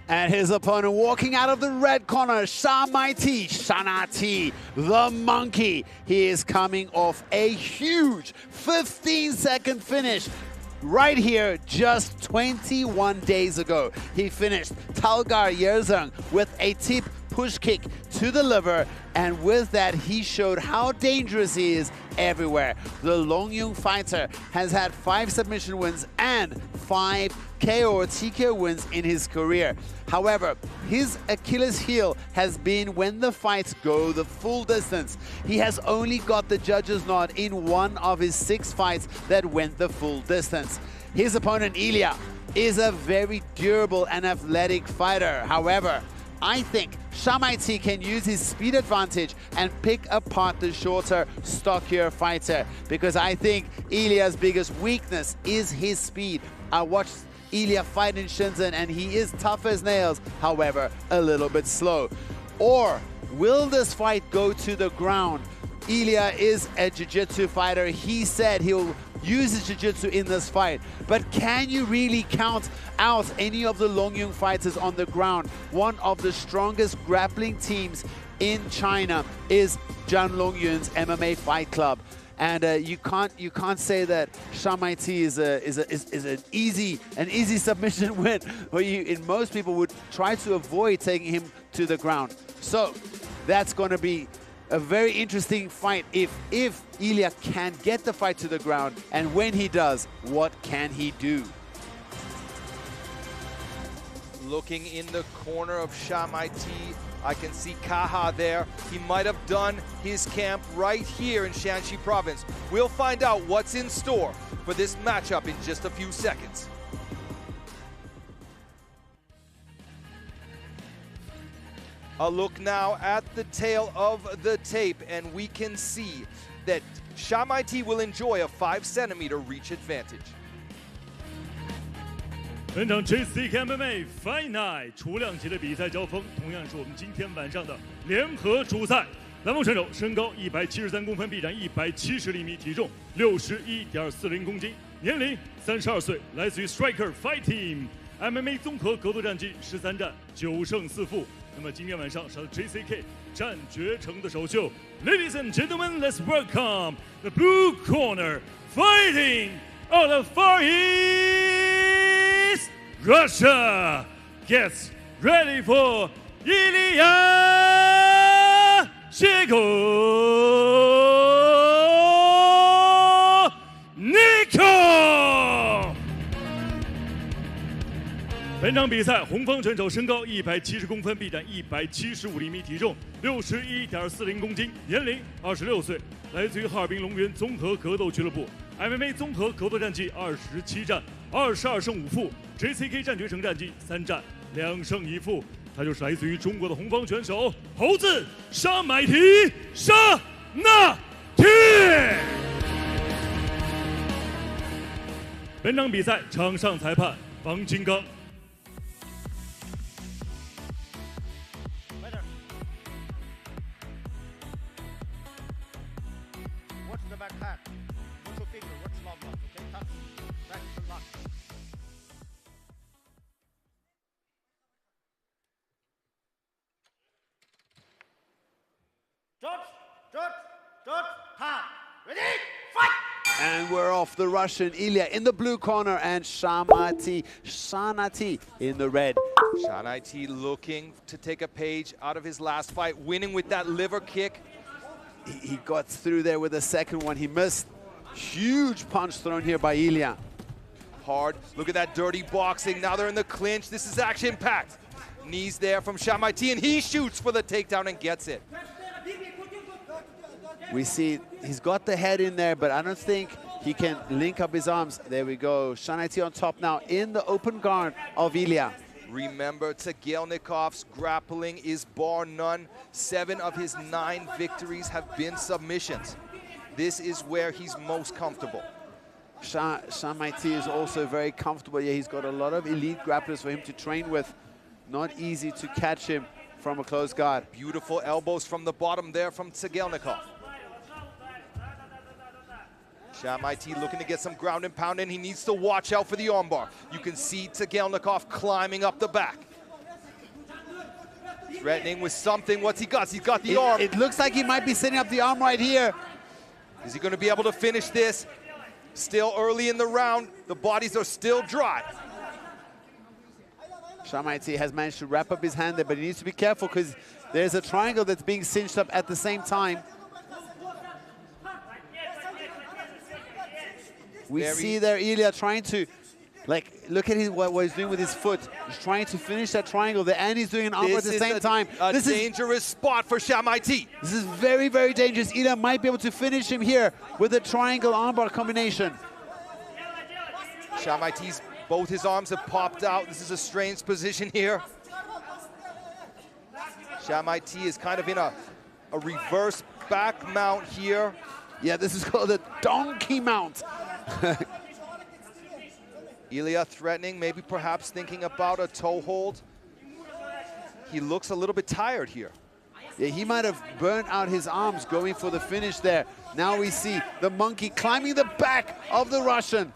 And his opponent walking out of the red corner, Shanati, the monkey. He is coming off a huge 15-second finish right here just 21 days ago. He finished Talgar Yerzeng with a tip push kick to the liver, and with that he showed how dangerous he is everywhere. The Longyung fighter has had 5 submission wins and 5 KO or TKO wins in his career. However, his Achilles heel has been when the fights go the full distance. He has only got the judges' nod in 1 of his 6 fights that went the full distance. His opponent Ilya is a very durable and athletic fighter. However, I think Shamaiti can use his speed advantage and pick apart the shorter, stockier fighter, because I think Ilya's biggest weakness is his speed. I watched Ilya fight in Shenzhen and he is tough as nails, however, a little bit slow. Or will this fight go to the ground? Ilya is a jiu-jitsu fighter. He said he'll use his jiu-jitsu in this fight. But can you really count out any of the Longyung fighters on the ground? One of the strongest grappling teams in China is Zhang Longyun's MMA Fight Club. And you can't say that Shamaiti is an easy submission win, where most people would try to avoid taking him to the ground. So that's going to be a very interesting fight if Ilya can get the fight to the ground, and when he does, what can he do? Looking in the corner of Shamaiti, I can see Kaha there. He might have done his camp right here in Shanxi province. We'll find out what's in store for this matchup in just a few seconds. A look now at the tail of the tape, and we can see that Shamaiti will enjoy a 5-centimeter reach advantage. 本场 JCK MMA Fight Night 除量级的比赛交锋，同样是我们今天晚上的联合主赛。蓝锋选手身高173公分，臂展170厘米，体重61.40公斤，年龄32岁，来自于 Striker Fight Team。MMA 综合格斗战绩13战9胜4负。那么今天晚上是 JCK 战绝城的首秀。Ladies and gentlemen, let's welcome the blue corner fighting out of Far East Russia. Gets ready for Ilya Shchegonikov。本场比赛，红方选手身高170公分，臂展175厘米，体重61.40公斤，年龄26岁，来自于哈尔滨龙源综合格斗俱乐部。MMA 综合格斗战绩27战22胜5负 ，JCK 战绝城战绩3战2胜1负。他就是来自于中国的红方选手猴子沙买提沙那提。本场比赛场上裁判王金刚。And we're off. The Russian Ilya in the blue corner and Shanati in the red. Shanati looking to take a page out of his last fight, winning with that liver kick. He got through there with the second one. He missed. Huge punch thrown here by Ilya. Hard. Look at that dirty boxing. Now they're in the clinch. This is action-packed. Knees there from Shamaiti, and he shoots for the takedown and gets it. We see he's got the head in there, but I don't think he can link up his arms. There we go. Shanaiti on top now in the open guard of Ilya. Remember, Tagelnikov's grappling is bar none. 7 of his 9 victories have been submissions. This is where he's most comfortable. Shamaiti is also very comfortable. Yeah, he's got a lot of elite grapplers for him to train with. Not easy to catch him from a close guard. Beautiful elbows from the bottom there from Tagelnikov. Shamaiti looking to get some ground and pound in. He needs to watch out for the armbar. You can see Tagelnikov climbing up the back. Threatening with something. What's he got? He's got the arm. It looks like he might be setting up the arm right here. Is he going to be able to finish this? Still early in the round. The bodies are still dry. Shamaiti has managed to wrap up his hand there, but he needs to be careful because there's a triangle that's being cinched up at the same time. We see there Ilya trying to, like, look at what he's doing with his foot. He's trying to finish that triangle there, and he's doing an armbar at the same time. This is a dangerous spot for Shamaiti. This is very, very dangerous. Ilya might be able to finish him here with a triangle armbar combination. Shamaiti's, both his arms have popped out. This is a strange position here. Shamaiti is kind of in a reverse back mount here. Yeah, this is called a donkey mount. Ilya threatening, maybe perhaps thinking about a toe hold. He looks a little bit tired here. Yeah, he might have burnt out his arms going for the finish there. Now we see the monkey climbing the back of the Russian.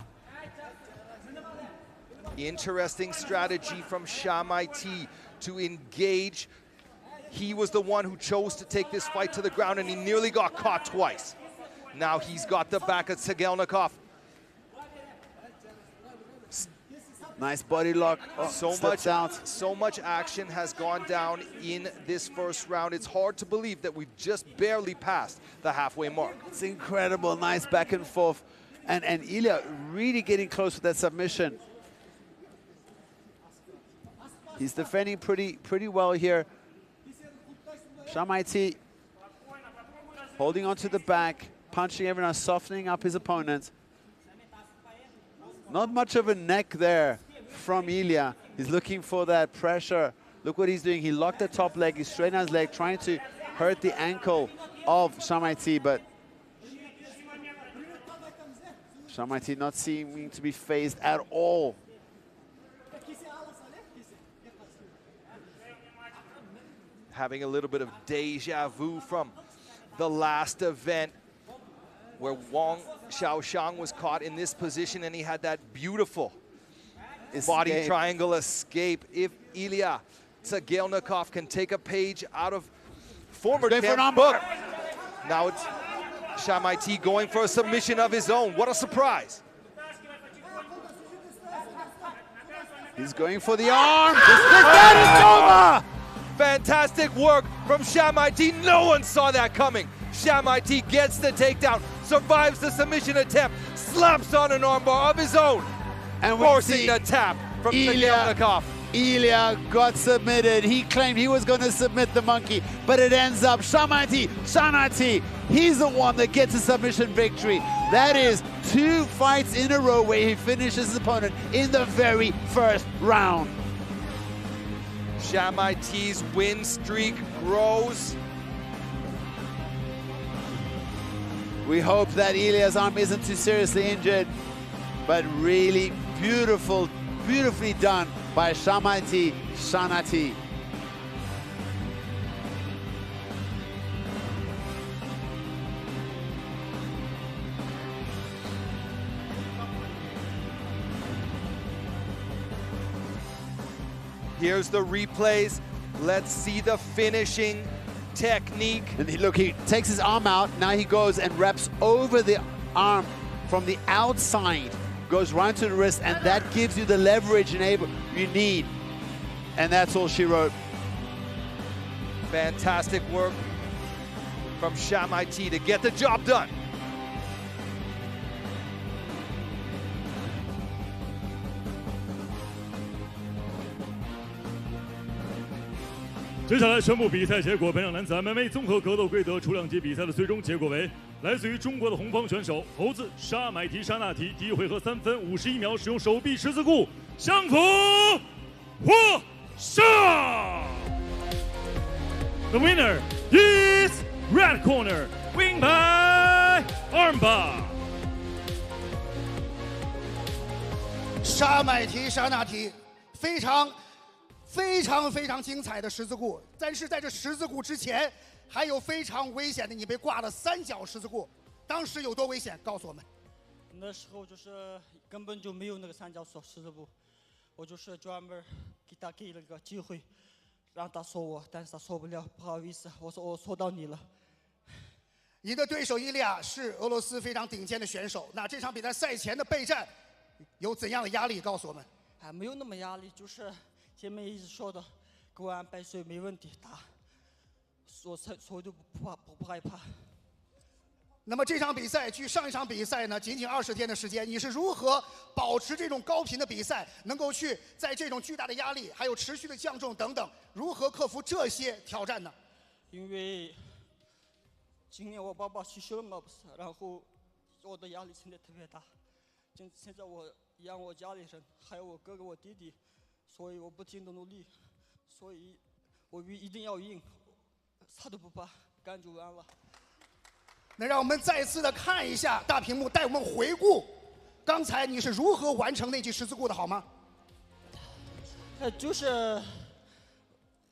Interesting strategy from Shamaiti to engage. He was the one who chose to take this fight to the ground, and he nearly got caught twice. Now he's got the back of Sagelnikov. Nice body lock. Oh, so much action has gone down in this first round. It's hard to believe that we've just barely passed the halfway mark. It's incredible. Nice back and forth. And Ilya really getting close with that submission. He's defending pretty well here. Shamaiti holding onto the back, punching every now, softening up his opponent. Not much of a neck there from Ilya. He's looking for that pressure. Look what he's doing. He locked the top leg. He straightened his leg, trying to hurt the ankle of Shamaiti, but Shamaiti not seeming to be phased at all. Having a little bit of deja vu from the last event where Wang Xiaoshang was caught in this position and he had that beautiful body triangle escape. If Ilya Sagelnikov can take a page out of former champ book. Now it's Shamaiti going for a submission of his own. What a surprise. He's going for the arm. That is over. Fantastic work from Shamaiti. No one saw that coming. Shamaiti gets the takedown, survives the submission attempt, slaps on an armbar of his own, and forcing the tap from Sagelnikov. Ilya got submitted. He claimed he was going to submit the monkey, but it ends up Shamaiti, he's the one that gets a submission victory. That is 2 fights in a row where he finishes his opponent in the very first round. Shamaiti's win streak grows. We hope that Ilya's arm isn't too seriously injured, but really beautifully done by Shamaiti. Here's the replays. Let's see the finishing technique. And look, he takes his arm out. Now he goes and wraps over the arm from the outside, goes right to the wrist, and that gives you the leverage you need. And that's all she wrote. Fantastic work from Shamaiti to get the job done.接下来宣布比赛结果。本场男子 MMA 综合格斗规则重量级比赛的最终结果为：来自于中国的红方选手猴子沙买提沙纳提，第一回合3分51秒使用手臂十字固降服获胜。The winner is red corner, win by armbar. 沙买提沙纳提非常精彩的十字固，但是在这十字固之前，还有非常危险的，你被挂了3角十字固，当时有多危险？告诉我们。那时候就是根本就没有那个3角十字固，我就是专门给了个机会，让他说我，但是他说不了，不好意思，我说我说到你了。你的对手伊利亚是俄罗斯非常顶尖的选手，那这场比赛赛前的备战有怎样的压力？告诉我们。没有那么压力，就是前面一直说的，给我安排所以没问题打，所以就不害怕。那么这场比赛距上一场比赛呢，仅仅20天的时间，你是如何保持这种高频的比赛，能够去在这种巨大的压力，还有持续的降重等等，如何克服这些挑战呢？因为今年我爸爸去世了嘛，不是，然后我的压力现在特别大，现在我养我家里人，还有我哥哥我弟弟，所以我不停的努力，所以我一定要赢，啥都不怕，干就完了。那让我们再次的看一下大屏幕，带我们回顾刚才你是如何完成那记十字固的，好吗？就是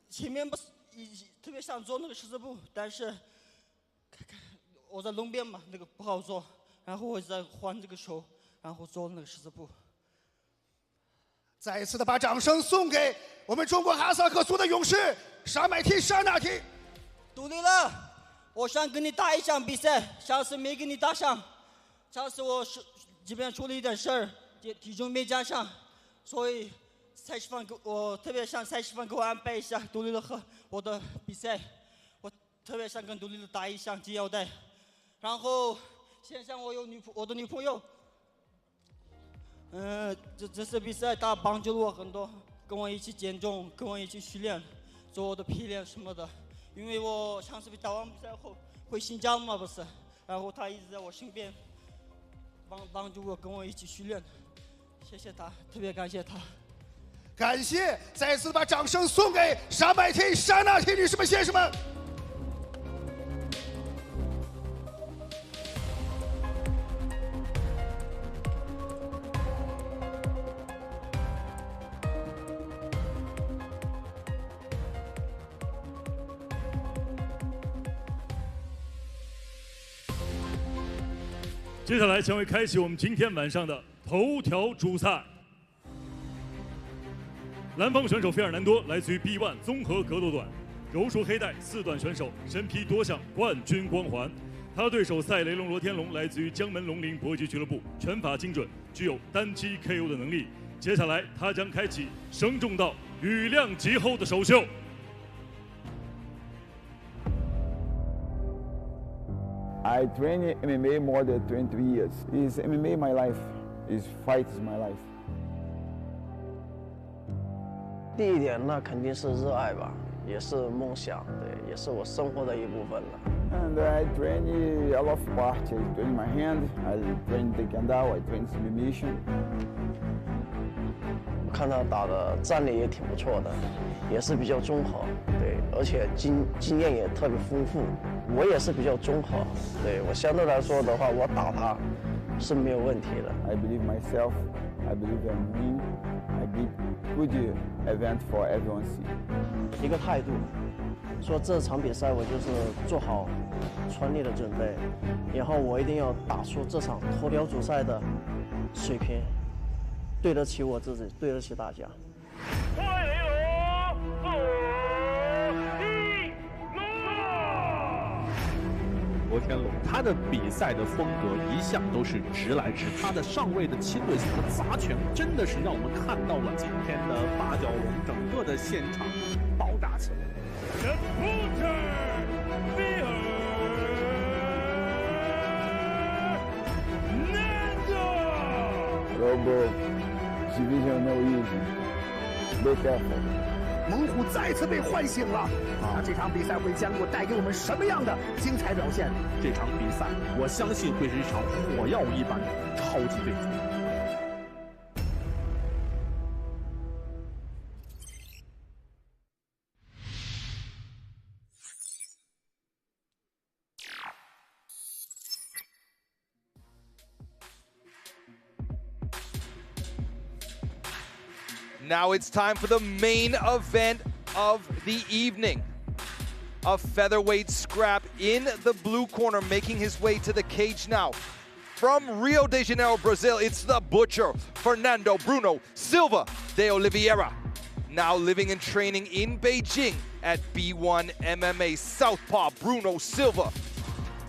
前面不是特别想做那个十字步，但是我在龙边嘛，那个不好做，然后我再换这个手，然后做那个十字步。再一次的把掌声送给我们中国哈萨克族的勇士沙买提沙纳提。杜丽了。我想跟你打一场比赛，上次没跟你打上，上次我是这边出了一点事儿，体重没加上，所以赛事方我特别想赛事方给我安排一下杜丽的和我的比赛，我特别想跟杜丽的打一场金腰带，然后线上我有我的女朋友，这次比赛她帮助了我很多，跟我一起减重，跟我一起训练，做我的皮练什么的。因为我上次打完比赛后回新疆嘛，不是，然后他一直在我身边，帮助我，跟我一起训练，谢谢他，特别感谢他。感谢，再次把掌声送给沙买提沙纳提女士们、先生们。接下来将会开启我们今天晚上的头条主赛。蓝方选手费尔南多来自于 B1 综合格斗段，柔术黑带4段选手，身披多项冠军光环。他的对手赛雷龙罗天龙来自于江门龙陵搏击俱乐部，拳法精准，具有单击 KO 的能力。接下来他将开启生重到羽量级后的首秀。I train MMA more than 23 years. Is MMA my life? Is fight is my life? 第一点，那肯定是热爱吧，也是梦想，对，也是我生活的一部分了。And I train a lot of part. I train my hand. I train taekwondo. I train submission. 我看他打的战略也挺不错的，也是比较综合，对，而且经验也特别丰富。我也是比较综合，对，我相对来说的话，我打他是没有问题的。I believe myself. I believe I'm winning. I give good event for everyone see. 一个态度，说这场比赛我就是做好全力的准备，然后我一定要打出这场头条主赛的水平，对得起我自己，对得起大家。罗天龙，他的比赛的风格一向都是直来直，他的上位的亲对型的砸拳，真的是让我们看到了今天的八角笼整个的现场爆炸起来。Robo division no easy. Be careful. 猛虎再次被唤醒了啊！这场比赛会将带给我们什么样的精彩表现？这场比赛，我相信会是一场火药一般的超级对决。Now it's time for the main event of the evening. A featherweight scrap in the blue corner, making his way to the cage now. From Rio de Janeiro, Brazil, it's the Butcher, Fernando Bruno Silva de Oliveira. now living and training in Beijing at B1 MMA Southpaw Bruno Silva.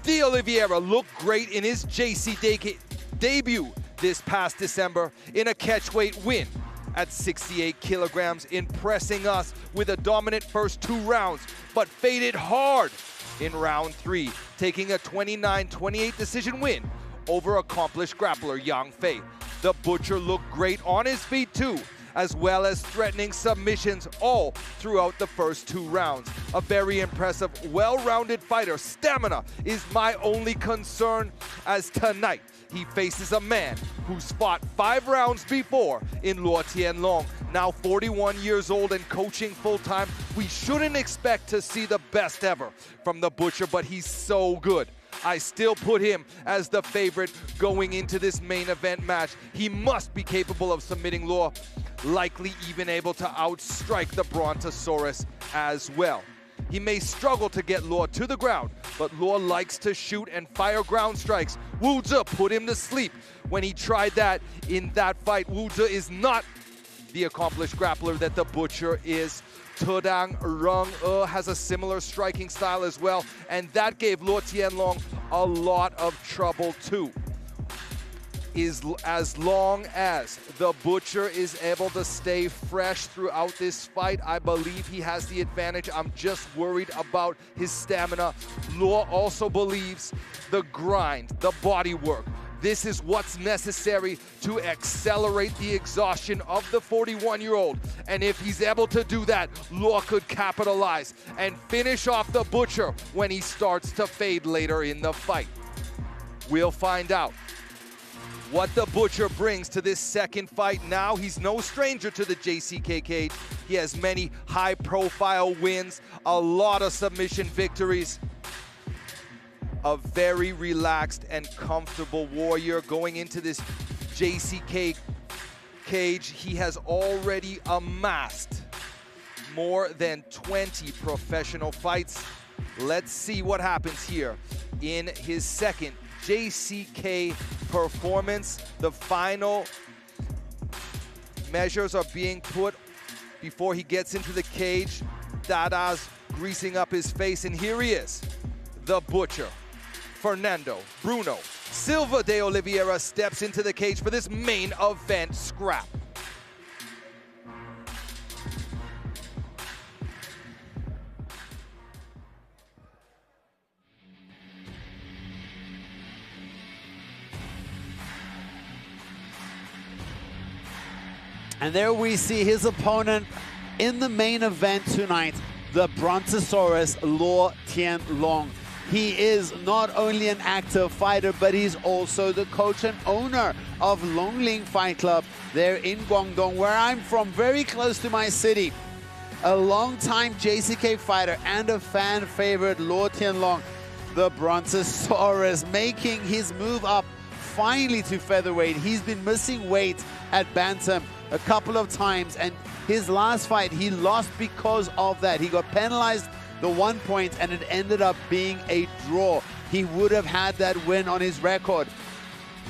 De Oliveira looked great in his JCK debut this past December in a catchweight win at 68 kilograms, impressing us with a dominant first 2 rounds, but faded hard in round 3, taking a 29-28 decision win over accomplished grappler Yang Fei. The Butcher looked great on his feet too, as well as threatening submissions all throughout the first 2 rounds. A very impressive, well-rounded fighter. Stamina is my only concern, as tonight he faces a man who's fought 5 rounds before in Luo Tianlong. Now 41 years old and coaching full-time, we shouldn't expect to see the best ever from the Butcher, but he's so good. I still put him as the favorite going into this main event match. He must be capable of submitting Luo, likely even able to outstrike the Brontosaurus as well. He may struggle to get Luo to the ground, but Luo likes to shoot and fire ground strikes. Wu Zhe put him to sleep when he tried that in that fight. Wu Zhe is not the accomplished grappler that the Butcher is. Tudang Rung has a similar striking style as well, and that gave Luo Tianlong a lot of trouble too. As long as the Butcher is able to stay fresh throughout this fight, I believe he has the advantage. I'm just worried about his stamina. Luo also believes the grind, the body work. This is what's necessary to accelerate the exhaustion of the 41-year-old. And if he's able to do that, Luo could capitalize and finish off the Butcher when he starts to fade later in the fight. We'll find out what the Butcher brings to this second fight. Now he's no stranger to the JCK cage. He has many high-profile wins, a lot of submission victories. A very relaxed and comfortable warrior going into this JCK cage. He has already amassed more than 20 professional fights. Let's see what happens here in his second JCK performance. The final measures are being put before he gets into the cage. Dada's greasing up his face, and here he is, the Butcher. Fernando Bruno Silva de Oliveira steps into the cage for this main event scrap. And there we see his opponent in the main event tonight, the Brontosaurus Luo Tianlong. He is not only an active fighter, but he's also the coach and owner of Longling Fight Club there in Guangdong, where I'm from, very close to my city. A long-time JCK fighter and a fan favorite, Luo Tianlong, the Brontosaurus, making his move up finally to featherweight. He's been missing weight at bantam a couple of times, and his last fight he lost because of that. He got penalized the 1 point, and it ended up being a draw. He would have had that win on his record.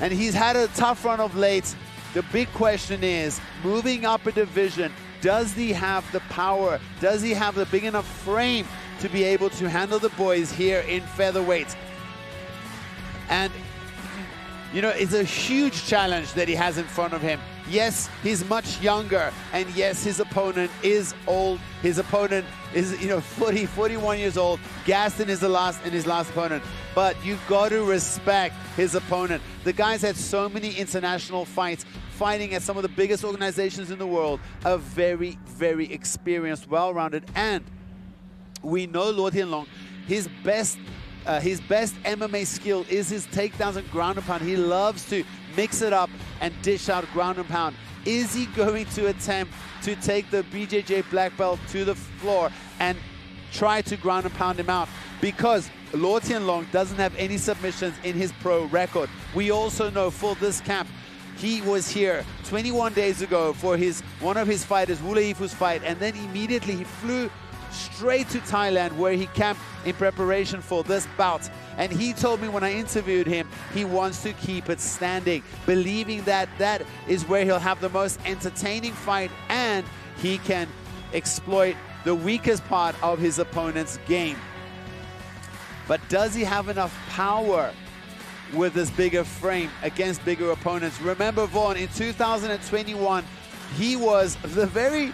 And he's had a tough run of late. The big question is, moving up a division, does he have the power? Does he have the big enough frame to be able to handle the boys here in featherweight? And, you know, it's a huge challenge that he has in front of him. Yes, he's much younger, and yes, his opponent is old. His opponent is, 41 years old. Gaston is his last opponent. But you've got to respect his opponent. The guy's had so many international fights, fighting at some of the biggest organizations in the world. A very, very experienced, well-rounded, and we know Luo Tianlong, his best MMA skill is his takedowns and ground and pound. He loves to mix it up and dish out ground and pound. Is he going to attempt to take the BJJ black belt to the floor and try to ground and pound him out? Because Luo Tianlong doesn't have any submissions in his pro record. We also know for this camp, he was here 21 days ago for one of his fighters, Wu Leifu's fight, and then immediately he flew straight to Thailand, where he camped in preparation for this bout. And he told me when I interviewed him, he wants to keep it standing, believing that that is where he'll have the most entertaining fight, and he can exploit the weakest part of his opponent's game. But does he have enough power with this bigger frame against bigger opponents? Remember, Vaughn, in 2021, he was the very,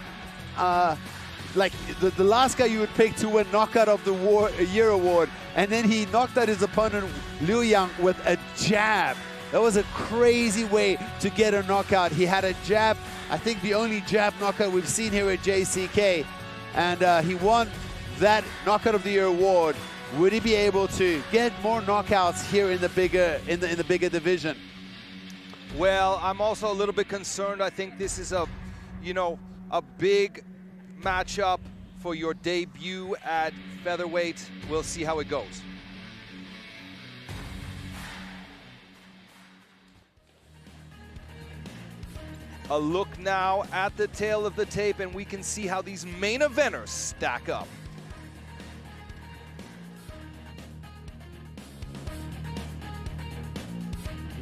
like the last guy you would pick to win Knockout of the Year award, and then he knocked out his opponent Liu Yang with a jab. That was a crazy way to get a knockout. He had a jab, I think the only jab knockout we've seen here at JCK, and he won that Knockout of the Year award. Would he be able to get more knockouts here in the bigger division? Well, I'm also a little bit concerned. I think this is a big matchup for your debut at featherweight. We'll see how it goes. A look now at the tail of the tape, and we can see how these main eventers stack up.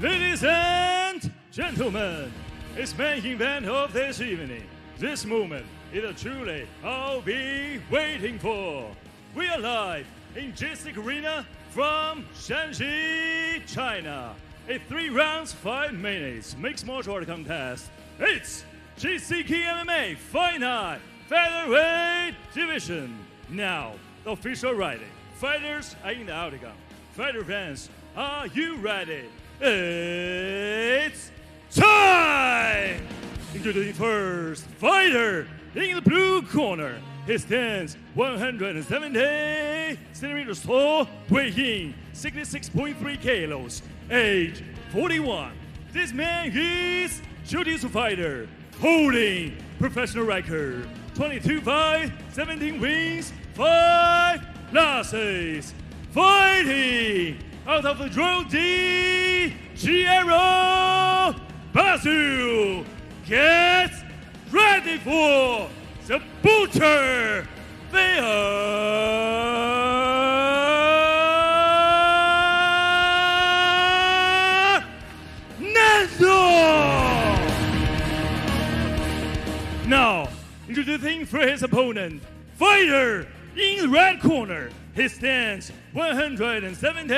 Ladies and gentlemen, it's main event of this evening. This moment is truly I'll be waiting for. We are live in JCK Arena from Shanxi, China. A 3 rounds, 5 minutes mixed martial art contest. It's JCK MMA Fight Night Featherweight division. Now, the official riding. Fighters are in the octagon. Fighter fans, are you ready? It's time! Introducing first fighter in the blue corner. He stands 170 centimeters tall, weighing 66.3 kilos, age 41. This man is jiu-jitsu fighter, holding professional record, 22 fights, 17 wins, 5 losses. Fighting out of the Draw D, Giero Basu gets ready for the Butcher Fernando! Now, introducing for his opponent, fighter in the red corner. He stands 170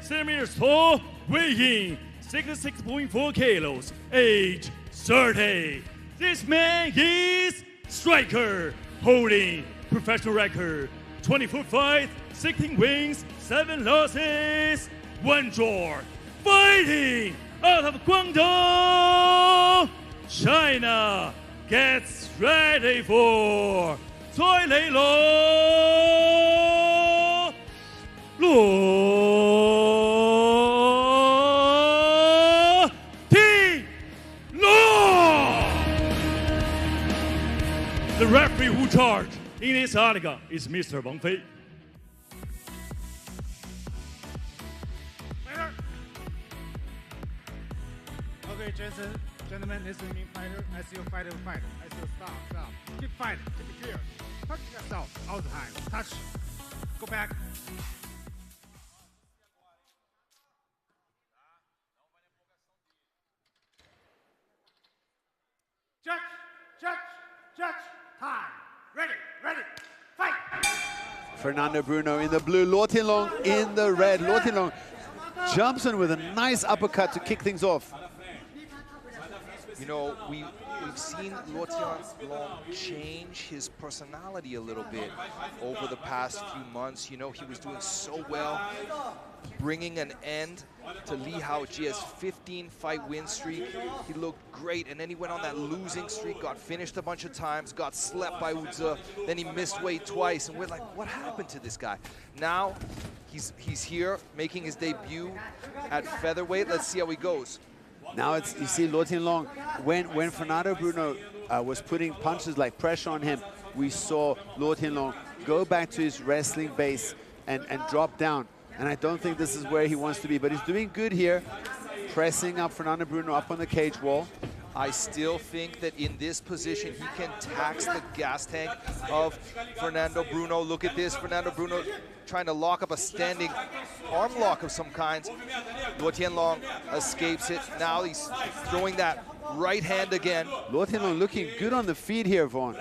centimeters tall, weighing 66.4 kilos, age 30. This man is striker, holding professional record, 24 fights, 16 wins, 7 losses, 1 draw. Fighting out of Guangdong, China, gets ready for Luo Tianlong. The referee who charged in this octagon is Mr. Wang Fei. Okay, gentlemen, this is me fighter. I see you fighter. I see you stop. Keep fighting. Keep it clear. Touch yourself all the time. Touch. Go back. Judge. Time. Ready. Fight. Fernando Bruno in the blue, Luo Tianlong in the red. Luo Tianlong jumps in with a nice uppercut to kick things off. You know, we've seen Luo Tianlong change his personality a little bit over the past few months. You know, he was doing so well, bringing an end to Li Haoji's 15-fight win streak. He looked great, and then he went on that losing streak, got finished a bunch of times, got slept by Wuzhe, then he missed weight twice, and we're like, what happened to this guy? Now, he's here, making his debut at featherweight. Let's see how he goes. Now you see Luo Tianlong, when Fernando Bruno was putting punches like pressure on him, we saw Luo Tianlong go back to his wrestling base and drop down. And I don't think this is where he wants to be, but he's doing good here, pressing up Fernando Bruno up on the cage wall. I still think that in this position, he can tax the gas tank of Fernando Bruno. Look at this, Fernando Bruno trying to lock up a standing arm lock of some kind. Luo Tianlong escapes it. Now he's throwing that Right hand again. Luo Tianlong looking good on the feet here, Vaughn.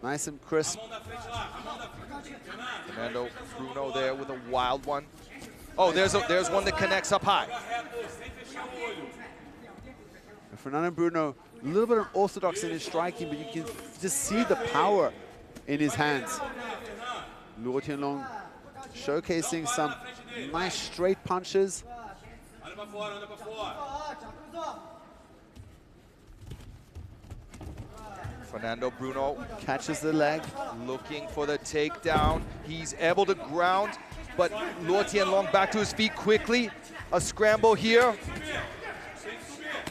Nice and crisp. Fernando Bruno there with a wild one. Oh, there's one that connects up high. Fernando Bruno, a little bit unorthodox in his striking, but you can just see the power in his hands. Luo Tianlong showcasing some nice straight punches. Fernando Bruno catches the leg. Looking for the takedown. He's able to ground, but Luo Tianlong back to his feet quickly. A scramble here.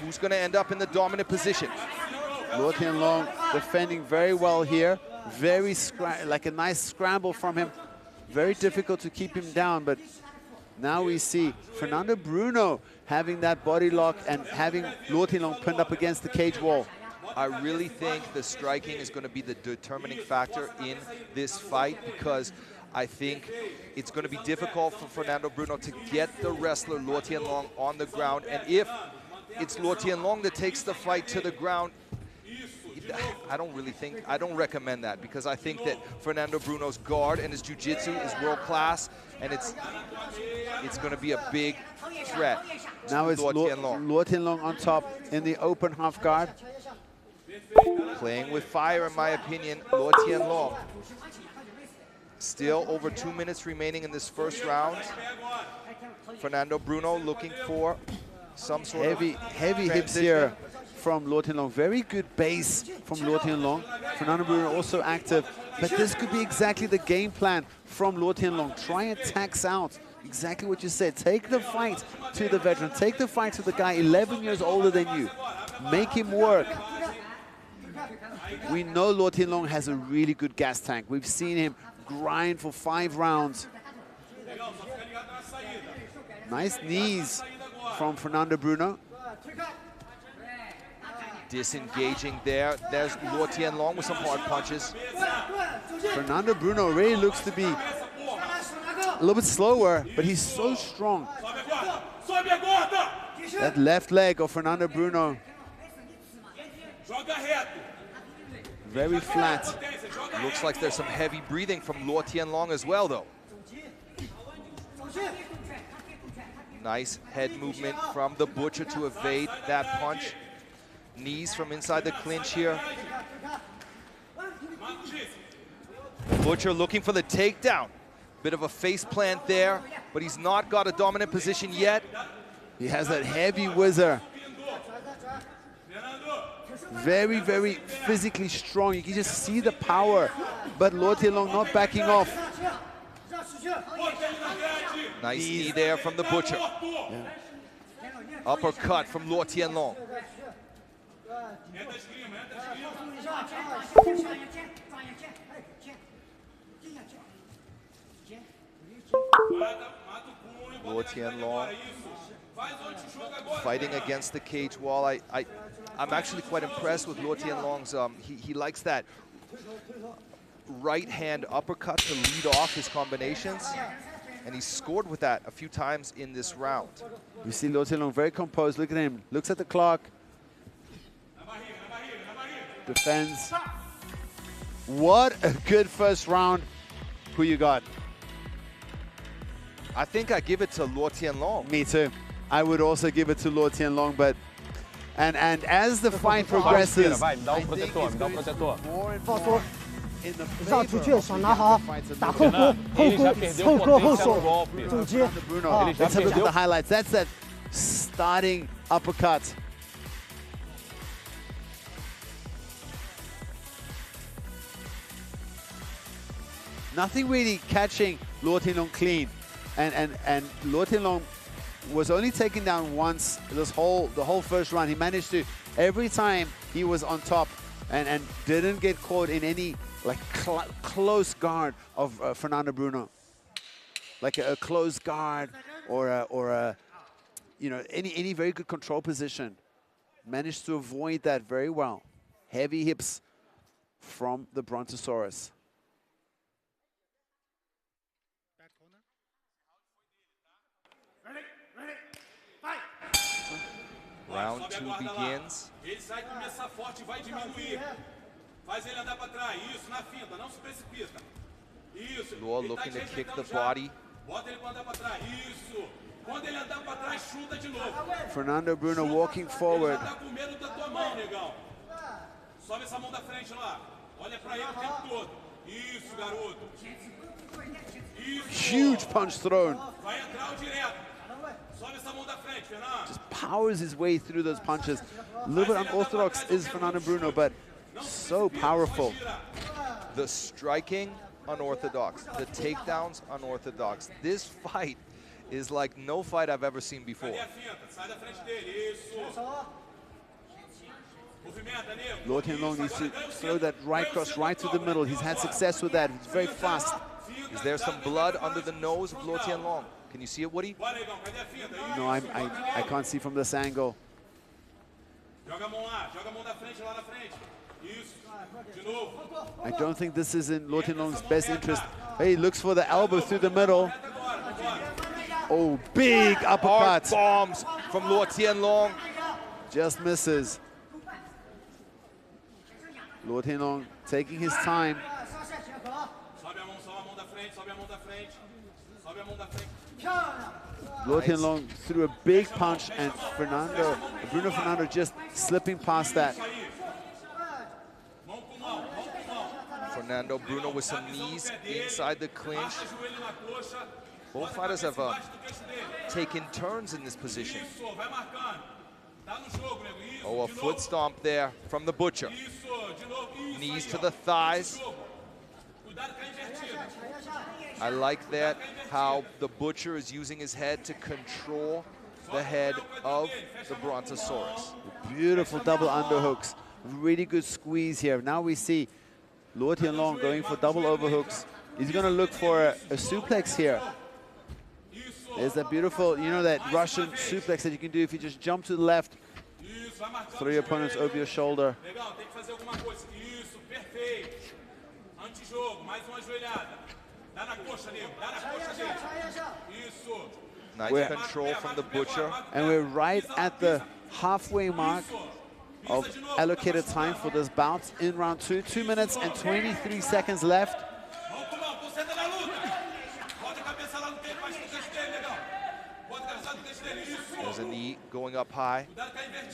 Who's going to end up in the dominant position? Luo Tianlong defending very well here. Very like a nice scramble from him. Very difficult to keep him down, but now we see Fernando Bruno having that body lock and having Luo Tianlong pinned up against the cage wall. I really think the striking is going to be the determining factor in this fight, because I think it's going to be difficult for Fernando Bruno to get the wrestler Luo Tianlong on the ground. And if it's Luo Tianlong that takes the fight to the ground, I don't recommend that, because I think that Fernando Bruno's guard and his jiu-jitsu is world class, and it's going to be a big threat. Now it's Luo Tianlong on top in the open half guard. Playing with fire, in my opinion, Luo Tianlong. Still over 2 minutes remaining in this first round. Fernando Bruno looking for some sort of heavy hips here from Luo Tianlong. Very good base from Luo Tianlong. Fernando Bruno also active, but this could be exactly the game plan from Luo Tianlong. Try and tax out. Exactly what you said. Take the fight to the veteran. Take the fight to the guy 11 years older than you. Make him work. We know Luo Tianlong has a really good gas tank. We've seen him grind for 5 rounds. Nice knees from Fernando Bruno. Disengaging there. There's Luo Tianlong with some hard punches. Fernando Bruno really looks to be a little bit slower, but he's so strong. That left leg of Fernando Bruno, very flat. Looks like there's some heavy breathing from Luo Tianlong as well, though. Nice head movement from the Butcher to evade that punch. Knees from inside the clinch here. Butcher looking for the takedown. Bit of a face plant there, but he's not got a dominant position yet. He has that heavy whizzer. Very, very physically strong. You can just see the power, but Luo Tianlong not backing off. Nice knee there from the Butcher. Yeah. Uppercut from Luo Tianlong. Luo Tianlong fighting against the cage wall. I'm actually quite impressed with Luo Tianlong's. He likes that right hand uppercut to lead off his combinations, and he scored with that a few times in this round. You see Luo Tianlong very composed. Look at him. Looks at the clock. Defends. What a good first round. Who you got? I think I give it to Luo Tianlong. Me too. I would also give it to Luo Tianlong, but and as the fight progresses, I think it's going to be more and more in the favor of the fights of Bruno. Let's have a look at the highlights. That's that starting uppercut. Nothing really catching Luo Tianlong clean, and Luo Tianlong was only taken down once the whole first round. He managed to, every time he was on top and didn't get caught in any like close guard of Fernando Bruno, like a close guard or a you know, any very good control position. Managed to avoid that very well. Heavy hips from the Brontosaurus. Round 2 begins. Ele sai começar forte, vai diminuir. Faz ele andar para trás. Isso, na finta, não se precipita. Isso. Luo looking to kick the body. Bota ele para andar para trás. Isso. Quando ele andar para trás, chuta de novo. Fernando Bruno walking forward. Tá com medo da tua mão, negão. Sobe essa mão da frente lá. Olha para ele o tempo todo. Isso, garoto. Isso. Huge punch thrown. Vai entrar o direto. Sobe essa mão da frente, Fernando. Just powers his way through those punches. A little bit unorthodox is Fernando Bruno, but so powerful. The striking, unorthodox. The takedowns, unorthodox. This fight is like no fight I've ever seen before. Luo Tianlong needs to throw that right cross right to the middle. He's had success with that. He's very fast. Is there some blood under the nose of Luo Tianlong? Can you see it, Woody? No, I can't see from this angle. I don't think this is in Luo Tianlong's best interest. He looks for the elbow through the middle. Oh, big uppercut. Hard bombs from Luo Tianlong. Just misses. Luo Tianlong taking his time. Luo Tianlong threw a big punch and Bruno Fernando just slipping past that. Fernando Bruno with some knees inside the clinch. Both fighters have taken turns in this position. Oh, a foot stomp there from the Butcher. Knees to the thighs. I like that, how the Butcher is using his head to control the head of the Brontosaurus. Beautiful double underhooks. Really good squeeze here. Now we see Luo Tianlong going for double overhooks. He's going to look for a suplex here. There's that beautiful, you know, that Russian suplex that you can do if you just jump to the left, throw your opponents over your shoulder. Nice control from the Butcher. And we're right at the halfway mark of allocated time for this bout in round 2. 2 minutes and 23 seconds left. There's a knee going up high.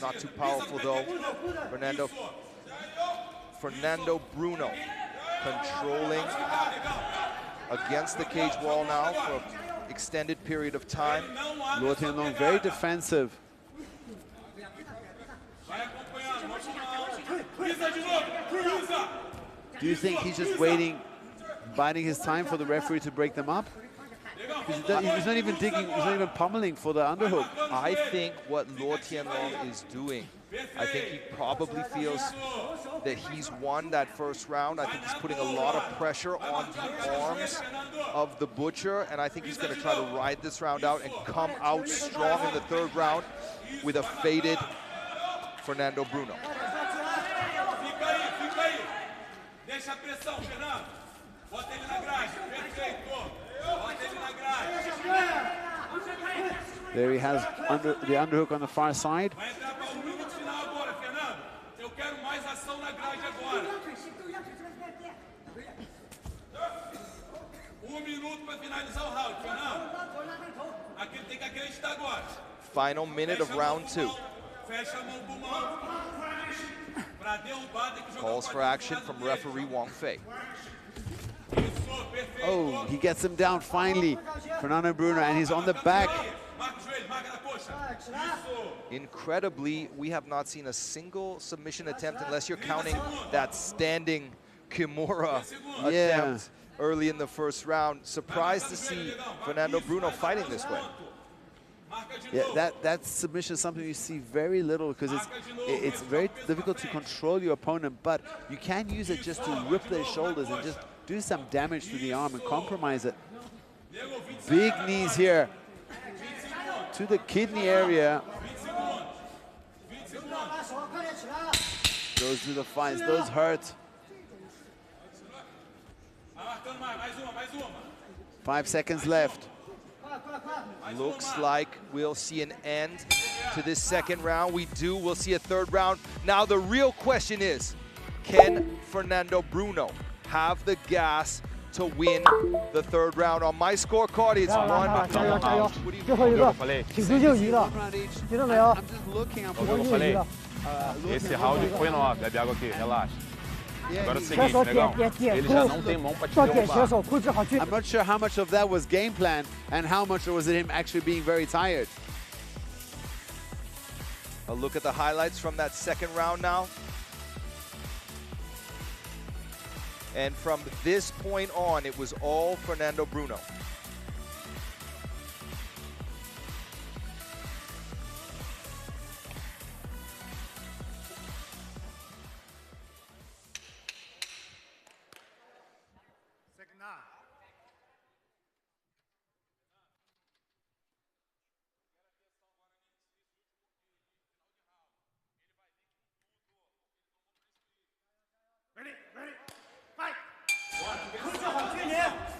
Not too powerful though. Fernando Bruno controlling against the cage wall now for an extended period of time. Luo Tianlong very defensive. Do you think he's just waiting, biding his time for the referee to break them up? He's not even digging, he's not even pummeling for the underhook. I think what Luo Tianlong is doing, I think he probably feels that he's won that first round. I think he's putting a lot of pressure on the arms of the Butcher, and I think he's going to try to ride this round out and come out strong in the third round with a faded Fernando Bruno. There he has the underhook on the far side. Final minute of round 2. Calls for action from referee Wang Fei. Oh, he gets him down finally, Fernando Bruno, and he's on the back. Incredibly, we have not seen a single submission attempt, unless you're counting that standing Kimura attempt early in the first round. Surprised to see Fernando Bruno fighting this way. Yeah, that submission is something you see very little, because it's very difficult to control your opponent, but you can use it just to rip their shoulders and just do some damage to the arm and compromise it. Big knees here to the kidney area. Those to the fights, those hurt. 5 seconds left. Looks like we'll see an end to this second round. We'll see a third round. Now the real question is, can Fernando Bruno have the gas to win the third round? On my scorecard, it's 1 round. 最后一个，挺出就赢了，听到没有？我就赢了。 Esse round foi nosso, bebe água aqui, relaxa. Agora é o seguinte, negão, ele já não tem mão pra te derrubar. I'm not sure how much of that was game plan and how much was it him actually being very tired. A look at the highlights from that second round now. And from this point on, it was all Fernando Bruno.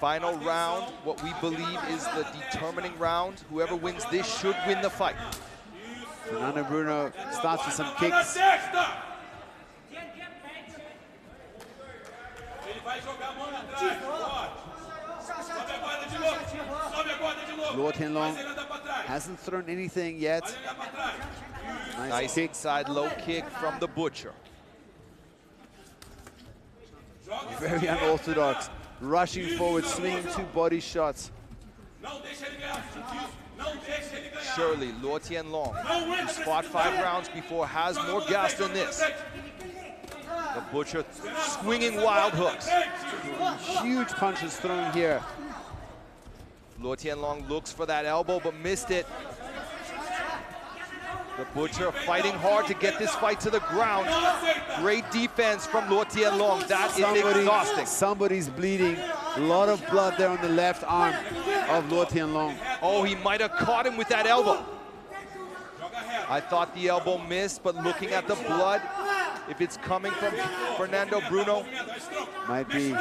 Final round, what we believe is the determining round. Whoever wins this should win the fight. Fernando Bruno starts with some kicks. Luo Tianlong hasn't thrown anything yet. Nice inside low kick from the Butcher. Very unorthodox. Rushing forward, swinging 2 body shots. Surely, Luo Tianlong, who's fought 5 rounds before, has more gas than this. The Butcher swinging wild hooks. Huge punches thrown here. Luo Tianlong looks for that elbow, but missed it. The Butcher fighting hard to get this fight to the ground. Great defense from Luo Tianlong. That is exhausting. Somebody's bleeding. A lot of blood there on the left arm of Luo Tianlong. Oh, he might have caught him with that elbow. I thought the elbow missed, but looking at the blood, if it's coming from Fernando Bruno, might be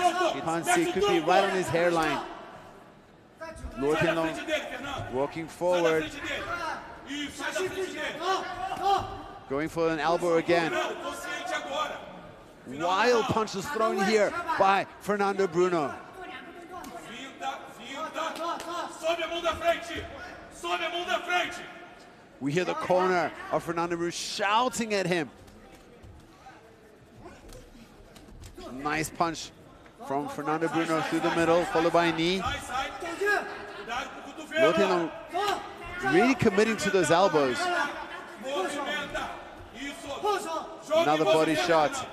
Pansy, could be right on his hairline. Luo Tianlong walking forward. Going for an elbow again. Wild punches thrown here by Fernando Bruno. We hear the corner of Fernando Bruno shouting at him. Nice punch from Fernando Bruno through the middle, followed by a knee. Luo Tianlong really committing to those elbows. Another body shot.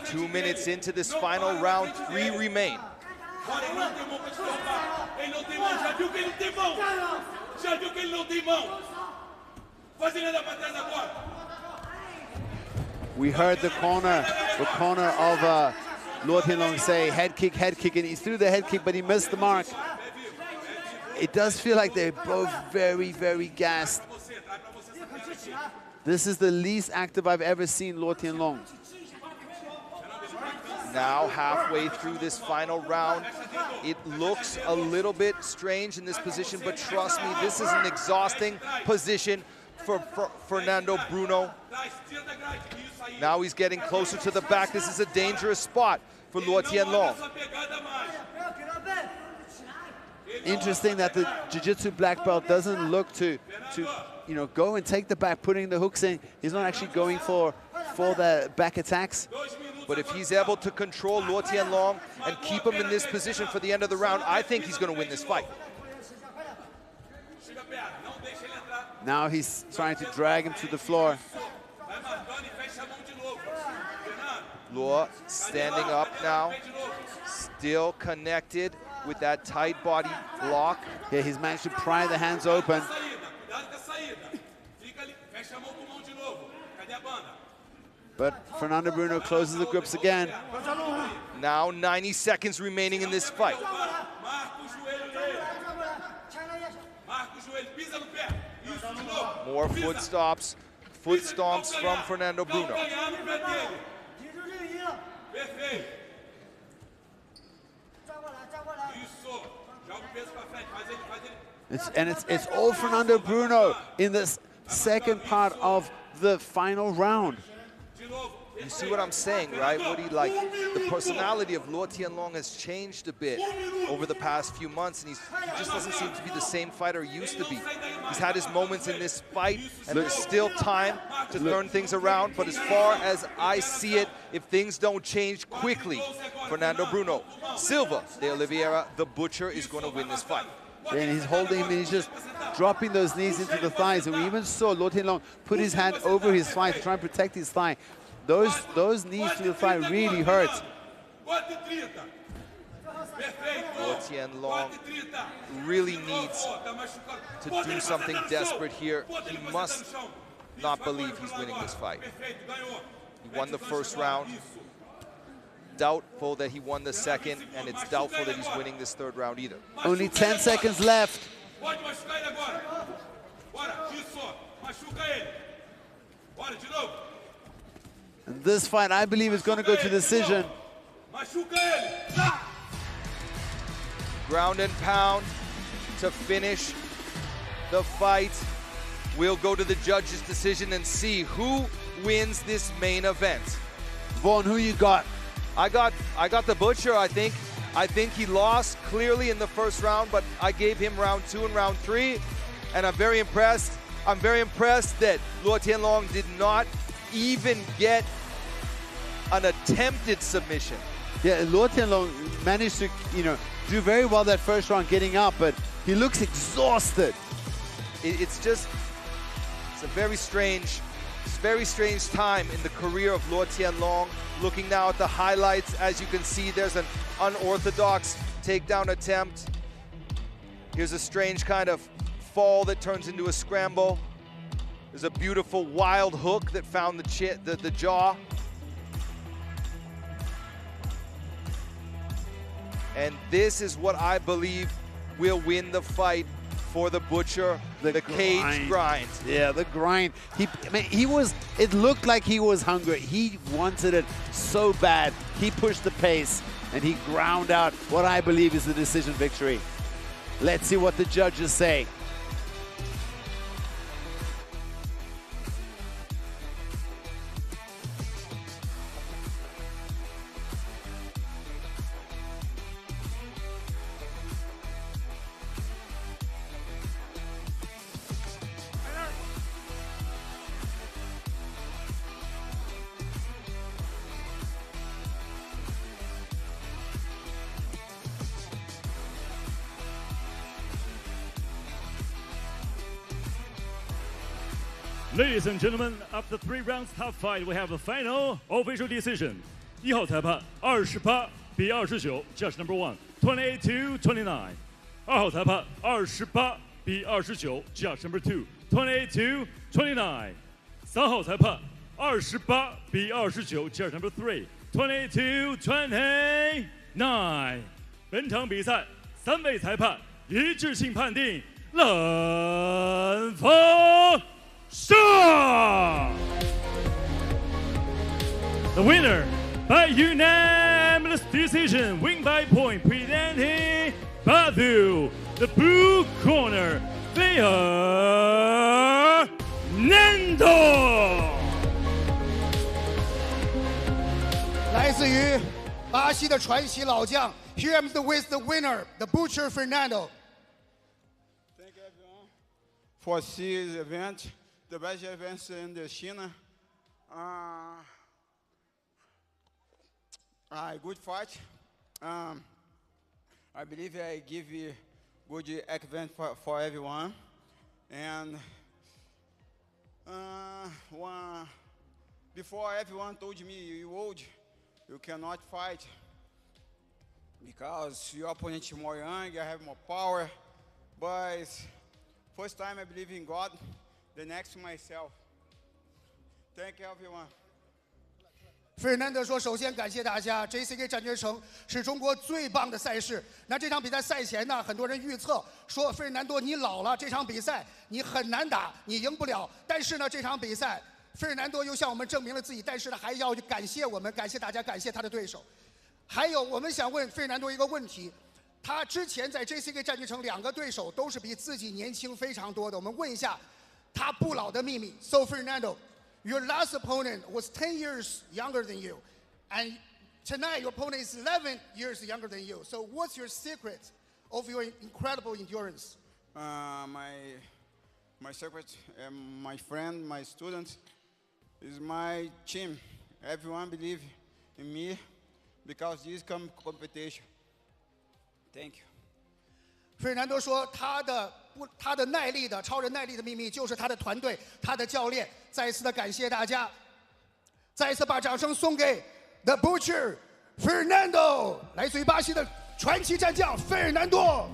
2 minutes into this final round, 3 remain. We heard the corner of Luo Tianlong say head kick, and he threw the head kick, but he missed the mark. It does feel like they're both very, very gassed. This is the least active I've ever seen Luo Tianlong. Now halfway through this final round, it looks a little bit strange in this position, but trust me, this is an exhausting position for Fernando Bruno. Now he's getting closer to the back. This is a dangerous spot for Luo Tianlong. Interesting that the Jiu-Jitsu black belt doesn't look to go and take the back, putting the hooks in. He's not actually going for the back attacks. But if he's able to control Luo Tianlong and keep him in this position for the end of the round, I think he's going to win this fight. Now he's trying to drag him to the floor. Luo standing up now, still connected with that tight body lock. Yeah, he's managed to pry the hands open. But Fernando Bruno closes the grips again. Now 90 seconds remaining in this fight. More foot stomps from Fernando Bruno. It's all Fernando Bruno in this second part of the final round. You see what I'm saying, right? The personality of Luo Tianlong has changed a bit over the past few months, and he just doesn't seem to be the same fighter he used to be. He's had his moments in this fight, and there's still time to turn things around, but as far as I see it, if things don't change quickly, Fernando Bruno Silva de Oliveira, the Butcher, is going to win this fight. And he's holding him, and he's just dropping those knees into the thighs, and we even saw Luo Tianlong put his hand over his thigh to try and protect his thigh. Those knees to the thigh really hurt. Luo Tianlong really needs to do something desperate here. He must not believe he's winning this fight. He won the first round. Doubtful that he won the second, and it's doubtful that he's winning this third round either. Only 10 seconds left. And this fight, I believe, is going to go to decision. Ground and pound to finish the fight. We'll go to the judges' decision and see who wins this main event. Vaughn, who you got? I got the Butcher, I think. I think he lost clearly in the first round, but I gave him round 2 and round 3, and I'm very impressed. I'm very impressed that Luo Tianlong did not even get an attempted submission. Yeah, Luo Tianlong managed to, do very well that first round getting up, but he looks exhausted. It's a very strange time in the career of Luo Tianlong. Looking now at the highlights, as you can see, there's an unorthodox takedown attempt. Here's a strange kind of fall that turns into a scramble. There's a beautiful wild hook that found the jaw. And this is what I believe will win the fight for the Butcher, the cage grind. Yeah, the grind. It looked like he was hungry. He wanted it so bad. He pushed the pace, and he ground out what I believe is the decision victory. Let's see what the judges say. Ladies and gentlemen, after 3 rounds tough fight, we have a final official decision. 1号裁判28比29 ，Judge number 1, 28-29. 2号裁判28比29 ，Judge number 2, 28-29. 3号裁判28比29 ，Judge number 3, 28-29. 本场比赛3位裁判一致性判定蓝方胜。The winner by unanimous decision, win by point, presenting Badu, the blue corner, Fernando. 来自于巴西的传奇老将 ，Here comes with the winner, the Butcher Fernando. Thank you everyone for seeing the event, the best event in the China. Good fight. I believe I give a good event for everyone. And before everyone told me you old, you cannot fight because your opponent is more young, I have more power. But first time I believe in God, the next myself. Thank you everyone. Fernando 说：“首先感谢大家 ，JCK 战决城是中国最棒的赛事。那这场比赛赛前呢，很多人预测说费尔南多你老了，这场比赛你很难打，你赢不了。但是呢，这场比赛费尔南多又向我们证明了自己。但是呢，还要感谢我们，感谢大家，感谢他的对手。还有，我们想问费尔南多一个问题：他之前在 JCK 战决城2个对手都是比自己年轻非常多的。我们问一下，他不老的秘密。So Fernando, your last opponent was 10 years younger than you, and tonight your opponent is 11 years younger than you. So what's your secret of your incredible endurance? My secret, my friend, my student, is my team. Everyone believe in me because this come competition. Thank you. Fernando 说他的耐力的超人耐力的秘密就是他的团队，他的教练。再一次的感谢大家，再一次把掌声送给 The Butcher Fernando， 来自于巴西的传奇战将费尔南多。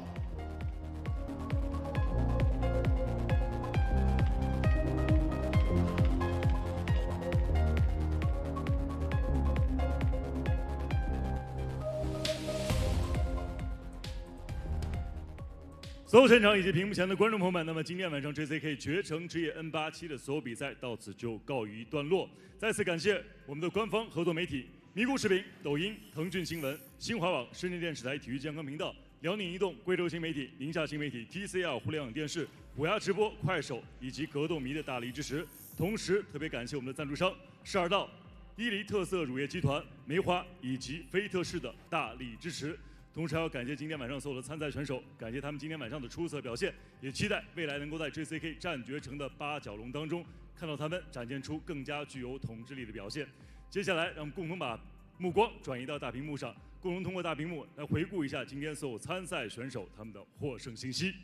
所有现场以及屏幕前的观众朋友们，那么今天晚上 JCK 绝城职业 N87的所有比赛到此就告一段落。再次感谢我们的官方合作媒体咪咕视频、抖音、腾讯新闻、新华网、深圳电视台体育健康频道、辽宁移动、贵州新媒体、宁夏新媒体、TCL 互联网电视、虎牙直播、快手以及格斗迷的大力支持。同时特别感谢我们的赞助商12道、伊犁特色乳业集团、梅花以及菲特仕的大力支持。同时还要感谢今天晚上所有的参赛选手，感谢他们今天晚上的出色表现，也期待未来能够在 JCK 战绝城的八角笼当中看到他们展现出更加具有统治力的表现。接下来让我们共同把目光转移到大屏幕上，共同通过大屏幕来回顾一下今天所有参赛选手他们的获胜信息。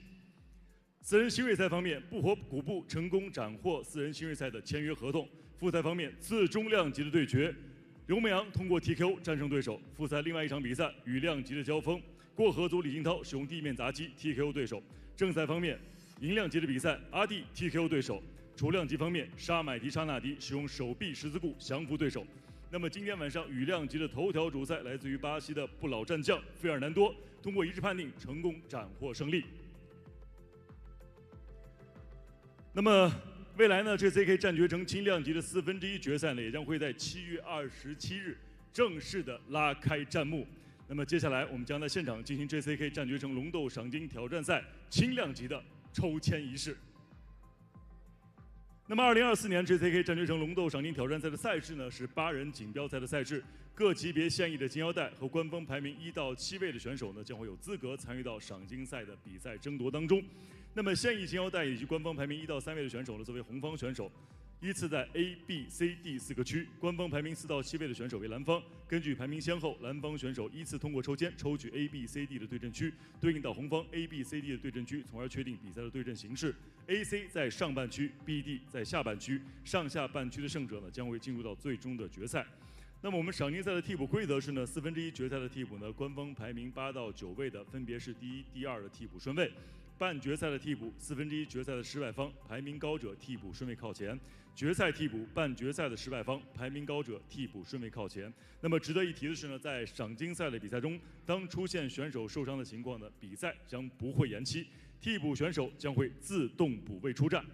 私人新锐赛方面，不活古布成功斩获私人新锐赛的签约合同。复赛方面，次中量级的对决。刘梦阳通过 TKO 战胜对手。复赛另外一场比赛与量级的交锋，过河族李金涛使用地面砸击 TKO 对手。正赛方面，银量级的比赛，阿弟 TKO 对手。除量级方面，沙买迪沙纳迪使用手臂十字固降服对手。那么今天晚上羽量级的头条主赛来自于巴西的不老战将费尔南多，通过一致判定成功斩获胜利。那么未来呢 ，JCK 战绝城轻量级的1/4决赛呢，也将会在7月27日正式的拉开战幕。那么接下来我们将在现场进行 JCK 战绝城龙斗赏金挑战赛轻量级的抽签仪式。那么2024年 JCK 战绝城龙斗赏金挑战赛的赛制呢，是8人锦标赛的赛制，各级别现役的金腰带和官方排名1到7位的选手呢，将会有资格参与到赏金赛的比赛争夺当中。那么现役金腰带以及官方排名1到3位的选手呢，作为红方选手，依次在 A、B、C、D 4个区；官方排名4到7位的选手为蓝方。根据排名先后，蓝方选手依次通过抽签抽取 A、B、C、D 的对阵区，对应到红方 A、B、C、D 的对阵区，从而确定比赛的对阵形式。A、C 在上半区 ，B、D 在下半区，上下半区的胜者呢将会进入到最终的决赛。那么我们赏金赛的替补规则是呢，1/4决赛的替补呢，官方排名8到9位的分别是第1、第2的替补顺位。半决赛的替补，1/4决赛的失败方排名高者替补顺位靠前；决赛替补，半决赛的失败方排名高者替补顺位靠前。那么值得一提的是呢，在赏金赛的比赛中，当出现选手受伤的情况呢，比赛将不会延期，替补选手将会自动补位出战。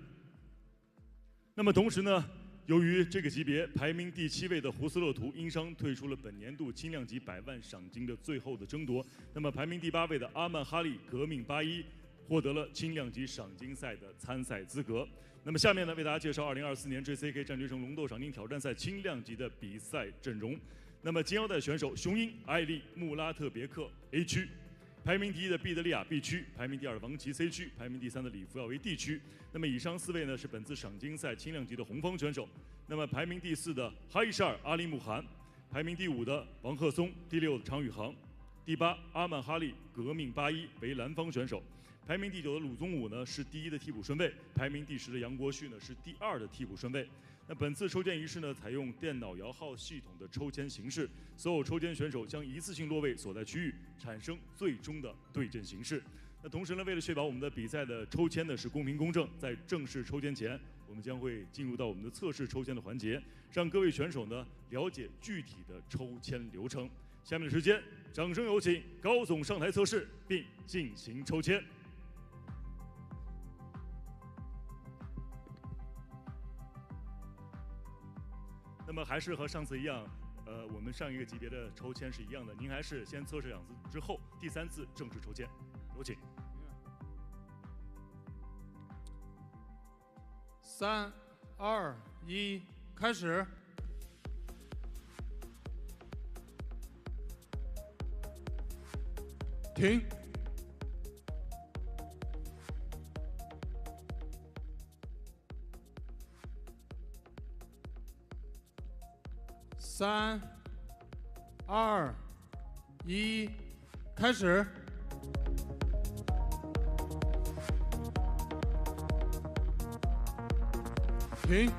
那么同时呢，由于这个级别排名第7位的胡斯勒图因伤退出了本年度轻量级100万赏金的最后的争夺，那么排名第8位的阿曼哈利革命81获得了轻量级赏金赛的参赛资格。那么下面呢，为大家介绍2024年 JCK 战绝城龙斗赏金挑战赛轻量级的比赛阵容。那么金腰带选手雄鹰艾利穆拉特别克 A 区，排名第1的毕德利亚 B 区，排名第2的王琦 C 区，排名第3的里弗耀为 D 区。那么以上4位呢是本次赏金赛轻量级的红方选手。那么排名第4的哈伊沙尔阿里木汗，排名第5的王鹤松，第6的常宇航，第8阿曼哈利革命81为蓝方选手。排名第9的鲁宗武呢是第1的替补顺位，排名第10的杨国旭呢是第2的替补顺位。那本次抽签仪式呢，采用电脑摇号系统的抽签形式，所有抽签选手将一次性落位所在区域，产生最终的对阵形式。那同时呢，为了确保我们的比赛的抽签呢是公平公正，在正式抽签前，我们将会进入到我们的测试抽签的环节，让各位选手呢了解具体的抽签流程。下面的时间，掌声有请高总上台测试并进行抽签。那么还是和上次一样，我们上一个级别的抽签是一样的，您还是先测试2次之后，第3次正式抽签，有请。3、2、1，开始。停。3、2、1，开始。停。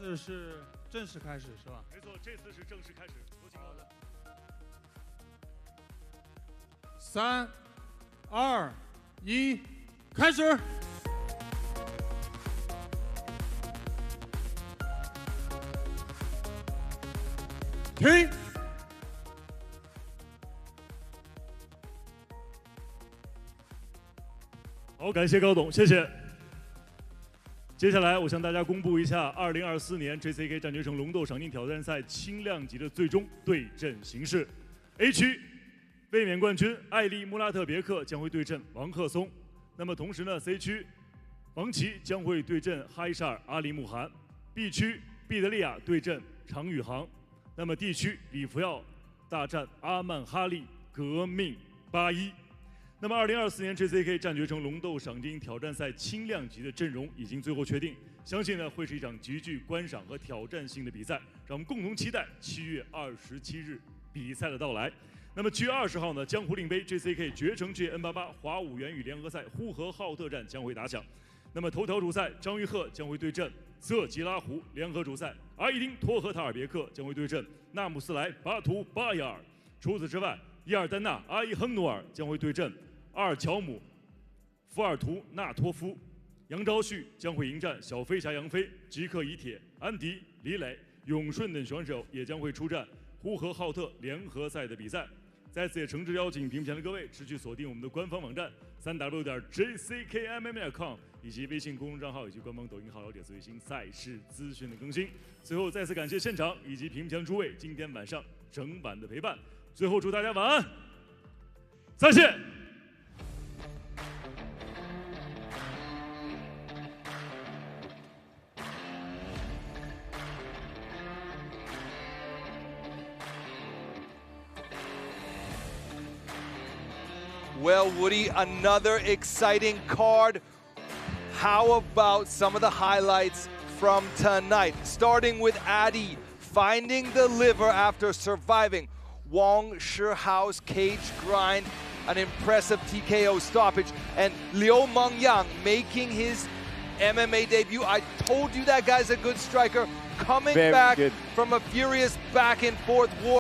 这是正式开始是吧？没错，这次是正式开始。多请高的。3、2、1，开始。停。好，感谢高董，谢谢。接下来，我向大家公布一下2024年 JCK 战绝城龙斗赏金挑战赛轻量级的最终对阵形势。A 区卫冕冠军艾利穆拉特别克将会对阵王鹤松。那么同时呢 ，C 区王琦将会对阵哈伊沙尔阿里穆罕。B 区毕德利亚对阵常宇航。那么 D 区李福耀大战阿曼哈利革命81。那么2024年 JCK 战绝城龙斗赏金挑战赛轻量级的阵容已经最后确定，相信呢会是一场极具观赏和挑战性的比赛，让我们共同期待7月27日比赛的到来。那么7月20号呢，江湖令杯 JCK 绝城界 N88 华武元宇联合赛呼和浩特站将会打响。那么头条主赛张玉鹤将会对阵瑟吉拉胡，联合主赛阿伊丁托和塔尔别克将会对阵纳姆斯莱巴图巴亚尔。除此之外，伊尔丹纳阿伊亨努尔将会对阵阿尔乔姆福尔图纳托夫。杨昭旭将会迎战小飞侠杨飞、吉克以铁、安迪、李磊、永顺等选手也将会出战呼和浩特联合赛的比赛。在此也诚挚邀请屏幕前的各位持续锁定我们的官方网站3w.jckmma.com 以及微信公众账号以及官方抖音号，了解最新赛事资讯的更新。最后再次感谢现场以及屏幕前的诸位今天晚上整晚的陪伴。最后祝大家晚安，再见。Well, Woody, another exciting card. How about some of the highlights from tonight? Starting with Adi finding the liver after surviving Wang Shihao's cage grind, an impressive TKO stoppage, and Liu Mengyang making his MMA debut. I told you that guy's a good striker, coming back from a furious back and forth war.